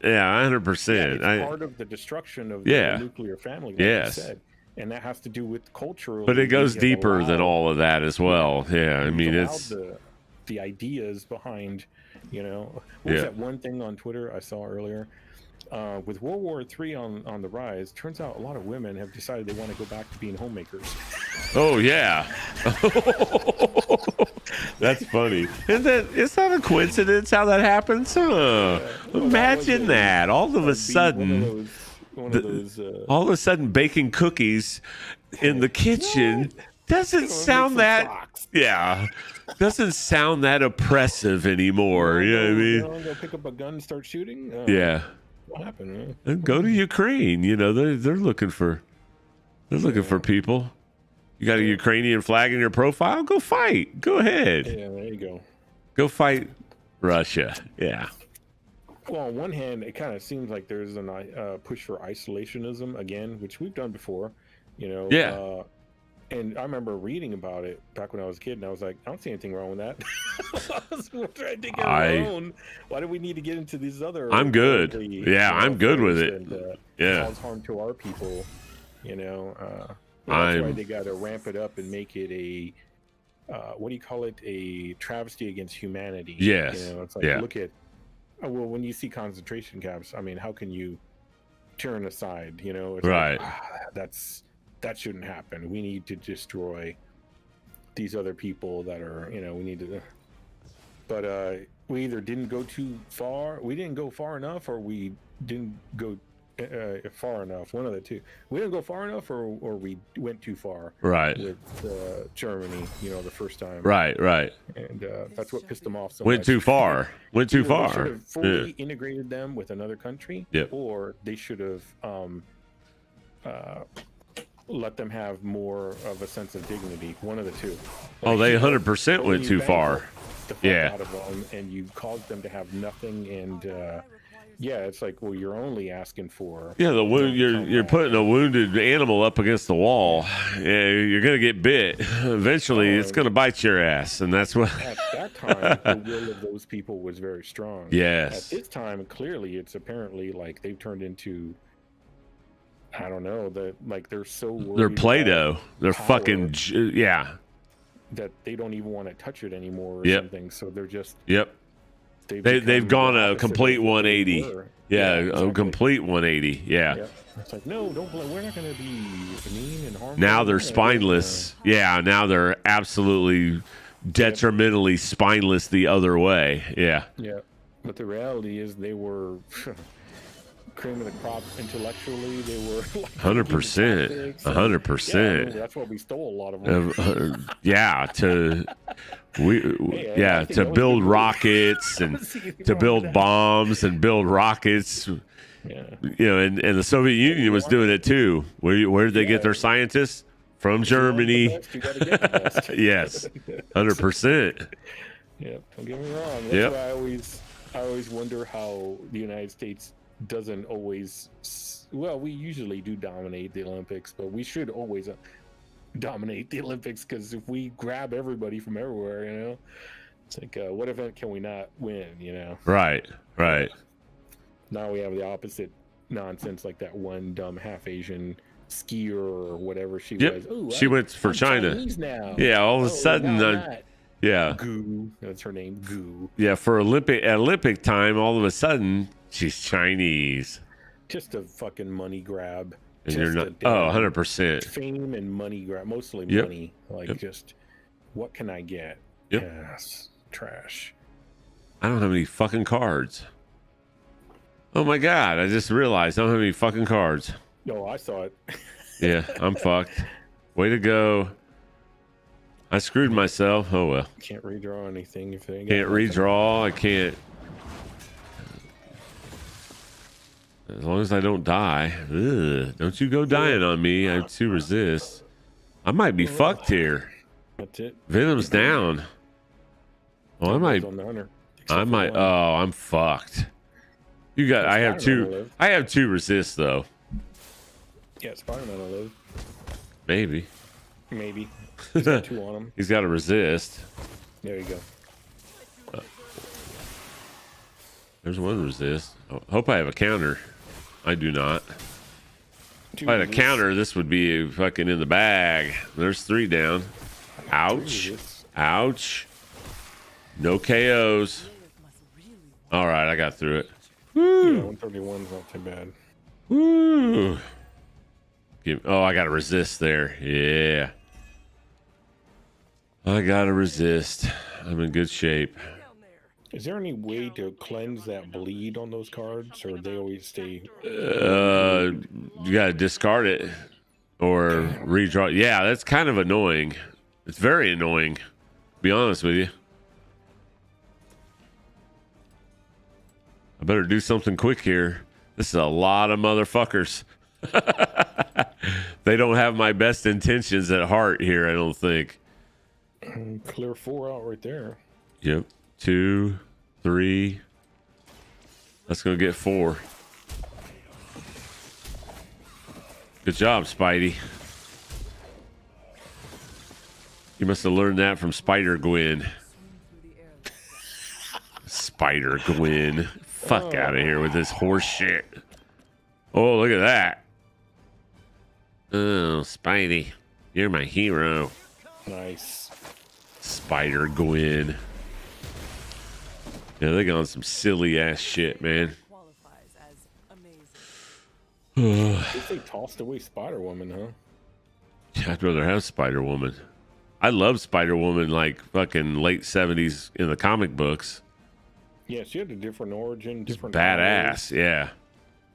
Yeah, 100%. it's part of the destruction of Yeah. the nuclear family, like Yes. you said. And that has to do with cultural. But it goes deeper than all of that as well. Yeah, I mean, it's the ideas behind, you know, what was Yeah. that one thing on Twitter I saw earlier? With World War III on the rise, turns out a lot of women have decided they want to go back to being homemakers. oh yeah. That's funny. It's not a coincidence how that happens, huh? Imagine that. All of a sudden, all of a sudden, baking cookies in the kitchen doesn't sound that. Yeah, doesn't sound that oppressive anymore. You know what I mean? Go pick up a gun and start shooting. Yeah. What happened? Man? And go to Ukraine. You know, they're looking for people. You got a Ukrainian flag in your profile? Go fight. Go ahead. Yeah, there you go. Go fight Russia. Yeah. Well, on one hand, it kind of seems like there's a push for isolationism again, which we've done before. You know. Yeah. And I remember reading about it back when I was a kid, and I was like, I don't see anything wrong with that. We're trying to get our own. Why do we need to get into these other? I'm good. Yeah, I'm good with it. And, yeah. Cause harm to our people. You know. That's why they got to ramp it up and make it a. What do you call it? A travesty against humanity. Yes. You know, it's like look at. Well, when you see concentration camps, I mean, how can you turn aside? You know, it's right? Like, that shouldn't happen. We need to destroy these other people that are, you know, we need to. But we either didn't go too far, we didn't go far enough, or we didn't go far enough. One of the two. We didn't go far enough, or we went too far. Right. With Germany, you know, the first time. Right. And that's what pissed them off so Went much. too far. Went too They far. should have fully integrated them with another country, Yep. or they should have let them have more of a sense of dignity. One of the two. Oh, they 100% went too far. The fuck Yeah. out of them, and you caused them to have nothing. And yeah, it's like, well, you're only asking for. Yeah, the wound. You're putting a wounded animal up against the wall. Yeah, you're gonna get bit. Eventually, it's gonna bite your ass, and that's what. At that time, the will of those people was very strong. Yes. At this time, clearly, it's apparently like they've turned into. I don't know that like they're so worried They're Play-Doh. about They're power fucking. Yeah. that they don't even want to touch it anymore or Yep. something. So they're just Yep. they've They've become gone the a opposite complete of what they 180. were. Yeah, exactly. a complete 180. Yeah. Yeah. It's like no, don't blame. We're not going to be mean and harmful. Now they're spineless. Yeah. Now they're absolutely detrimentally spineless the other way. Yeah. Yeah, but the reality is they were cream of the crop intellectually. They were like 100%. 100%. Yeah, that's why we stole a lot of them. Yeah, to I think to that was build good. rockets and to build bombs and build rockets. Yeah. You know, and the Soviet Union was doing it too. Where did they get their scientists? From Germany. You gotta get the best. Yes, 100%. Yeah, don't get me wrong. That's Yep. why I always wonder how the United States doesn't always. Well, we usually do dominate the Olympics, but we should always dominate the Olympics because if we grab everybody from everywhere, you know, it's like what event can we not win? You know. Right. Now we have the opposite nonsense, like that one dumb half Asian skier or whatever she Yep. was. Ooh, She went for I'm China. Chinese now. Yeah, all of a Oh, sudden, now I'm not. yeah, Goo. That's her name. Goo. yeah. For Olympic time, all of a sudden, she's Chinese, Just a fucking money grab. and Just you're a not. damn 100%. Fame and money grab. Mostly Yep. money. Like Yep. just what can I get? Yep. Yes. Trash. I don't have any fucking cards. Oh my god! I just realized I don't have any fucking cards. No, I saw it. Yeah, I'm fucked. Way to go. I screwed myself. Oh well. Can't redraw anything if they Can't redraw. I can't. As long as I don't die. Ugh, don't you go dying on me. I have to resist. I might be fucked here. That's it. Venom's down. Well, I might. On the hunter. I might. Oh, I'm fucked. You got. I have Spider-Man will two. live. I have two resists though. Yeah, Spider-Man will live. Maybe. Maybe. He's got 2 on him. He's got to resist. There you go. There's one resist. Oh, hope I have a counter. I do not. 2 If I had a resists. counter, this would be fucking in the bag. There's 3 down. Ouch. resists. Ouch. No KOs. All right, I got through it. Yeah, 131's not too bad. Woo. Oh, I got to resist there. Yeah. I got to resist. I'm in good shape. Is there any way to cleanse that bleed on those cards, or they always stay? You got to discard it or redraw. Yeah, that's kind of annoying. It's very annoying, to be honest with you. I better do something quick here. This is a lot of motherfuckers. They don't have my best intentions at heart here, I don't think. Clear 4 out right there. Yep. 2, 3. That's going to get 4. Good job, Spidey. You must have learned that from Spider-Gwen. Spider-Gwen. Fuck out of here with this horse shit. Oh, look at that. Oh, Spidey. You're my hero. Nice. Spider-Gwen. Yeah, they got on some silly ass shit, man. Qualifies as amazing. I guess they tossed away Spider-Woman, huh? I'd rather have Spider-Woman. I love Spider-Woman like fucking late 70s in the comic books. Yeah, she had a different origin, different Badass, yeah. powers.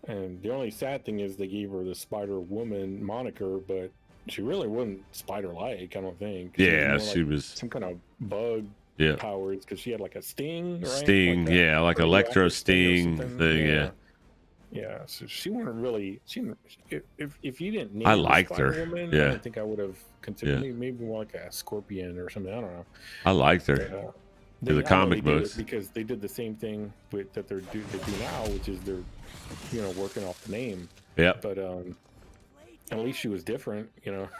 And the only sad thing is they gave her the Spider-Woman moniker, but she really wasn't spider-like, I don't think. Yeah, more she like was. some kind of bug Yeah. powers because she had like a sting, right? Sting, that yeah, like radioactive electro or sting something. thing, yeah. Yeah, so she wasn't really. If you didn't name I her liked her, Spider-Woman, yeah. I think I would have considered Yeah. maybe more like a scorpion or something. I don't know. I liked her. But, the I know comic they did it books. because they did the same thing with that they do now, which is they're working off the name. Yep. But at least she was different,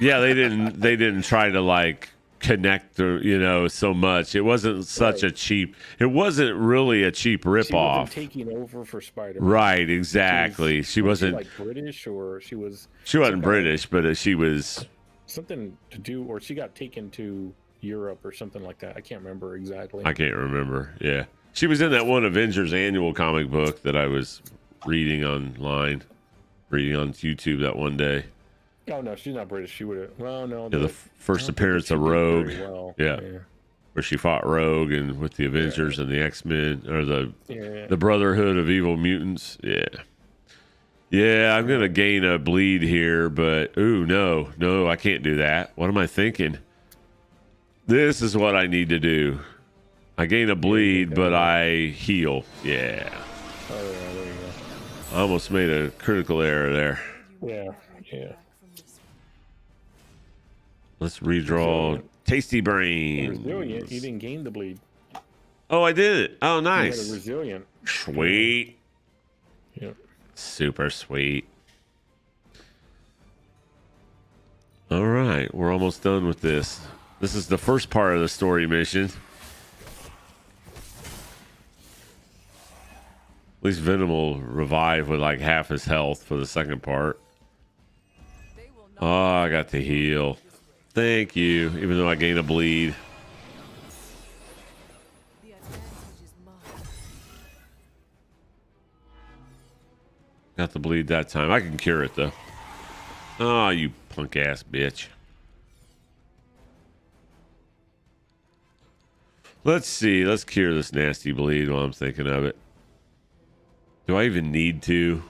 Yeah, they didn't try to like connect or so much. It wasn't such Right. a cheap. It wasn't really a cheap She wasn't ripoff. taking over for Spider. Right, exactly. She Was wasn't. like British, or she was She wasn't some kind of- British, but she was. something to do, or she got taken to Europe or something like that. I can't remember exactly. I can't remember. Yeah, she was in that one Avengers annual comic book that I was reading online, reading on YouTube that one day. Oh no, she's not British. She would have. Well, no. Yeah, the first appearance of Rogue. Yeah. Where she fought Rogue and with the Avengers and the X-Men or the Brotherhood of Evil Mutants. Yeah. Yeah, I'm gonna gain a bleed here, but no, I can't do that. What am I thinking? This is what I need to do. I gain a bleed, but I heal. Yeah. Oh, yeah, there you I almost made a critical error there. go. Yeah. Let's redraw Tasty Brains. Resilient. You didn't gain the bleed. Oh, I did it. Oh, You had a nice. resilient. Sweet. Yeah. Super sweet. All right, we're almost done with this. This is the first part of the story mission. At least Venom will revive with like half his health for the second part. Oh, I got to heal. Thank you, even though I gain a bleed. The advantage is mine. Got the bleed that time. I can cure it though. Oh, you punk ass bitch. Let's see. Let's cure this nasty bleed while I'm thinking of it. Do I even need to?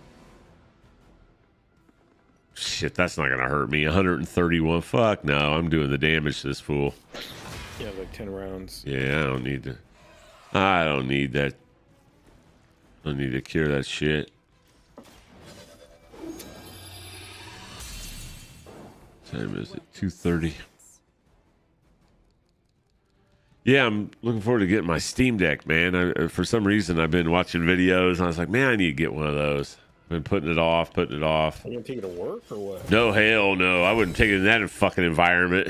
Shit, that's not gonna hurt me. 131. Fuck no, I'm doing the damage to this fool. Yeah, like 10 rounds. Yeah, I don't need to. I don't need that. I don't need to cure that shit. Time is it? 2:30. Yeah, I'm looking forward to getting my Steam Deck, man. For some reason, I've been watching videos, and I was like, man, I need to get one of those. I've been putting it off. Are you gonna take it to work or what? No, hell no. I wouldn't take it in that fucking environment.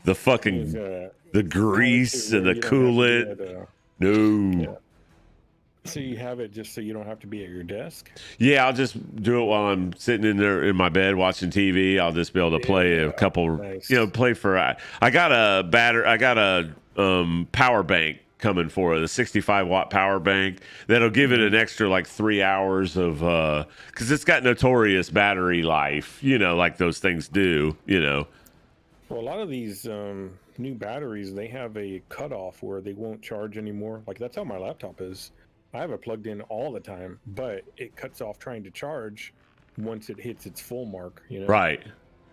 The fucking, the grease and the coolant. No. Yeah. So you have it just so you don't have to be at your desk? Yeah, I'll just do it while I'm sitting in there in my bed watching TV. I'll just be able to play a couple, nice. play for. I got a power bank coming for it, a 65-watt power bank that'll give it an extra like 3 hours of because it's got notorious battery life, like those things do, Well, a lot of these new batteries, they have a cutoff where they won't charge anymore. Like that's how my laptop is. I have it plugged in all the time, but it cuts off trying to charge once it hits its full mark, Right.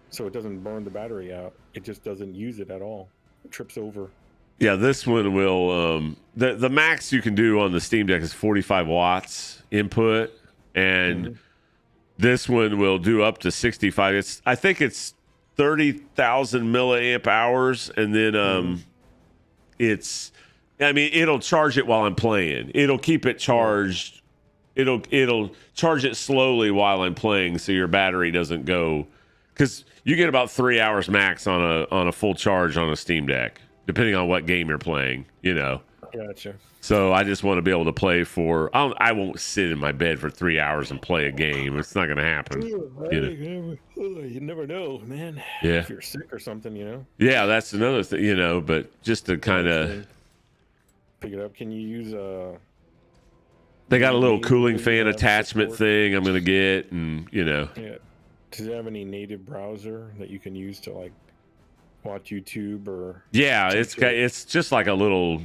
So it doesn't burn the battery out. It just doesn't use it at all. It trips over. Yeah, this one will. The max you can do on the Steam Deck is 45 watts input, and this one will do up to 65. I think it's 30,000 milliamp hours, and then it'll charge it while I'm playing. It'll keep it charged. It'll charge it slowly while I'm playing, so your battery doesn't go. Because you get about 3 hours max on a full charge on a Steam Deck, depending on what game you're playing. Gotcha. So I just want to be able to play for. I won't sit in my bed for 3 hours and play a game. It's not going to happen. You never know, man. Yeah. If you're sick or something, Yeah, that's another thing. But just to kind of. Pick it up. Can you use They got a little cooling native, fan attachment support? thing I'm gonna get, and Yeah. Does it have any native browser that you can use to like watch YouTube or? yeah, it's just like a little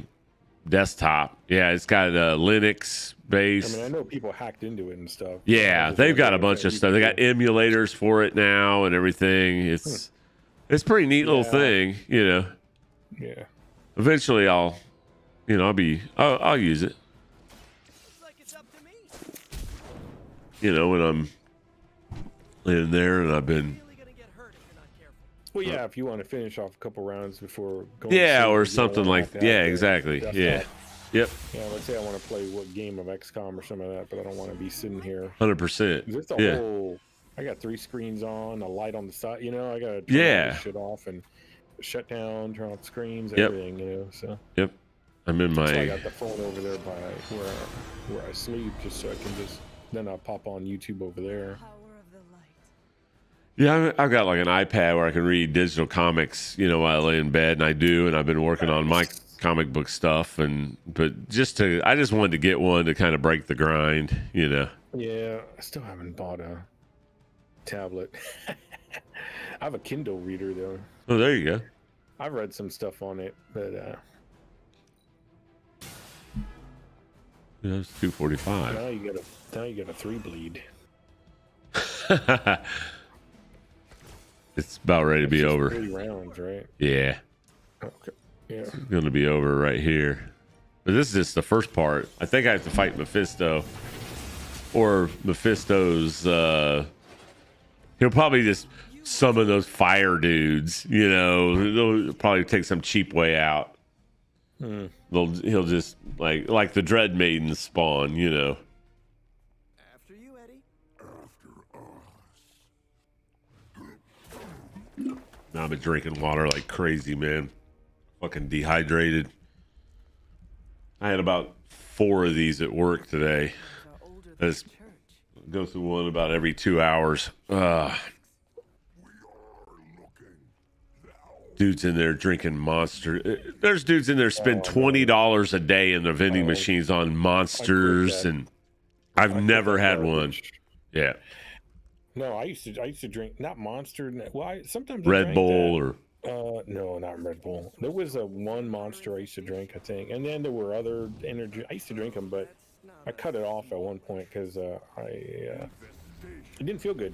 desktop. Yeah, it's got a Linux base. I mean, I know people hacked into it and stuff. Yeah, they've got a bunch of stuff. They got emulators for it now and everything. It's a pretty neat little thing. Yeah. Eventually, I'll use it. Looks like it's up to me. When I'm in there and I've been. Really gonna get hurt if you're not careful. Well, yeah, if you want to finish off a couple rounds before going. Yeah, to sleep, or you don't something wanna like have to yeah, have the exactly. desktop. Yeah. Yep. Yeah, let's say I want to play what game of XCOM or some of that, but I don't want to be sitting here. 100%. It's a Yeah. whole. I got 3 screens on, a light on the side. I got to turn all Yeah. this shit off and shut down, turn off the screens, Yep. everything. So. Yep. I'm in So I my. got the phone over there by where I sleep, just so I can then I'll pop on YouTube over there. Power of the light. Yeah, I've got like an iPad where I can read digital comics, while I lay in bed, and I do, and I've been working on my comic book stuff, but I just wanted to get one to kind of break the grind, Yeah, I still haven't bought a tablet. I have a Kindle reader though. Oh, there you go. I've read some stuff on it, but Yeah, it's 245. now you got a 3 bleed. It's about ready to be It's over. 3 rounds, right? Yeah, Okay. Yeah. it's going to be over right here. But this is just the first part. I think I have to fight Mephisto, or Mephisto's. He'll probably just summon those fire dudes. They'll probably take some cheap way out. He'll just like the Dread Maidens spawn. After you, Eddie. Now I've been drinking water like crazy, man. Fucking dehydrated. I had about 4 of these at work today. Are older I than just the church. go through one about every 2 hours. Dudes in there drinking Monster. There's dudes in there spend $20 a day in their vending machines on Monsters, that. and I've never had one. Garbage. Yeah, No, I used to drink not Monster. Well, sometimes I Red drank Bull that. or No, not Red Bull. There was one Monster I used to drink, I think, and then there were other energy. I used to drink them, but I cut it off at one point because it didn't feel good.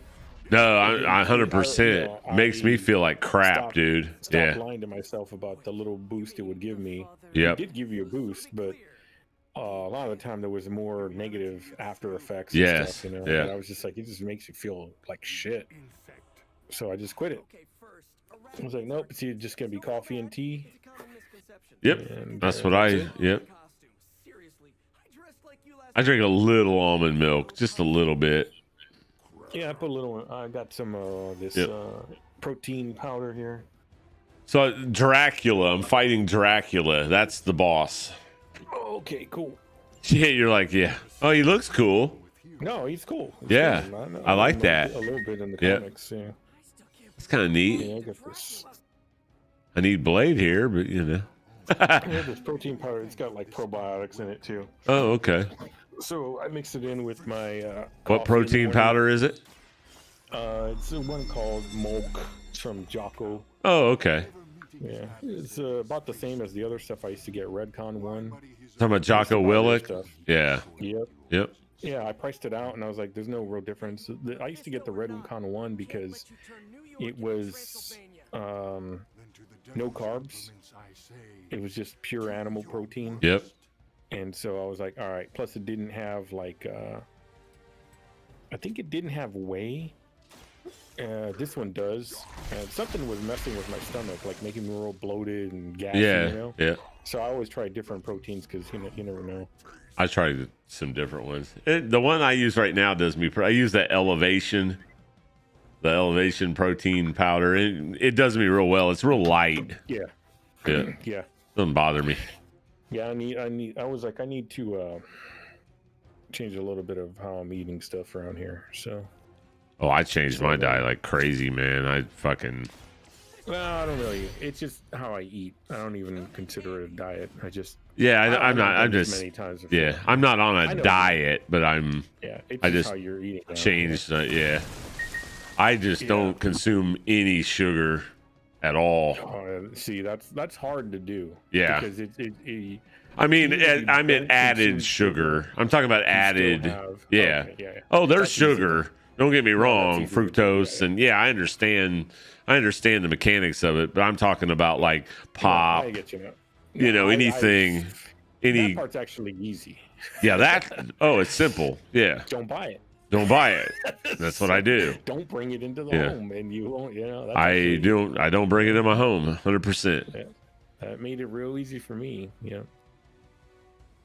no, I 100% makes me feel like crap, dude. Stop Yeah, lying to myself about the little boost it would give me. yep. It did give you a boost, but a lot of the time there was more negative after effects. Yes, And stuff, yeah. And I was just like, it just makes you feel like shit. So I just quit it. Okay, first, I was like, nope, it's either just gonna be coffee and tea. It's a common misconception. Yep. And, That's what I. Yep. Costume. Seriously, I dressed like you last I drink a little almond milk, just a little bit. Yeah, I put a little. I got some this Yep. protein powder here. So Dracula, I'm fighting Dracula. That's the boss. Oh, okay, cool. Yeah, you're like, yeah. Oh, he looks cool. No, he's cool. He's Yeah, cool. I like know that. a little bit in the Yeah. comics. Yeah, It's kind of neat. yeah, I got this. I need Blade here, but you know. I have this protein powder. It's got like probiotics in it too. Oh, okay. So I mix it in with my. What coffee in the protein morning. powder is it? It's the one called Molk. It's from Jocko. Oh, okay. Yeah, it's about the same as the other stuff I used to get. Redcon one. Talking about Jocko Willick. Stuff. Yeah. Yep. Yep. Yeah, I priced it out and I was like, "There's no real difference." I used to get the Redcon one because it was no carbs. It was just pure animal protein. Yep. And so I was like, all right. Plus, it didn't have like, I think it didn't have whey. This one does. Something was messing with my stomach, like making me real bloated and gassy. Yeah. You know? Yeah. So I always try different proteins because you never know. I tried some different ones. The one I use right now does me. I use the Elevation protein powder. It does me real well. It's real light. Yeah. Yeah. Yeah. Doesn't bother me. Yeah. I need to change a little bit of how I'm eating stuff around here. So. Oh, I changed my diet like crazy, man. I fucking. Well, I don't really. It's just how I eat. I don't even consider it a diet. I just. Yeah, I've I'm not. done I'm this just. many times before. Yeah, I'm not on I a know. diet, but I'm Yeah. It's I just just how you're eating. now. changed. Yeah, I just Yeah. don't consume any sugar at all. See, that's hard to do. Yeah. Because I mean, Even if you I mean don't added consume sugar. I'm talking about added. Yeah. Okay, yeah. Oh, there's That's easy. sugar. Don't get me wrong, easy to do, fructose, yeah. and yeah, I understand the mechanics of it, but I'm talking about like pop, I get you now. you know, anything, any, That part's actually easy. yeah, that. Oh, it's simple. Yeah, Don't buy it. don't buy it. That's what I do. Don't bring it into the Yeah. home, and you won't. You know. That's I actually- don't bring it in my home. 100%. That made it real easy for me. Yeah.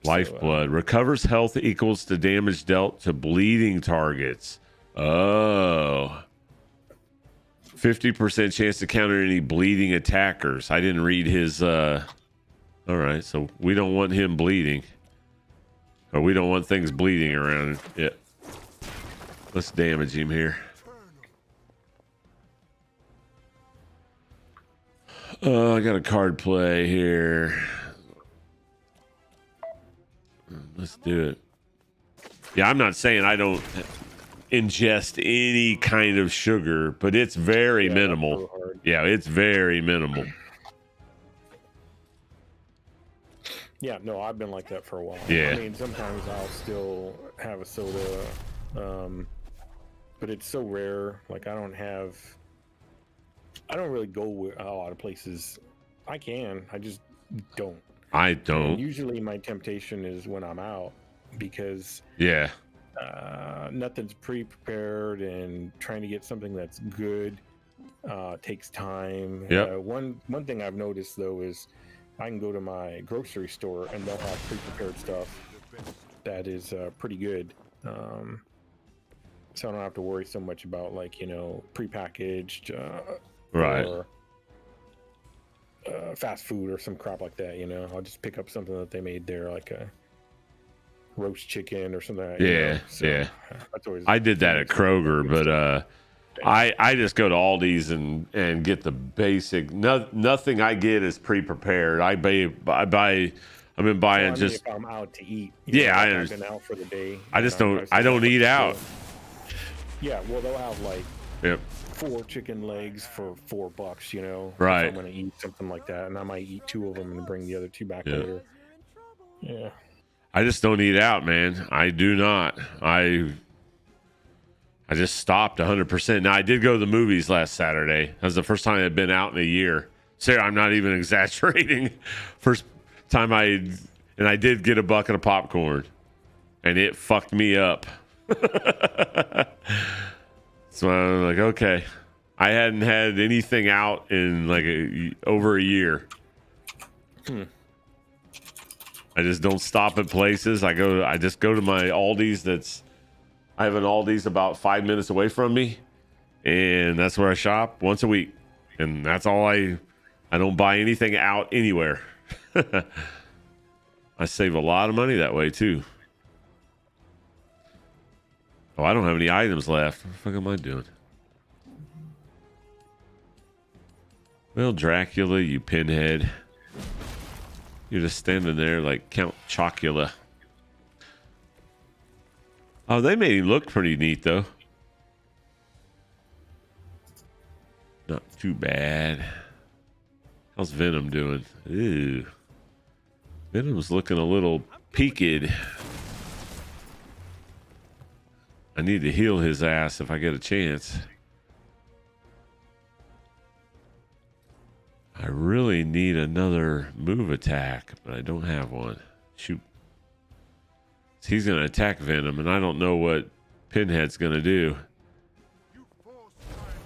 Lifeblood recovers health equals to damage dealt to bleeding targets. Oh. 50% chance to counter any bleeding attackers. I didn't read his all right, so we don't want him bleeding. Or we don't want things bleeding around. Yeah. Let's damage him here. I got a card play here. Let's do it. Yeah, I'm not saying I don't ingest any kind of sugar, but it's very Yeah, minimal. that's so hard. Yeah, it's very minimal. Yeah, no, I've been like that for a while. Yeah. I mean, sometimes I'll still have a soda, but it's so rare. Like, I don't really go a lot of places. I just don't. I And don't. usually my temptation is when I'm out because Yeah. nothing's pre-prepared and trying to get something that's good takes time. Yep. One thing I've noticed though is I can go to my grocery store and they'll have pre-prepared stuff that is pretty good. So I don't have to worry so much about like, you know, prepackaged Right. or fast food or some crap like that. You know, I'll just pick up something that they made there, like a roast chicken or something. Like that, you Yeah, know? So, yeah. That's always I did that at Kroger, but I just go to Aldi's and get the basic. Nothing I get is pre-prepared. I've been buying just. if I'm out to eat. Yeah, I I've understand. been out for the day. I just don't. I don't eat out. Yeah, well, they'll have like Yep. 4 chicken legs for $4. You know, Right. If I'm gonna eat something like that, and I might eat 2 of them and bring the other 2 back Yeah. later. Yeah. I just don't eat out, man. I do not. I just stopped 100%. Now I did go to the movies last Saturday. That was the first time I'd been out in a year. Sarah, I'm not even exaggerating. First time I did get a bucket of popcorn, and it fucked me up. So I'm like, okay, I hadn't had anything out in like over a year. I just don't stop at places. I just go to my Aldi's. I have an Aldi's about 5 minutes away from me, and that's where I shop once a week. And that's all I don't buy anything out anywhere. I save a lot of money that way too. Oh, I don't have any items left. What the fuck am I doing? Well, Dracula, you pinhead. You're just standing there like Count Chocula. Oh, they made him look pretty neat, though. Not too bad. How's Venom doing? Ew. Venom's looking a little peaked. I need to heal his ass if I get a chance. I really need another move attack, but I don't have one. Shoot. He's going to attack Venom, and I don't know what Pinhead's going to do.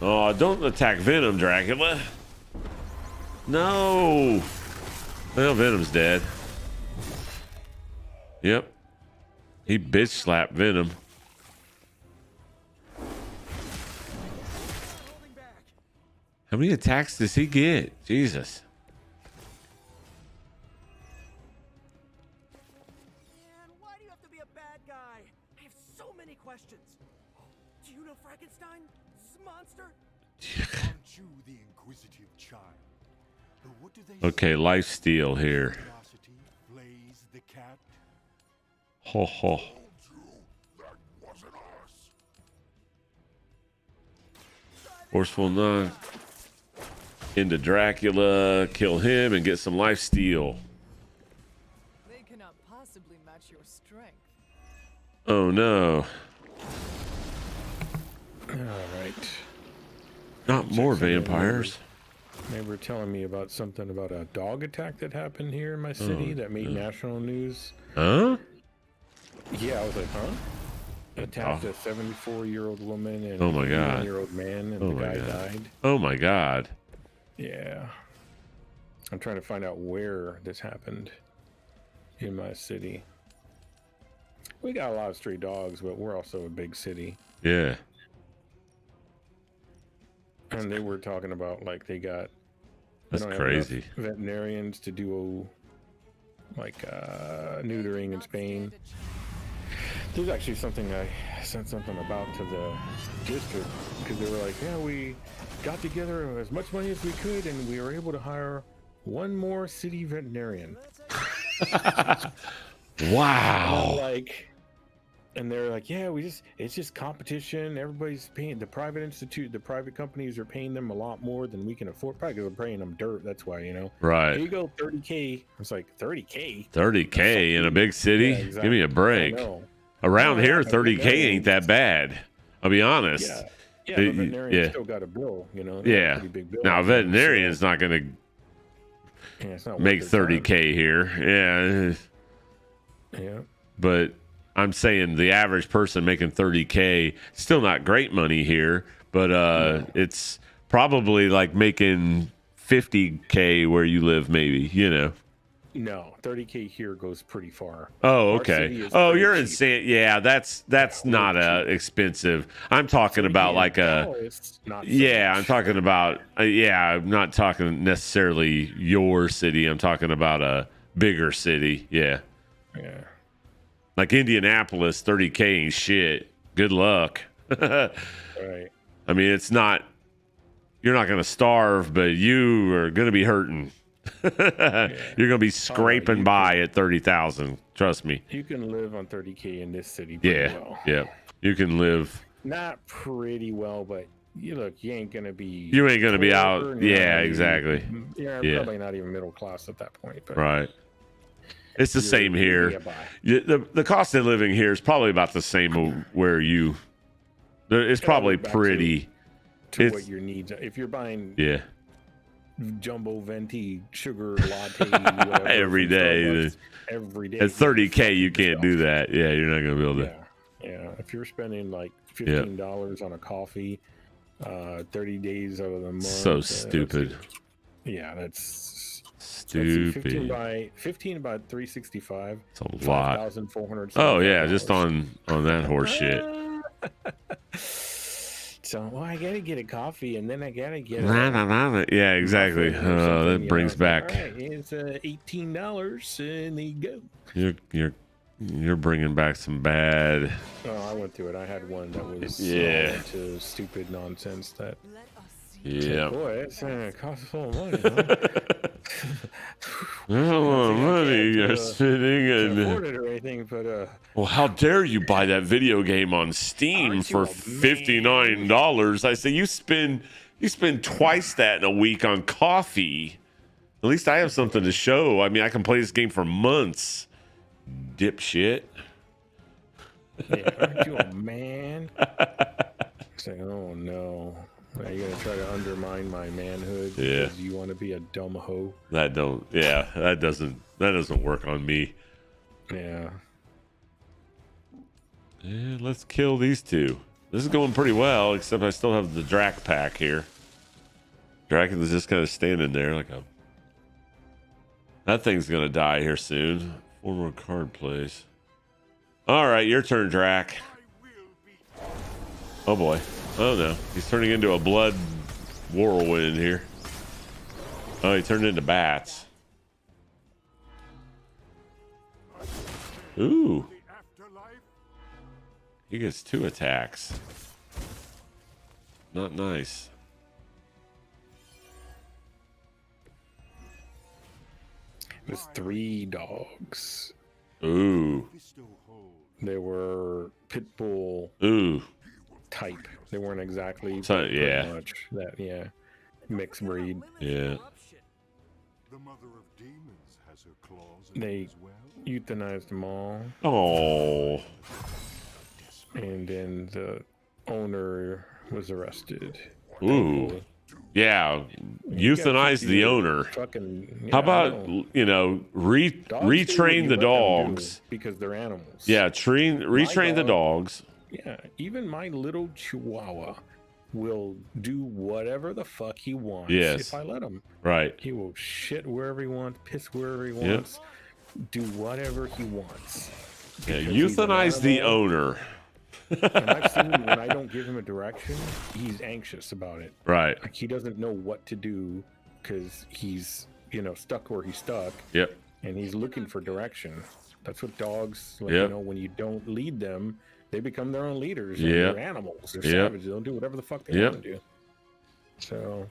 Oh, don't attack Venom, Dracula. No. Well, Venom's dead. Yep. He bitch slapped Venom. How many attacks does he get? Jesus. Man, why do you have to be a bad guy? I have so many questions. Do you know Frankenstein? This monster? Aren't you the inquisitive child? What do they Okay, life steal here. Curiosity plays the cat? Ho ho. Told you that wasn't us. Forceful knock into Dracula, kill him, and get some life steal. They cannot possibly match your strength. Oh no. All right. Not more vampires. They were telling me about something about a dog attack that happened here in my city that made national news. Huh? Yeah, I was like, huh? Attacked a 74-year-old woman and Oh my God. a 1-year-old man, and Oh the my guy God. died. Oh my god. Yeah. I'm trying to find out where this happened in my city. We got a lot of stray dogs, but we're also a big city. Yeah. And they were talking about like they don't That's have crazy. enough veterinarians to do like neutering in Spain. There's actually something I sent something about to the district because they were like, yeah, we got together as much money as we could and we were able to hire one more city veterinarian. Wow. Like, and they're like, yeah, it's just competition. Everybody's paying the private companies are paying them a lot more than we can afford. Probably because we're paying them dirt. That's why, you know. Right. Here you go, 30K. I was like, 30K? 30K in a big city? Yeah, exactly. Give me a break. I know. Around Oh, here, yeah, 30K ain't that bad. I'll be honest. Yeah. Yeah, The- but veterinarian yeah. still got a bill, you know. They got a Yeah. pretty big bill. Now, a veterinarian's not going to Yeah, it's not worth make their time. 30K here. Yeah. Yeah. But I'm saying the average person making 30K, still not great money here, but it's probably like making 50K where you live, maybe, you know. No, 30K here goes pretty far. Oh, Our okay. city is Oh, pretty you're cheap. in San. Yeah, that's not expensive. I'm talking about like a. Dallas, not so Yeah, I'm much. talking about. I'm not talking necessarily your city. I'm talking about a bigger city. Yeah, Yeah. like Indianapolis, 30K ain't shit. Good luck. Right. I mean, it's not. You're not going to starve, but you are going to be hurting. You're going to be scraping you by at 30,000. Trust me. You can live on 30K in this city pretty Yeah, well. yeah. You can live. Not pretty well, but you ain't gonna be. You ain't gonna be poor, out. you're not Yeah, gonna be- exactly. You're Yeah. probably not even middle class at that point. But Right. It's the you're- same you're here. nearby. The cost of living here is probably about the same where you. It's probably back to- pretty. To It's- what your needs are. If you're buying Yeah. jumbo venti sugar latte whatever, Every from day, Starbucks, every day At 30K, you can't do that. Yeah, you're not gonna be able to. Yeah, yeah. If you're spending like $15 on a coffee, 30 days out of the month. So stupid. Yeah, that's Stupid. 15 by 365. It's a lot. 5,400. Oh yeah, just on that horse shit. So, well, I gotta get a coffee, and then I gotta get. Yeah, exactly. That brings back. All right, it's $18, and there you go. You're bringing back some bad. Oh, I went through it. I had one that was to stupid nonsense that. Let us see. Yeah. Boy, it's costs a lot of money. Huh? Oh, money you're can't spending afford and. it or anything, but Well, how dare you buy that video game on Steam Aren't you for a man? $59? I say you spend twice that in a week on coffee. At least I have something to show. I mean, I can play this game for months. Dipshit. yeah, aren't you a man? It's like, oh no. Now you're gonna try to undermine my manhood Yeah. because you want to be a dumb hoe. That doesn't work on me. Yeah. Yeah, let's kill these two. This is going pretty well, except I still have the Drac pack here. Dracula's just kind of standing there like a. That thing's gonna die here soon. 4 more card plays. All right, your turn, Drac. Oh boy. Oh no, he's turning into a blood whirlwind here. Oh, he turned into bats. Ooh. He gets 2 attacks. Not nice. There's 3 dogs. Ooh. They were pit bull Ooh. type. They weren't exactly So, pretty yeah. much that mixed breed. Yeah. The mother of demons has her claws They as well. euthanized them all, Oh. and then the owner was arrested. Ooh. Yeah. Euthanize the owner. Fucking, How I about, know. retrain Dogs do what you the let them do dogs? because they're animals. Yeah, retrain the dog- dogs. Yeah, even my little chihuahua will do whatever the fuck he wants Yes. if I let him. Right. He will shit wherever he wants, piss wherever he Yep. wants, do whatever he wants. Yeah, Because he's an euthanize the animal. owner. And I've seen when I don't give him a direction, he's anxious about it. Right. Like he doesn't know what to do because he's, stuck where he's stuck, Yep. and he's looking for direction. That's what dogs, Yep. when you don't lead them, they become their own leaders. And Yep. They're animals. They're Yep. savages. They'll do whatever the fuck they Yep. want to do. So,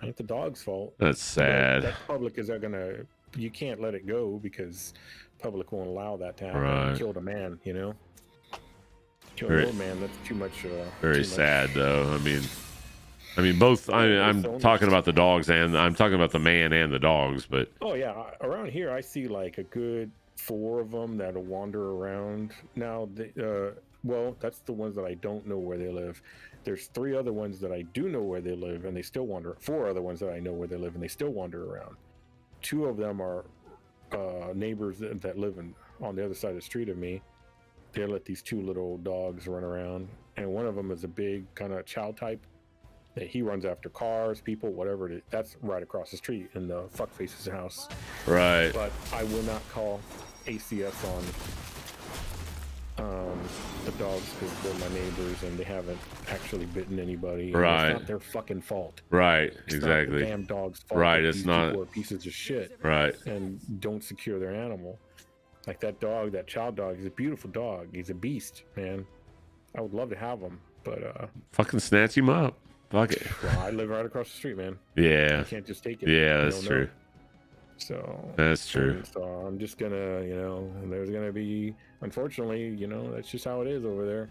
ain't the dog's fault. That's sad. That public is not gonna. You can't let it go because public won't allow that to happen. Right. Killed a man, Killed Very- a little man. That's too much. Very too much. sad, though. I mean, both. I'm talking about the dogs, and I'm talking about the man and the dogs. But Oh yeah, around here I see like a good 4 of them that'll wander around. Now, that's the ones that I don't know where they live. There's 3 other ones that I do know where they live, and they still wander. 4 other ones that I know where they live, and they still wander around. 2 of them are neighbors that live on the other side of the street of me. They let these 2 little dogs run around, and one of them is a big kind of chow type. That he runs after cars, people, whatever it is. That's right across the street in the fuckface's house. right. But I will not call ACS on the dogs because they're my neighbors and they haven't actually bitten anybody. And Right. It's not their fucking fault. Right. It's Exactly. Not the damn dog's fault. Right, that it's these not- people are pieces of shit Right. and don't secure their animal. Like that dog, that child dog, he's a beautiful dog. He's a beast, man. I would love to have him, but Fucking snatch him up. Fuck it. well, I live right across the street, man. Yeah. You can't just take it. Yeah, You that's don't true. know. So That's true. and so I'm just gonna, there's gonna be, unfortunately, that's just how it is over there.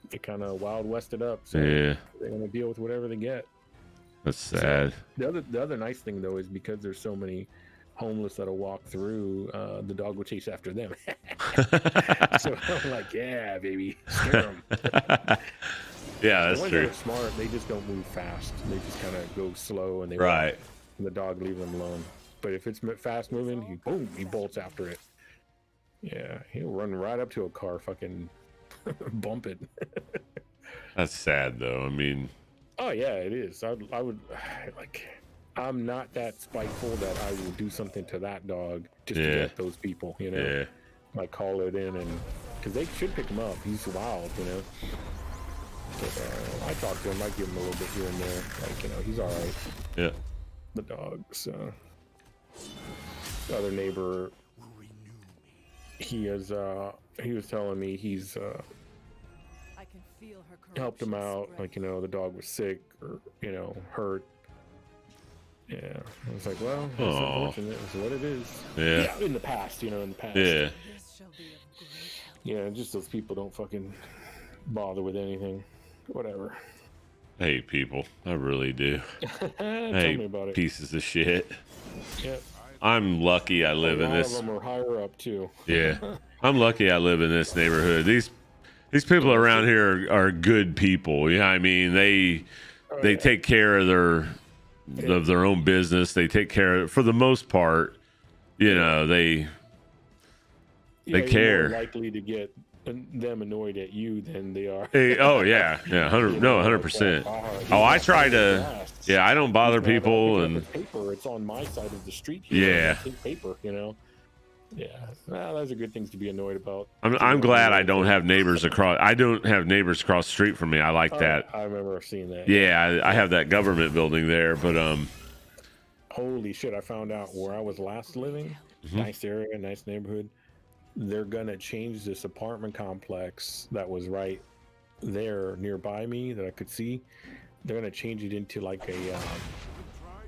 They kind of wild wested up, so Yeah. they're gonna deal with whatever they get. That's sad. The other nice thing though is because there's so many homeless that'll walk through, the dog will chase after them. So I'm like, yeah, baby, scare them. Yeah, The that's ones true. that are smart, they just don't move fast. They just kind of go slow and they Right. and the dog leave them alone. But if it's fast moving, he bolts after it. Yeah, he'll run right up to a car, fucking bump it. That's sad, though. I mean, Oh yeah, it is. I would like. I'm not that spiteful that I will do something to that dog just to get those people. You know, Yeah. like call it in and because they should pick him up. He's wild, you know. But, I talk to him. I give him a little bit here and there. Like he's all right. Yeah. The dog. So the other neighbor, he is. He was telling me he's I can feel her helped him corruption out. spread. Like the dog was sick or hurt. Yeah, I was like, well, it's Aw. unfortunate. It's what it is. Yeah. In the past, in the past. Yeah. This shall be of great help. Yeah, just those people don't fucking bother with anything. Whatever. I hate people. I really do. Tell I me hate about it. pieces of shit. Yep. I'm lucky I live a in lot this. of them are higher up too. Yeah. I'm lucky I live in this neighborhood. These people around here are good people. You know what I mean? They take care of their own business. They take care of, for the most part, they Yeah, you're care. more likely to get them annoyed at you than they are. Oh yeah. 100%. Oh, I try to. Yeah, I don't bother people and paper. It's on my side of the street here. Yeah. I take paper. Yeah, well, those are good things to be annoyed about. I'm glad I don't have neighbors across. I don't have neighbors across the street from me. I like that. I remember seeing that. Yeah, I have that government building there, but Holy shit! I found out where I was last living. Nice area, nice neighborhood. They're gonna change this apartment complex that was right there nearby me that I could see. They're gonna change it into like a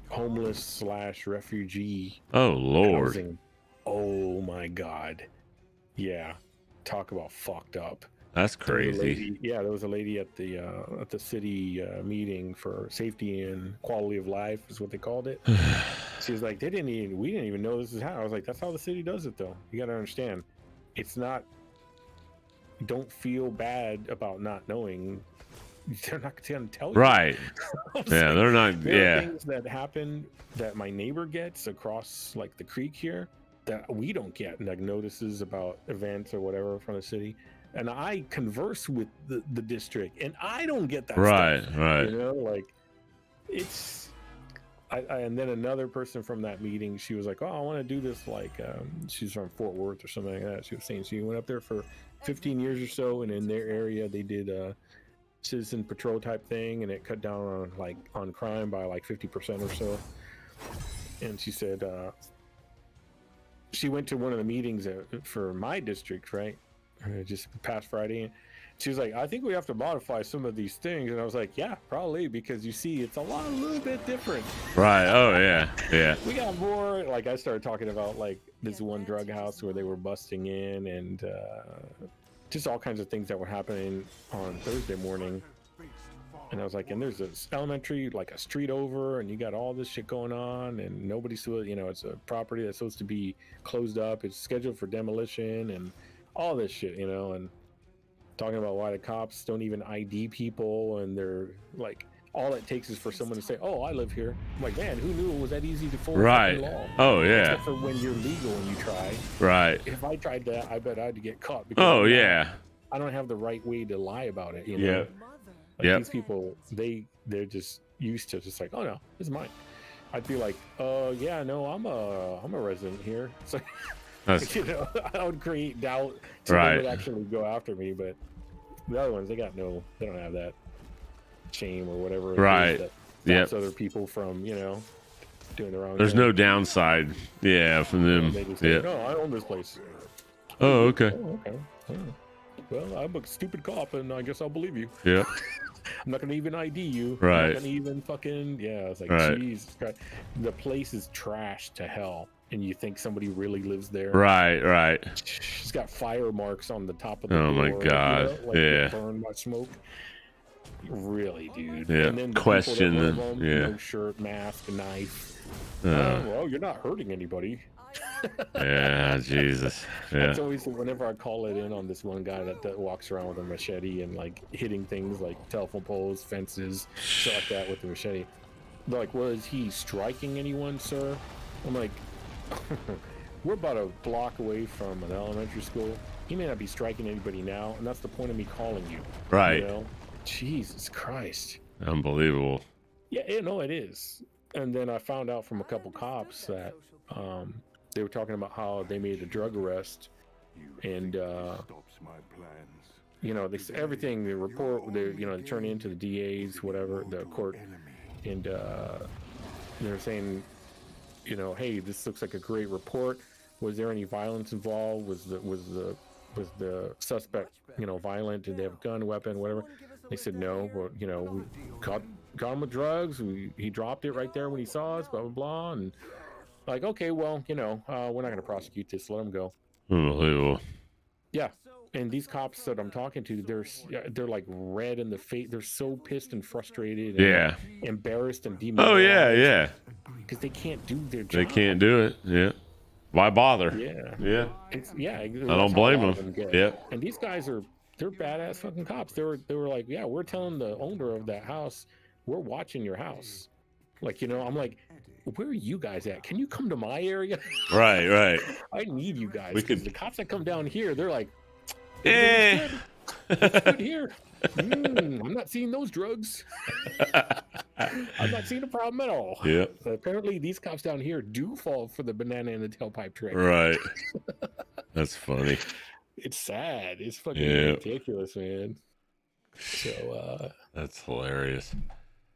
homeless / refugee oh Lord. housing. Oh my god. Yeah. Talk about fucked up. That's There was a crazy. lady- yeah, there was a lady at the city meeting for safety and quality of life is what they called it. She was like, we didn't even know this is how. I was like, that's how the city does it though. You gotta understand. It's not, don't feel bad about not knowing. They're not gonna tell you. Right. Yeah, they're not. There are Yeah. things that happen that my neighbor gets across like the creek here that we don't get, like notices about events or whatever from the city. And I converse with the district and I don't get that Right. stuff. Right. Like it's and then another person from that meeting, she was like, oh, I want to do this, like she's from Fort Worth or something like that. She was saying she went up there for 15 years or so, and in their area they did a citizen patrol type thing, and it cut down on crime by like 50% or so. And she said she went to one of the meetings for my district, right, just past Friday. She was like, I think we have to modify some of these things. And I was like, yeah, probably, because you see, it's a little bit different. Right. Oh yeah. Yeah. We got more, like I started talking about like this one drug house where they were busting in, and just all kinds of things that were happening on Thursday morning. And I was like, and there's this elementary, like a street over, and you got all this shit going on, and nobody's, it's a property that's supposed to be closed up. It's scheduled for demolition and all this shit, and talking about why the cops don't even ID people, and they're like, all it takes is for someone to say, oh, I live here. I'm like, man, who knew it was that easy to follow Right. law? Oh yeah. Except for when you're legal and you try. Right. If I tried that, I bet I'd get caught. Because Oh yeah. I don't have the right way to lie about it. Yeah. Mother. Like Yep. these people, they're just used to just like, oh no, this is mine. I'd be like, yeah, no, I'm a resident here. So That's I would create doubt so Right. they would actually go after me. But the other ones, they don't have that shame or whatever. it is Right. that Yep. stops other people from doing the wrong. There's thing. no downside. Yeah, from them. They just say, Yeah. no, I own this place. Oh okay. Oh, okay. Oh. Well, I'm a stupid cop, and I guess I'll believe you. Yeah. I'm not gonna even ID you. Right. I'm not gonna even fucking I was like, Right. Jesus Christ. The place is trashed to hell, and you think somebody really lives there? Right. Right. It's got fire marks on the top of the Oh, my door, God. like Yeah. burned by smoke. Really, dude. Yeah. And then the Question people that the- live on, yeah. no shirt, mask, knife. Uh, Well, you're not hurting anybody. yeah. Jesus. Yeah. It's always whenever I call it in on this one guy that walks around with a machete and like hitting things like telephone poles, fences, shit like that with the machete. They're like, well, is he striking anyone, sir? I'm like, we're about a block away from an elementary school. He may not be striking anybody now, and that's the point of me calling you. Right. You know? Jesus Christ. Unbelievable. Yeah, no, it is. And then I found out from a couple cops that they were talking about how they made a drug arrest, and Stops my plans. you know, they everything they report, they they turn it into the DAs, whatever, the court, and they're saying, hey, this looks like a great report. Was there any violence involved? Was the suspect violent? Did they have a gun, weapon, whatever? They said no. Well, we caught him with drugs. He dropped it right there when he saw us. Blah blah blah. And like, okay, well, we're not going to prosecute this. Let him go. Unbelievable. Yeah. And these cops that I'm talking to, they're like red in the face. They're so pissed and frustrated. And Yeah. embarrassed and Oh demoralized. yeah. Because they can't do their job. They can't do it. Yeah. Why bother? Yeah. Yeah. I don't blame them. Yeah. And these guys they're badass fucking cops. They were like, yeah, we're telling the owner of that house, we're watching your house. Like, I'm like, where are you guys at? Can you come to my area? Right. I need you guys. We 'Cause could- the cops that come down here, they're like, Eh. it's good here. I'm not seeing those drugs. I'm not seeing a problem at all. Yeah. But apparently, these cops down here do fall for the banana in the tailpipe trick. Right. That's funny. It's sad. It's fucking Yeah. ridiculous, man. So, That's hilarious.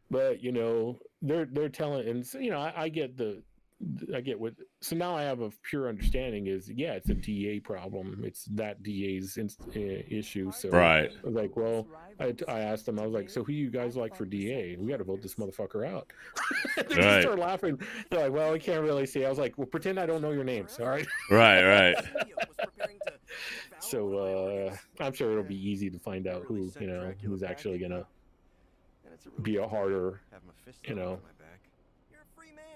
but they're telling, and so, I get what. So now I have a pure understanding. Is it's a DA problem. It's that DA's issue. So Right. I was like, well, I asked them. I was like, so who you guys like for DA? We got to vote this motherfucker out. They just Right. start laughing. They're like, well, we can't really see. I was like, well, pretend I don't know your names. All right. Right. So I'm sure it'll be easy to find out who who's actually gonna be a harder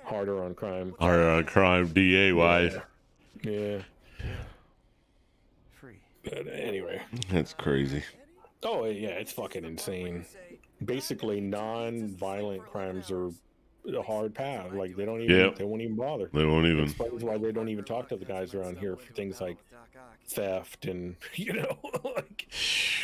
harder on crime. Our crime DA wise. Yeah. But anyway. That's crazy. Oh yeah, it's fucking insane. Basically, non-violent crimes are a hard path. Like they don't even Yep. they won't even bother. They won't even. Explains why they don't even talk to the guys around here for things like theft and like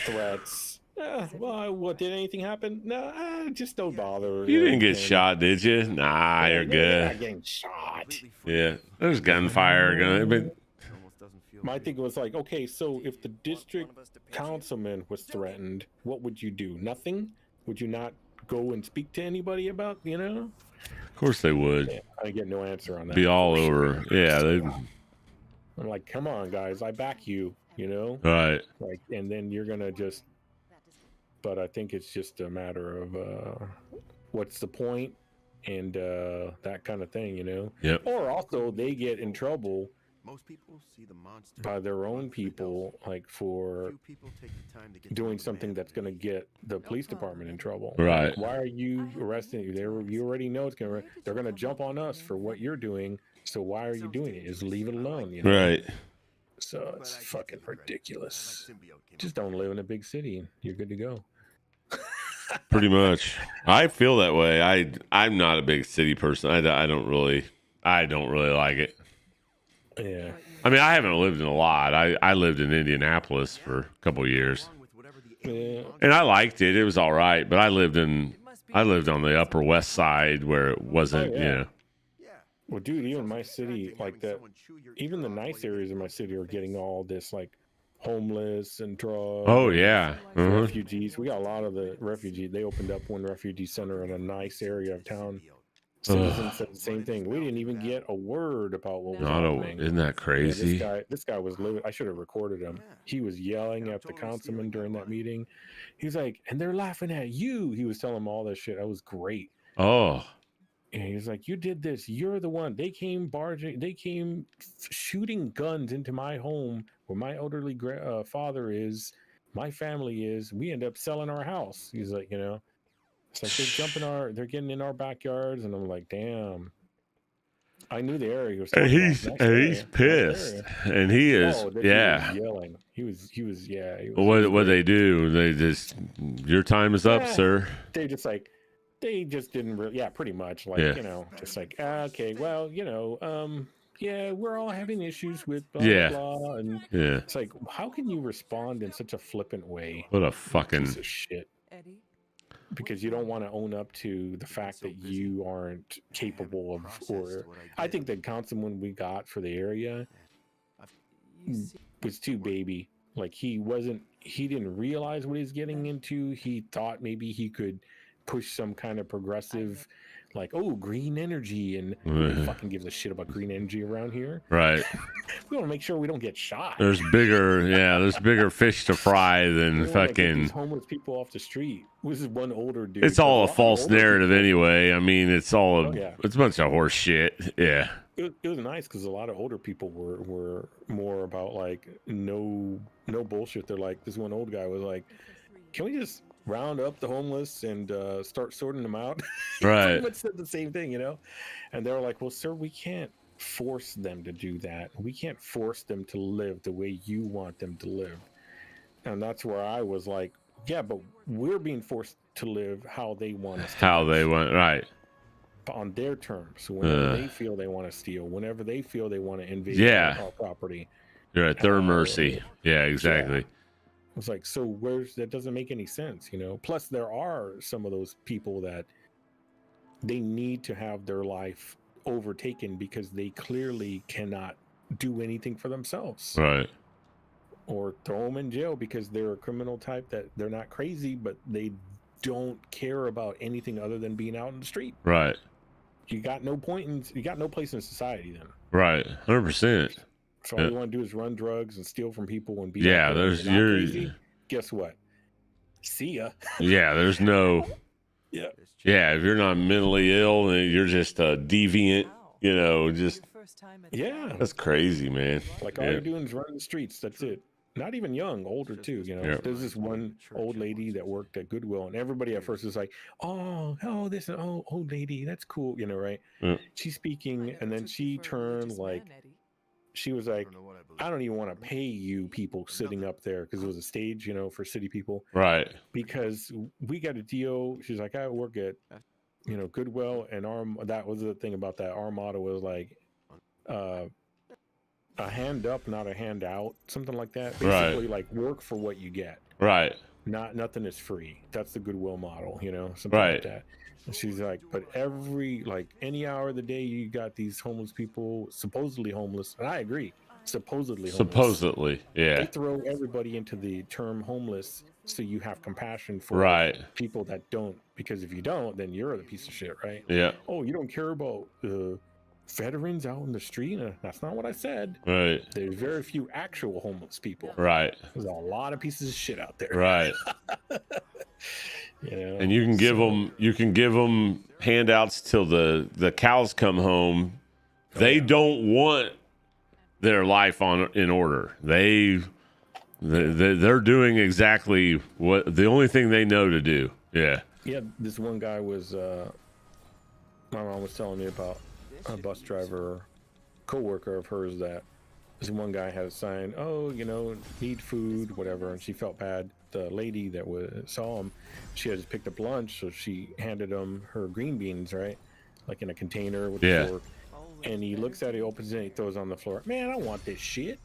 threats. Well, what did anything happen? No, just don't bother. You didn't get And- shot, did you? Nah, you're You're not good. getting shot. Yeah. There's gunfire. But My thing was like, okay, so if the district councilman was threatened, what would you do? Nothing? Would you not go and speak to anybody about, of course they would. I get no answer on that. Be all over. Yeah. I'm like, come on, guys, I back you, Right. like, and then you're gonna just. But I think it's just a matter of what's the point, and that kind of thing, Yep. Or also they get in trouble Most people see the monster by their own people, like for Few people take the time to get to doing know the something man that's going to get the police department in trouble. Right. Like, why are you arresting you? You already know they're going to jump on us for what you're doing. So why are you doing it? Just leave it alone. Right. So it's fucking ridiculous. Just don't live in a big city and you're good to go. Pretty much. I feel that way. I'm not a big city person. I don't really like it. Yeah. I mean, I haven't lived in a lot. I lived in Indianapolis for a couple of years, Yeah. and I liked it. It was all right, but I lived on the Upper West Side where it wasn't. Oh, yeah. Yeah. Well, dude, even my city, like that, even the nice areas of my city are getting all this like homeless and drugs. Oh yeah. Uh-huh. Refugees. We got a lot of the refugees. They opened up one refugee center in a nice area of town. Citizens said the same thing. We didn't even get a word about what was happening. Isn't that Yeah, crazy? this guy was living. I should have recorded him. He was yelling at the councilman during that meeting. He was like, "And they're laughing at you." He was telling him all this shit. That was great. Oh, And he was like, "You did this. You're the one. They came barging. They came shooting guns into my home where my elderly father is. My family is. We end up selling our house." He's like, it's like they're getting in our backyards, and I'm like, damn. I knew the area he was and talking about. he's Nice and area, he's nice pissed, area. and he is. Oh, that Yeah. He was yelling. He was yeah. He was, What they do? They just your time is up, Yeah. sir. They just didn't really, yeah, pretty much like, Yeah. just like, okay, well, yeah, we're all having issues with blah, Yeah. blah, and Yeah. it's like, how can you respond in such a flippant way? What a fucking Piece of shit. Eddie, because you don't want to own up to the fact so that busy. you aren't capable of, processed or what I get. think the councilman we got for the area You see, was too baby. Like he didn't realize what he's getting into. He thought maybe he could push some kind of progressive, like, oh, green energy, and who fucking gives a shit about green energy around here? Right. We want to make sure we don't get shot. There's bigger fish to fry than We wanna get fucking. these homeless people off the street. This is one older dude. It's all A a lot of false older narrative people- anyway. I mean, it's all Oh, yeah. it's a bunch of horse shit. Yeah. It was nice because a lot of older people were more about like no bullshit. They're like, this one old guy was like, can we just round up the homeless and start sorting them out? He Right. pretty much said the same thing, you know. And they were like, well, sir, we can't force them to do that. We can't force them to live the way you want them to live. And that's where I was like, yeah, but we're being forced to live how they want us to How live. they went. Right. On their terms. Whenever Uh. they feel they want to steal, whenever they feel they want to invade Yeah. our property. You're at their Oh, mercy. Yeah, exactly. It's like, so where's that? Doesn't make any sense, you know. Plus there are some of those people that they need to have their life overtaken because they clearly cannot do anything for themselves, Right. or throw them in jail because they're a criminal type that they're not crazy, but they don't care about anything other than being out in the street. Right. You got no place in society then. Right. 100%. So all you want to do is run drugs and steal from people and be Yeah, out there and there's you're not your crazy. Guess what? See ya. yeah, there's no Yeah. yeah, if you're not mentally ill then you're just a deviant, you know, just your first time at Yeah. that's crazy, man. Like all Yeah. you're doing is running the streets. That's it. Not even young, older too. You know, Yeah. there's this one old lady that worked at Goodwill, and everybody at first is like, "Oh, this old lady, that's cool," you know, right? Yeah. She's speaking, and then she turned like, she was like, "I don't even want to pay you people sitting up there because it was a stage, you know, for city people." Right. Because we got a deal. She's like, I work at, you know, Goodwill, and that was the thing about that. Our motto was like, a hand up, not a hand out, something like that. Right. Basically, like work for what you get. Right. Nothing is free. That's the Goodwill model, you know, something like Right. that. And she's like, but any hour of the day, you got these homeless people, supposedly homeless, and I agree, supposedly homeless. Supposedly. They Yeah. throw everybody into the term homeless so you have compassion for Right. people that don't, because if you don't, then you're the piece of shit, right? Yeah. Oh, you don't care about veterans out in the street? That's not what I said. Right. There's very few actual homeless people. Right. There's a lot of pieces of shit out there. Right. You know? And you can give them handouts till the cows come home. They don't want their life in order. They're doing exactly what the only thing they know to do. Yeah. Yeah, this one guy was my mom was telling me about a bus driver co-worker of hers that this one guy had a sign, oh, you know, need food, whatever, and she felt bad. The lady that saw him, she had just picked up lunch, so she handed him her green beans, right, like in a container with Yeah. the fork. And he looks at it, opens it, and he throws it on the floor. Man, I don't want this shit.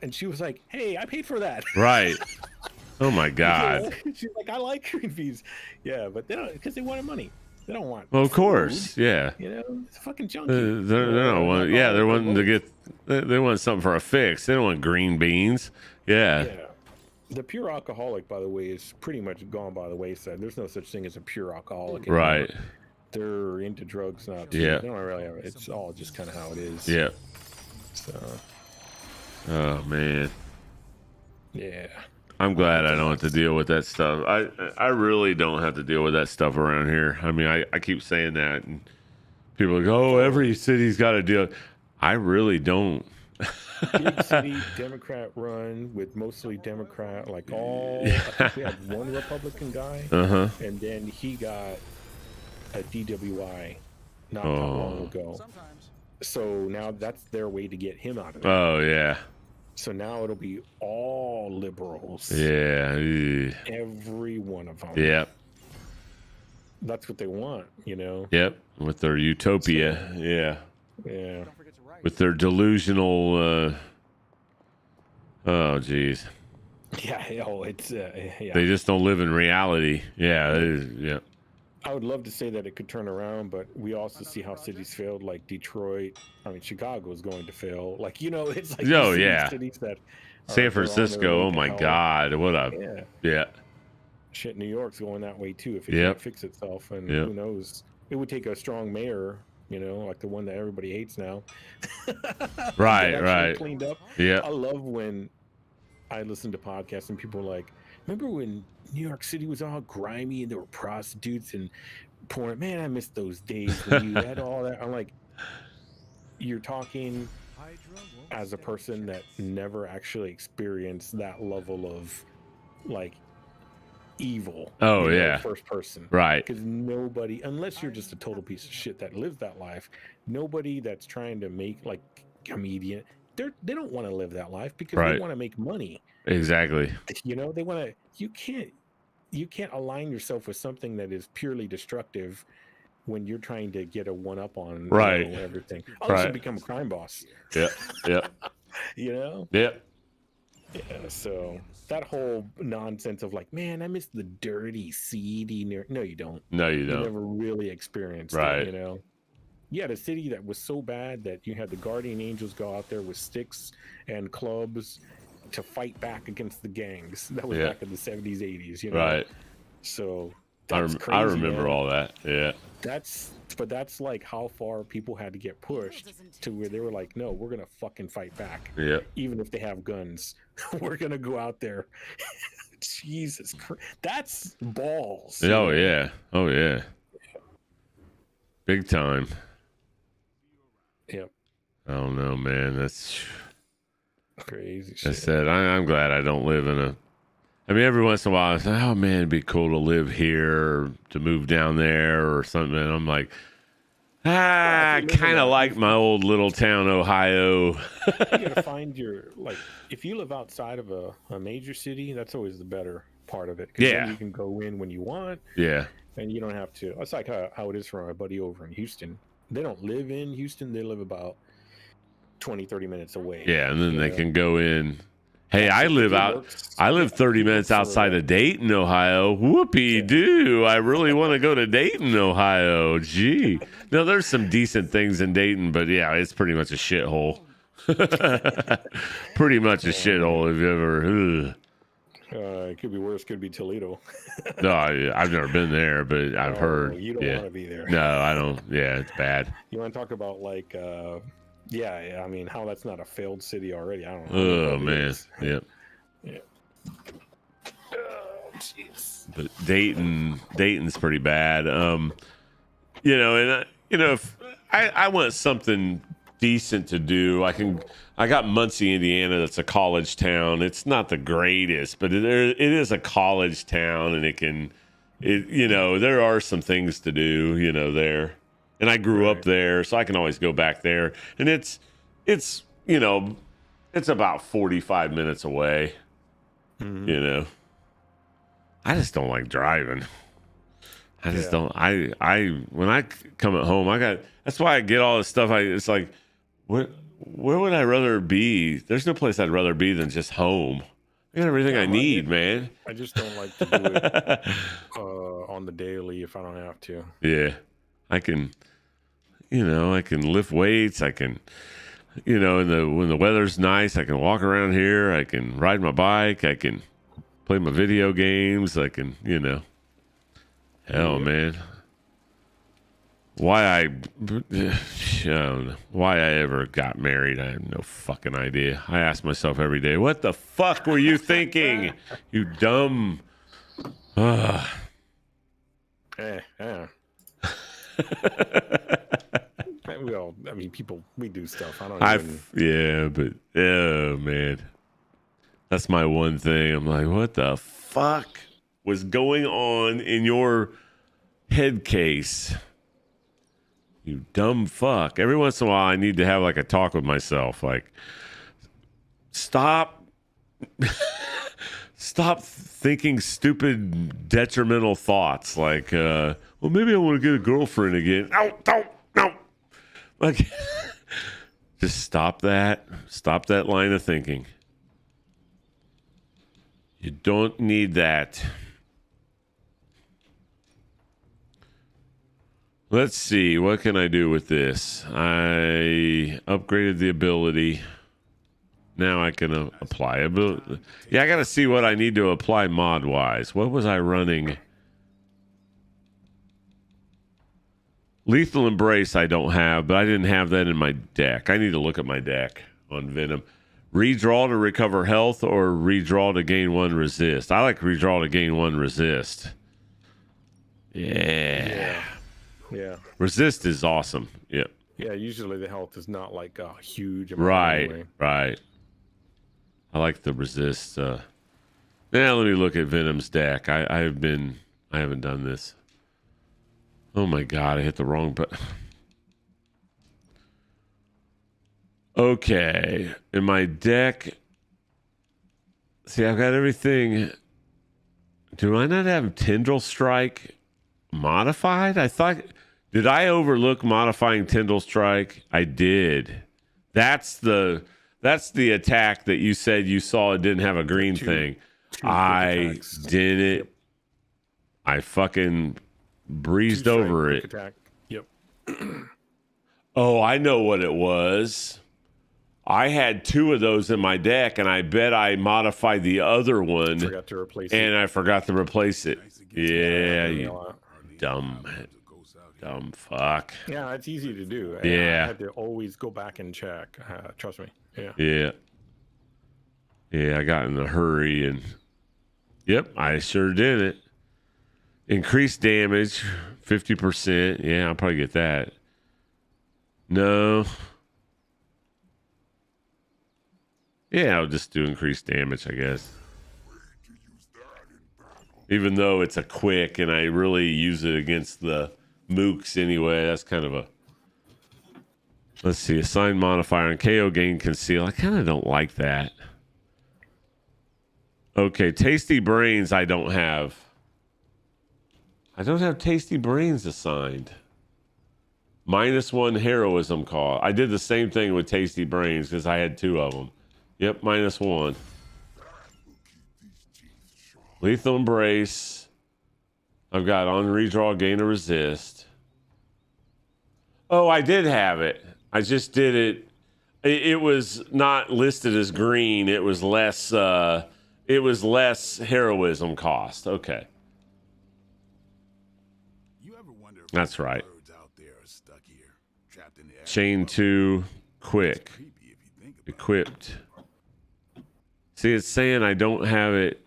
And she was like, hey, I paid for that. Right. Oh my God. She's like, I like green beans. Yeah, but they don't, because they wanted money. They don't want Well, of food. course. Yeah. You know, it's a fucking junkie. They're not wanting, yeah, they're wanting to get. They want something for a fix. They don't want green beans. Yeah. Yeah. The pure alcoholic, by the way, is pretty much gone by the wayside. There's no such thing as a pure alcoholic anymore. Right. They're into drugs now. Too. Yeah. They don't really have, it's all just kind of how it is. Yeah. So, Oh man. yeah. I'm glad I don't have to deal with that stuff. I really don't have to deal with that stuff around here. I mean, I keep saying that, and people are like, oh, every city's got to deal. I really don't. Big city, Democrat run with mostly Democrat, like all, I think we had one Republican guy, and then he got a DWI not that long ago. So now that's their way to get him out of it. Oh yeah. So now it'll be all liberals. Yeah. Every one of them. Yep. That's what they want, you know? Yep. With their utopia. Yeah. Yeah. With their delusional. Oh geez. Yeah, oh, it's yeah. They just don't live in reality. Yeah, it is, yeah. I would love to say that it could turn around, but we also see how cities failed, like Detroit. I mean, Chicago is going to fail. Like, you know, it's like Oh, you see yeah. cities that San they're on their Francisco. way Oh to my hell. God, what a Yeah, yeah. shit. New York's going that way too if it Yep. can't fix itself, and Yep. who knows? It would take a strong mayor, you know, like the one that everybody hates now. Right, that actually right. Cleaned up. Yeah, I love when I listen to podcasts and people are like, remember when New York City was all grimy and there were prostitutes and porn? Man, I miss those days when you had all that. I'm like, you're talking as a person that never actually experienced that level of like evil. Oh, you know, yeah. first person. right. Because nobody, unless you're just a total piece of shit that lives that life, nobody that's trying to make like comedian, they don't want to live that life because Right. they want to make money. Exactly. You know, they want to. You can't align yourself with something that is purely destructive when you're trying to get a one up on you Right. know, everything. Unless you Right. become a crime boss. Yeah, yeah, You know. yeah. Yeah, so that whole nonsense of like, man, I miss the dirty, seedy. No, you don't. No, you You don't. never really experienced Right. it, you know. You had a city that was so bad that you had the guardian angels go out there with sticks and clubs to fight back against the gangs. That was Yeah. back in the 70s, 80s, you know. Right. So I, that's rem- crazy. I remember man. all that. Yeah. That's like how far people had to get pushed to where they were like, no, we're gonna fucking fight back, Yeah. even if they have guns. We're gonna go out there. Jesus Christ, that's balls. you Oh know? yeah. Oh yeah. Big time. Yep. I don't know, man. That's. Crazy I shit. said I'm glad I don't live in a. I mean, every once in a while, I say, "Oh man, it'd be cool to live here, or to move down there, or something." And I'm like, I if you live in kind of a- like my old little town, Ohio. You gotta find your like. If you live outside of a major city, that's always the better part of it. 'Cause Yeah. then you can go in when you want, Yeah. and you don't have to. That's like how it is for my buddy over in Houston. They don't live in Houston. They live about 20, 30 minutes away. Yeah, and then you they know? can go in. Hey, I If live it out. works- I live 30 if it minutes works for outside them. of Dayton, Ohio. Whoopee doo! I really want to go to Dayton, Ohio. Gee, now there's some decent things in Dayton, but yeah, it's pretty much a shithole. Pretty much a shithole. If you ever, It could be worse. Could be Toledo. no, I've never been there, but I've Oh, heard. you don't Yeah, want to be there. no, I don't. Yeah, it's bad. You want to talk about like, yeah. I mean, how that's not a failed city already? I don't know. Oh It probably man, is. yeah. Yeah. Oh, jeez. But Dayton's pretty bad. You know, and if I want something decent to do, I got Muncie, Indiana. That's a college town. It's not the greatest, but it is a college town, and there are some things to do, there. And I grew up there, so I can always go back there. And it's about 45 minutes away. Mm-hmm. I just don't like driving. I just don't. When I come at home, that's why I get all this stuff. It's like, where would I rather be? There's no place I'd rather be than just home. I got everything I need, man. I just don't like to do it on the daily if I don't have to. Yeah, I can lift weights. I can, when the weather's nice, I can walk around here. I can ride my bike. I can play my video games. I can, hell, man. I don't know. Why I ever got married, I have no fucking idea. I ask myself every day, what the fuck were you thinking? You dumb. We do stuff. I don't even. Yeah, but oh man, that's my one thing. I'm like, what the fuck was going on in your head case? You dumb fuck. Every once in a while, I need to have like a talk with myself. Like, stop thinking stupid, detrimental thoughts. Like, well, maybe I want to get a girlfriend again. No. Like, just stop that. Stop that line of thinking. You don't need that. Let's see. What can I do with this? I upgraded the ability. Now I can apply ability. Yeah, I got to see what I need to apply mod-wise. What was I running? Lethal Embrace I don't have, but I didn't have that in my deck. I need to look at my deck on Venom. Redraw to recover health or redraw to gain 1 resist? I like redraw to gain 1 resist. Yeah. Resist is awesome. Yep. Yeah, usually the health is not like a huge amount. Right, anyway. right. I like the resist. Now let me look at Venom's deck. I haven't done this. Oh my god, I hit the wrong button. Okay, in my deck, see, I've got everything. Do I not have Tendril Strike modified? I thought, did I overlook modifying Tendril Strike? I did. That's the attack that you said you saw. It didn't have a green thing. I didn't. I fucking breezed over it. Attack. Yep. Oh, I know what it was. I had 2 of those in my deck, and I bet I modified the other one. Forgot to replace and it. I forgot to replace it. Yeah, you dumb fuck. Yeah, it's easy to do. Yeah. I had to always go back and check. Trust me. Yeah. Yeah, I got in a hurry, and yep, I sure did it. Increased damage, 50%. Yeah, I'll probably get that. No. Yeah, I'll just do increased damage, I guess. Even though it's a quick, and I really use it against the mooks anyway. That's kind of a... Let's see, assign modifier on KO gain conceal. I kind of don't like that. Okay, Tasty Brains I don't have. I don't have Tasty Brains assigned. -1 heroism call. I did the same thing with Tasty Brains because I had 2 of them. Yep, -1. Lethal Embrace. I've got on redraw, gain a resist. Oh, I did have it. I just did it. It was not listed as green. It was less. It was less heroism cost. Okay. That's right. Chain 2, quick, equipped. See, it's saying I don't have it.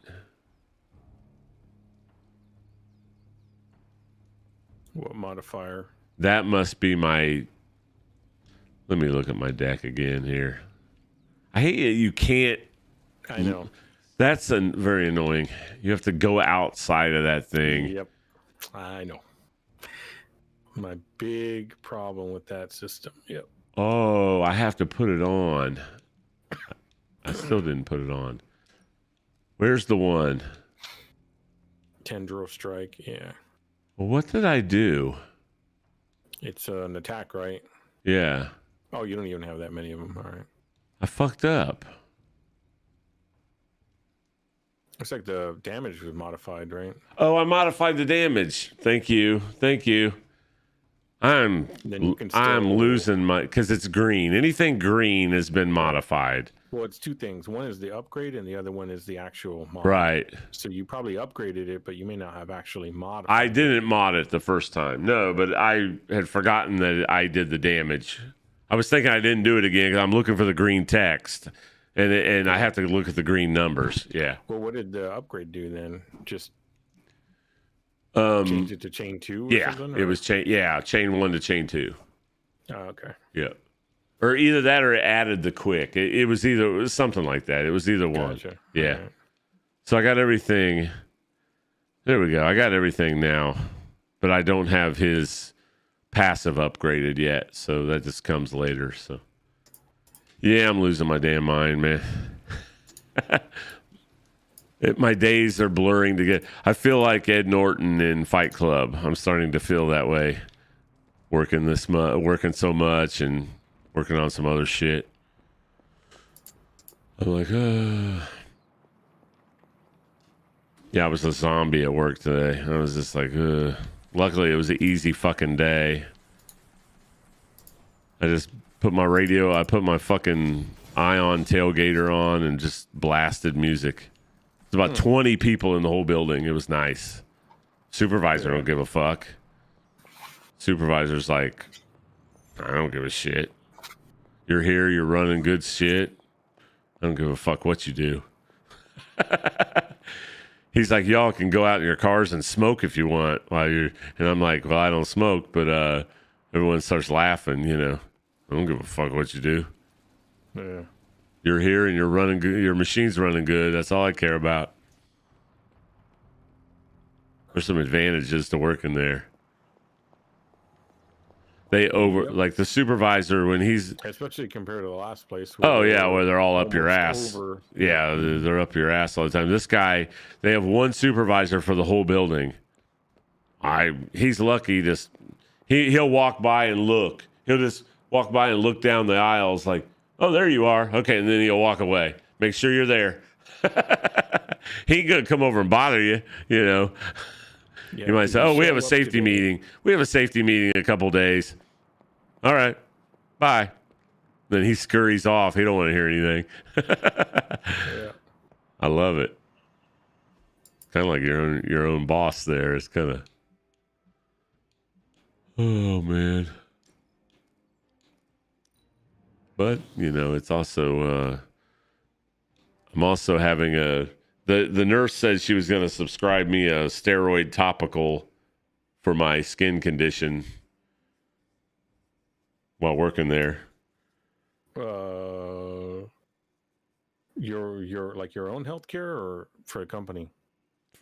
What modifier? That must be my... Let me look at my deck again here. I hate it. You can't... I know. That's very annoying. You have to go outside of that thing. Yep. I know. My big problem with that system. Yep. Oh, I have to put it on. I still didn't put it on. Where's the one? Tendril Strike. Yeah. Well, what did I do? It's an attack, right? Yeah. Oh, you don't even have that many of them. All right. I fucked up. Looks like the damage was modified, right? Oh, I modified the damage. Thank you. Thank you. Then you can I'm still- losing my... Because it's green. Anything green has been modified. Well, it's 2 things. One is the upgrade, and the other one is the actual mod. Right. So you probably upgraded it, but you may not have actually modified I didn't mod it the first time. No, but I had forgotten that I did the damage. I was thinking I didn't do it again because I'm looking for the green text. And I have to look at the green numbers. Yeah. Well, what did the upgrade do then? Just Um, change it to chain 2 or yeah, something? it or- was chain 1 to chain 2. Oh, okay. Yeah. Or either that or it added the quick. It was something like that. It was either one. Gotcha. Yeah. Alright. So I got everything. There we go. I got everything now. But I don't have his passive upgraded yet. So that just comes later. So yeah, I'm losing my damn mind, man. My days are blurring together. I feel like Ed Norton in Fight Club. I'm starting to feel that way. Working so much and working on some other shit. I'm like, Yeah, I was a zombie at work today. I was just like, ugh. Luckily, it was an easy fucking day. I just put my radio, I put my fucking Ion tailgater on and just blasted music. It's about 20 people in the whole building. It was nice. Supervisor don't give a fuck. Supervisor's like, I don't give a shit. You're here, you're running good shit. I don't give a fuck what you do. He's like, y'all can go out in your cars and smoke if you want while you're, and I'm like, well, I don't smoke, but everyone starts laughing, you know. I don't give a fuck what you do. Yeah. You're here and you're running good. Your machine's running good. That's all I care about. There's some advantages to working there. They like the supervisor when he's, Especially compared to the last place. oh yeah, where they're all up your ass. Over. Yeah, they're up your ass all the time. This guy, they have one supervisor for the whole building. He's lucky. He'll walk by and look. He'll just walk by and look down the aisles like, oh, there you are. Okay, and then he'll walk away. Make sure you're there. He ain't gonna come over and bother you, you know. Yeah, You might say, oh, we have a show up safety today. meeting. We have a safety meeting in a couple days. All right, bye. Then he scurries off. He don't want to hear anything. Yeah. I love it. Kind of like your own boss there. It's kind of, oh man. But you know, it's also I'm also having the nurse said she was going to subscribe me a steroid topical for my skin condition while working there. Your like your own healthcare or for a company?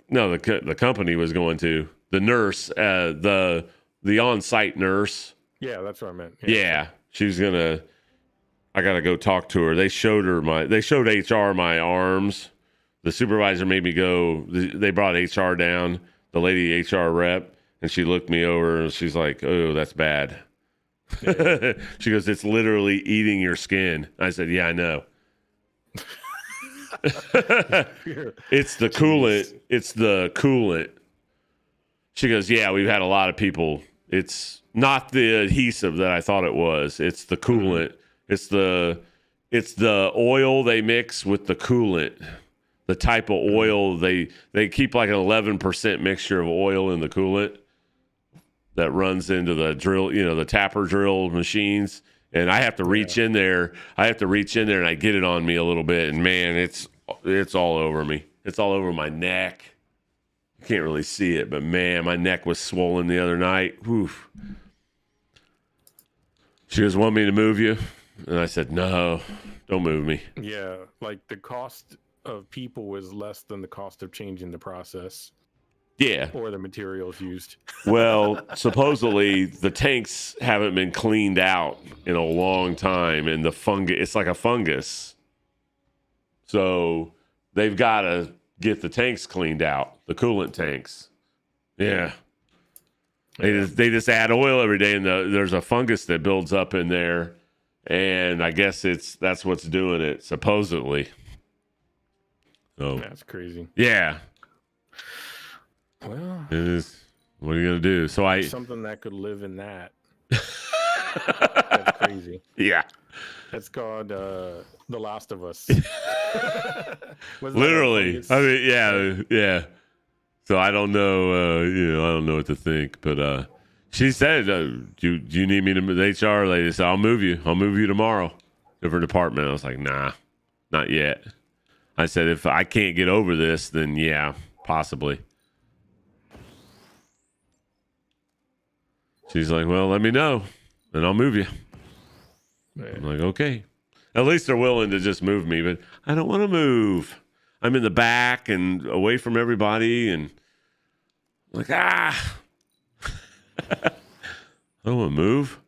No, the company was going to. The nurse, the on-site nurse. Yeah, that's what I meant. Yeah, she was gonna. I gotta go talk to her. They showed HR my arms. The supervisor made me go. They brought HR down. The lady HR rep, and she looked me over and she's like, "Oh, that's bad." Yeah. She goes, "It's literally eating your skin." I said, "Yeah, I know." It's the coolant. It's the coolant. She goes, "Yeah, we've had a lot of people. It's not the adhesive that I thought it was. It's the coolant. It's the oil they mix with the coolant. The type of oil they keep like an 11% mixture of oil in the coolant that runs into the drill, you know, the tapper drill machines. And I have to reach in there. And I get it on me a little bit. And man, it's all over me. It's all over my neck. You can't really see it, but man, my neck was swollen the other night. Woof. She goes, "Want me to move you?" And I said, "No, don't move me." Yeah, like the cost of people is less than the cost of changing the process Yeah. or the materials used. Well, supposedly the tanks haven't been cleaned out in a long time, and the fungus, it's like a fungus. So they've got to get the tanks cleaned out, the coolant tanks. Yeah. They just add oil every day, and there's a fungus that builds up in there, and I guess that's what's doing it, supposedly. So That's crazy. yeah, Well, it is. What are you gonna do? So something that could live in that. That's crazy. yeah, That's called The Last of Us. Was that literally. a fungus? I mean, yeah. So I don't know. I don't know what to think. But she said, "Do you need me to?" The HR lady said, "I'll move you. I'll move you tomorrow." Different department. I was like, "Nah, not yet." I said, "If I can't get over this, then yeah, possibly." She's like, "Well, let me know, and I'll move you." I'm like, "Okay." At least they're willing to just move me, but I don't want to move. I'm in the back and away from everybody, and I'm like, I don't want to move.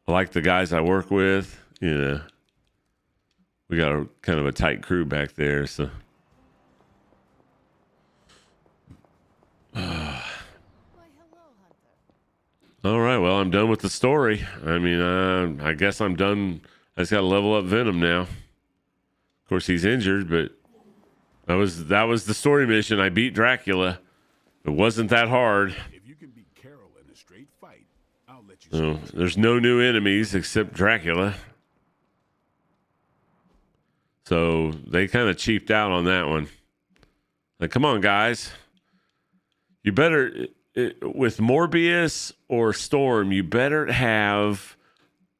I like the guys I work with. You know, we got a kind of a tight crew back there, so. All right, well, I'm done with the story. I mean, I guess I'm done. I just got to level up Venom now. Of course, he's injured, but that was the story mission. I beat Dracula. It wasn't that hard. If you can beat Carol in a straight fight, I'll let you. So there's no new enemies except Dracula. So they kind of cheaped out on that one. Like, come on, guys. You better, with Morbius or Storm, you better have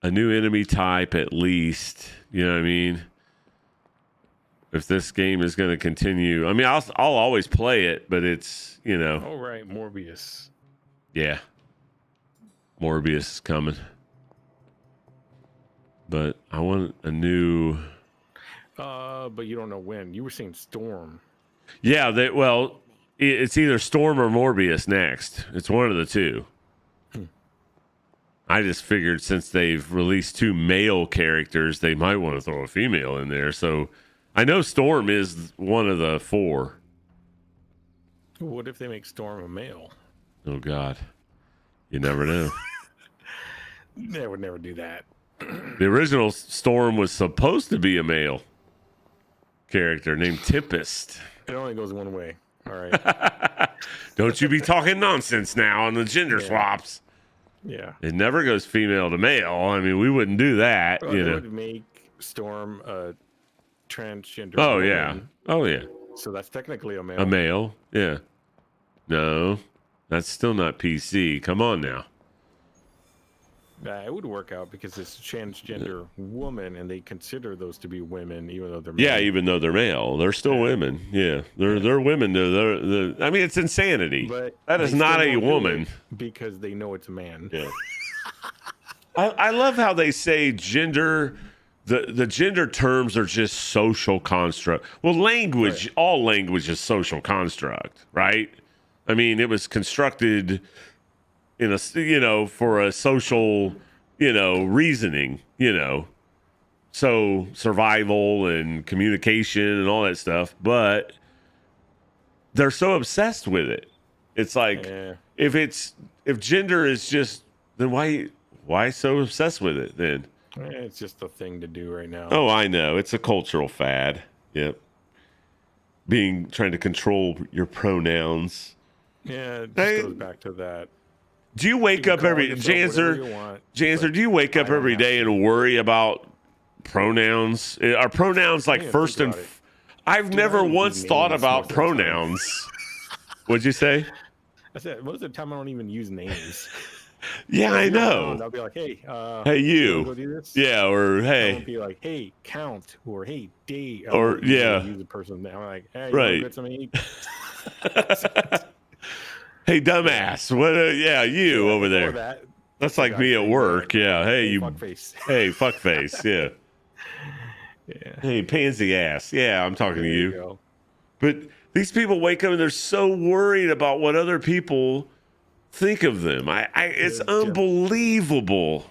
a new enemy type at least. You know what I mean? If this game is going to continue. I mean, I'll always play it, but it's, you know. All right, Morbius. Yeah. Morbius is coming. But I want a new... But you don't know when. You were saying Storm. Yeah, it's either Storm or Morbius next. It's one of the two. I just figured since they've released 2 male characters, they might want to throw a female in there. So I know Storm is one of the 4. What if they make Storm a male? Oh, God. You never know. They would never do that. The original Storm was supposed to be a male character named Tempest. It only goes one way. All right. Don't you be talking nonsense now on the gender swaps. Yeah. It never goes female to male. I mean, we wouldn't do that, Well, you they know. would make Storm a transgender. Oh, woman, yeah. Oh, yeah. So that's technically a male. A male. Yeah. No, that's still not PC. Come on now. It would work out because it's a transgender woman, and they consider those to be women, even though they're Yeah, men. even though they're male, they're still women. Yeah, they're women. I mean, it's insanity. But That is they not still a won't do woman. it because they know it's a man. Yeah. I love how they say gender. The gender terms are just social construct. Well, language, all language is social construct, right? I mean, it was constructed in a, for a social, reasoning, so survival and communication and all that stuff. But they're so obsessed with it. It's like, Yeah. if gender is just, then why so obsessed with it then? It's just a thing to do right now. Oh, I know. It's a cultural fad. Yep. Trying to control your pronouns. Yeah, it just Hey. goes back to that. Do you wake You up can call every yourself whatever you want, Janser, but do you wake up I don't every have day to. and worry about pronouns? Are pronouns like Yeah, first think and about it. I've Dude, never I don't once use thought names about most of the time. pronouns. What'd you say? I said most of the time I don't even use names. Yeah, I I'll know. be like, hey, Hey, wanna you. go do this? Yeah, or I hey. won't be like, hey, Count, or hey, Dave. Or, yeah. Use a person. I'm like, hey, Right. you want to get some eat? Hey, dumbass. What? Yeah, you over Or there. that. That's like me at work. Yeah. Hey, you. Fuckface. Hey, fuckface. Yeah. Yeah. Hey, pansy ass. Yeah, I'm talking to There you. go. But these people wake up and they're so worried about what other people think of them. It's Yeah. unbelievable.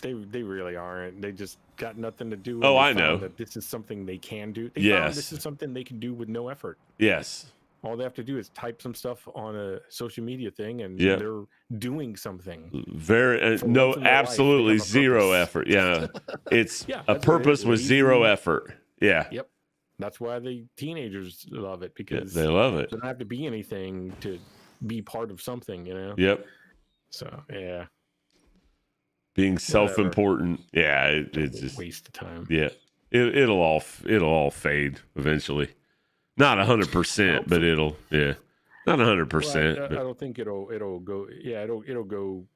They really aren't. They just got nothing to do. Oh, and they I know. found that this is something they can do. They Yes. found this is something they can do with no effort. Yes. All they have to do is type some stuff on a social media thing, and Yeah. they're doing something. Very For no, once in their life, they absolutely have a zero purpose. effort. Yeah. It's Yeah, a that's what it purpose is. with Lazy. zero effort. Yeah. Yep. That's why the teenagers love it, because They love it. they don't have to be anything to be part of something, Yep. So yeah, Being self-important. Yeah. It's just, waste of time. yeah. It'll all fade eventually. Not 100%, but it'll, yeah. Not 100%. Well, I but don't think it'll go. Yeah, it'll go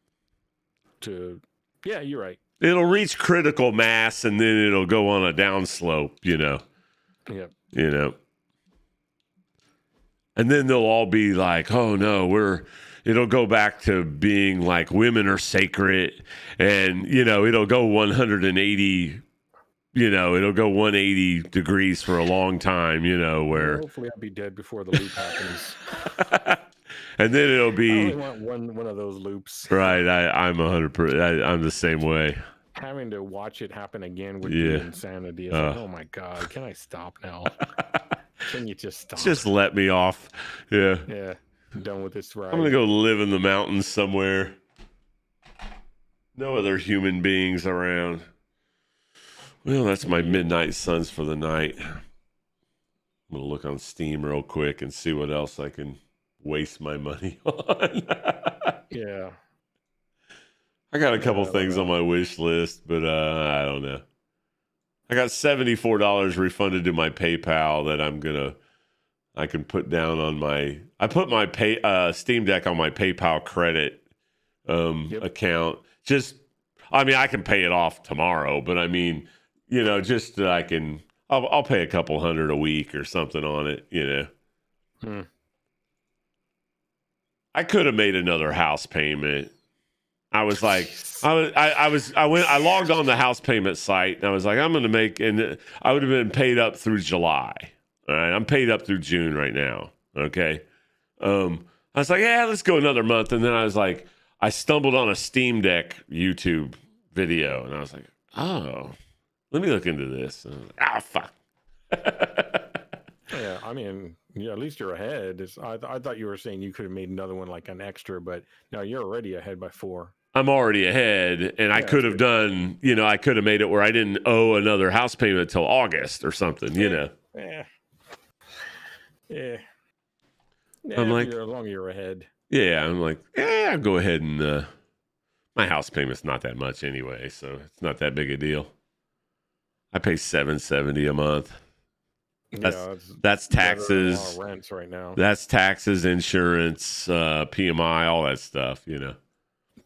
to. Yeah, you're right. it'll reach critical mass and then it'll go on a downslope, Yep. And then they'll all be like, oh no, it'll go back to being like women are sacred. And, it'll go 180, it'll go 180 degrees for a long time, where, Hopefully, I'll be dead before the loop happens. and then it'll I be, only want one of those loops. right. I'm 100%, I'm the same way. Having to watch it happen again would Yeah. be insanity. It's like, oh my god, can I stop now? Can you just stop? Just let me off. Yeah. yeah, I'm done with this ride. I'm going to go live in the mountains somewhere. No other human beings around. Well, that's my Midnight Suns for the night. I'm going to look on Steam real quick and see what else I can waste my money on. Yeah. I got a couple things on my wish list, but I don't know. I got $74 refunded to my PayPal that I can put down on my. I put my Steam Deck on my PayPal credit account. I can pay it off tomorrow, but I mean, just that I can. I'll pay a couple $100 a week or something on it. I could have made another house payment. I was like, I logged on the house payment site and I was like, I'm going to make, and I would have been paid up through July. All right. I'm paid up through June right now. Okay. I was like, yeah, let's go another month. And then I was like, I stumbled on a Steam Deck YouTube video and I was like, oh, let me look into this. Fuck. Yeah. I mean, yeah, at least you're ahead. I thought you were saying you could have made another one like an extra, but no, you're already ahead by 4. I'm already ahead, and I could have done, I could have made it where I didn't owe another house payment until August or something, Yeah. I'm like, as long as you're ahead. Yeah, I'm like, I'll go ahead and my house payment's not that much anyway, so it's not that big a deal. I pay $770 a month. That's taxes. A lot of rents right now. That's taxes, insurance, PMI, all that stuff,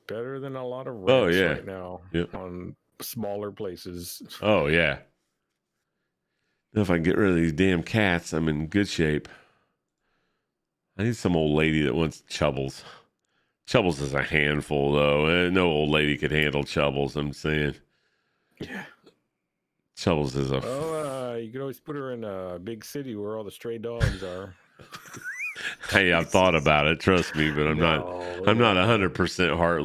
Better than a lot of rents right now Yep. on smaller places. Oh, yeah. If I can get rid of these damn cats, I'm in good shape. I need some old lady that wants Chubbles. Chubbles is a handful, though. No old lady could handle Chubbles, I'm saying. Yeah. Chubbles is a... Well, you could always put her in a big city where all the stray dogs are. Hey, I've thought about it, trust me, but I'm not 100% heart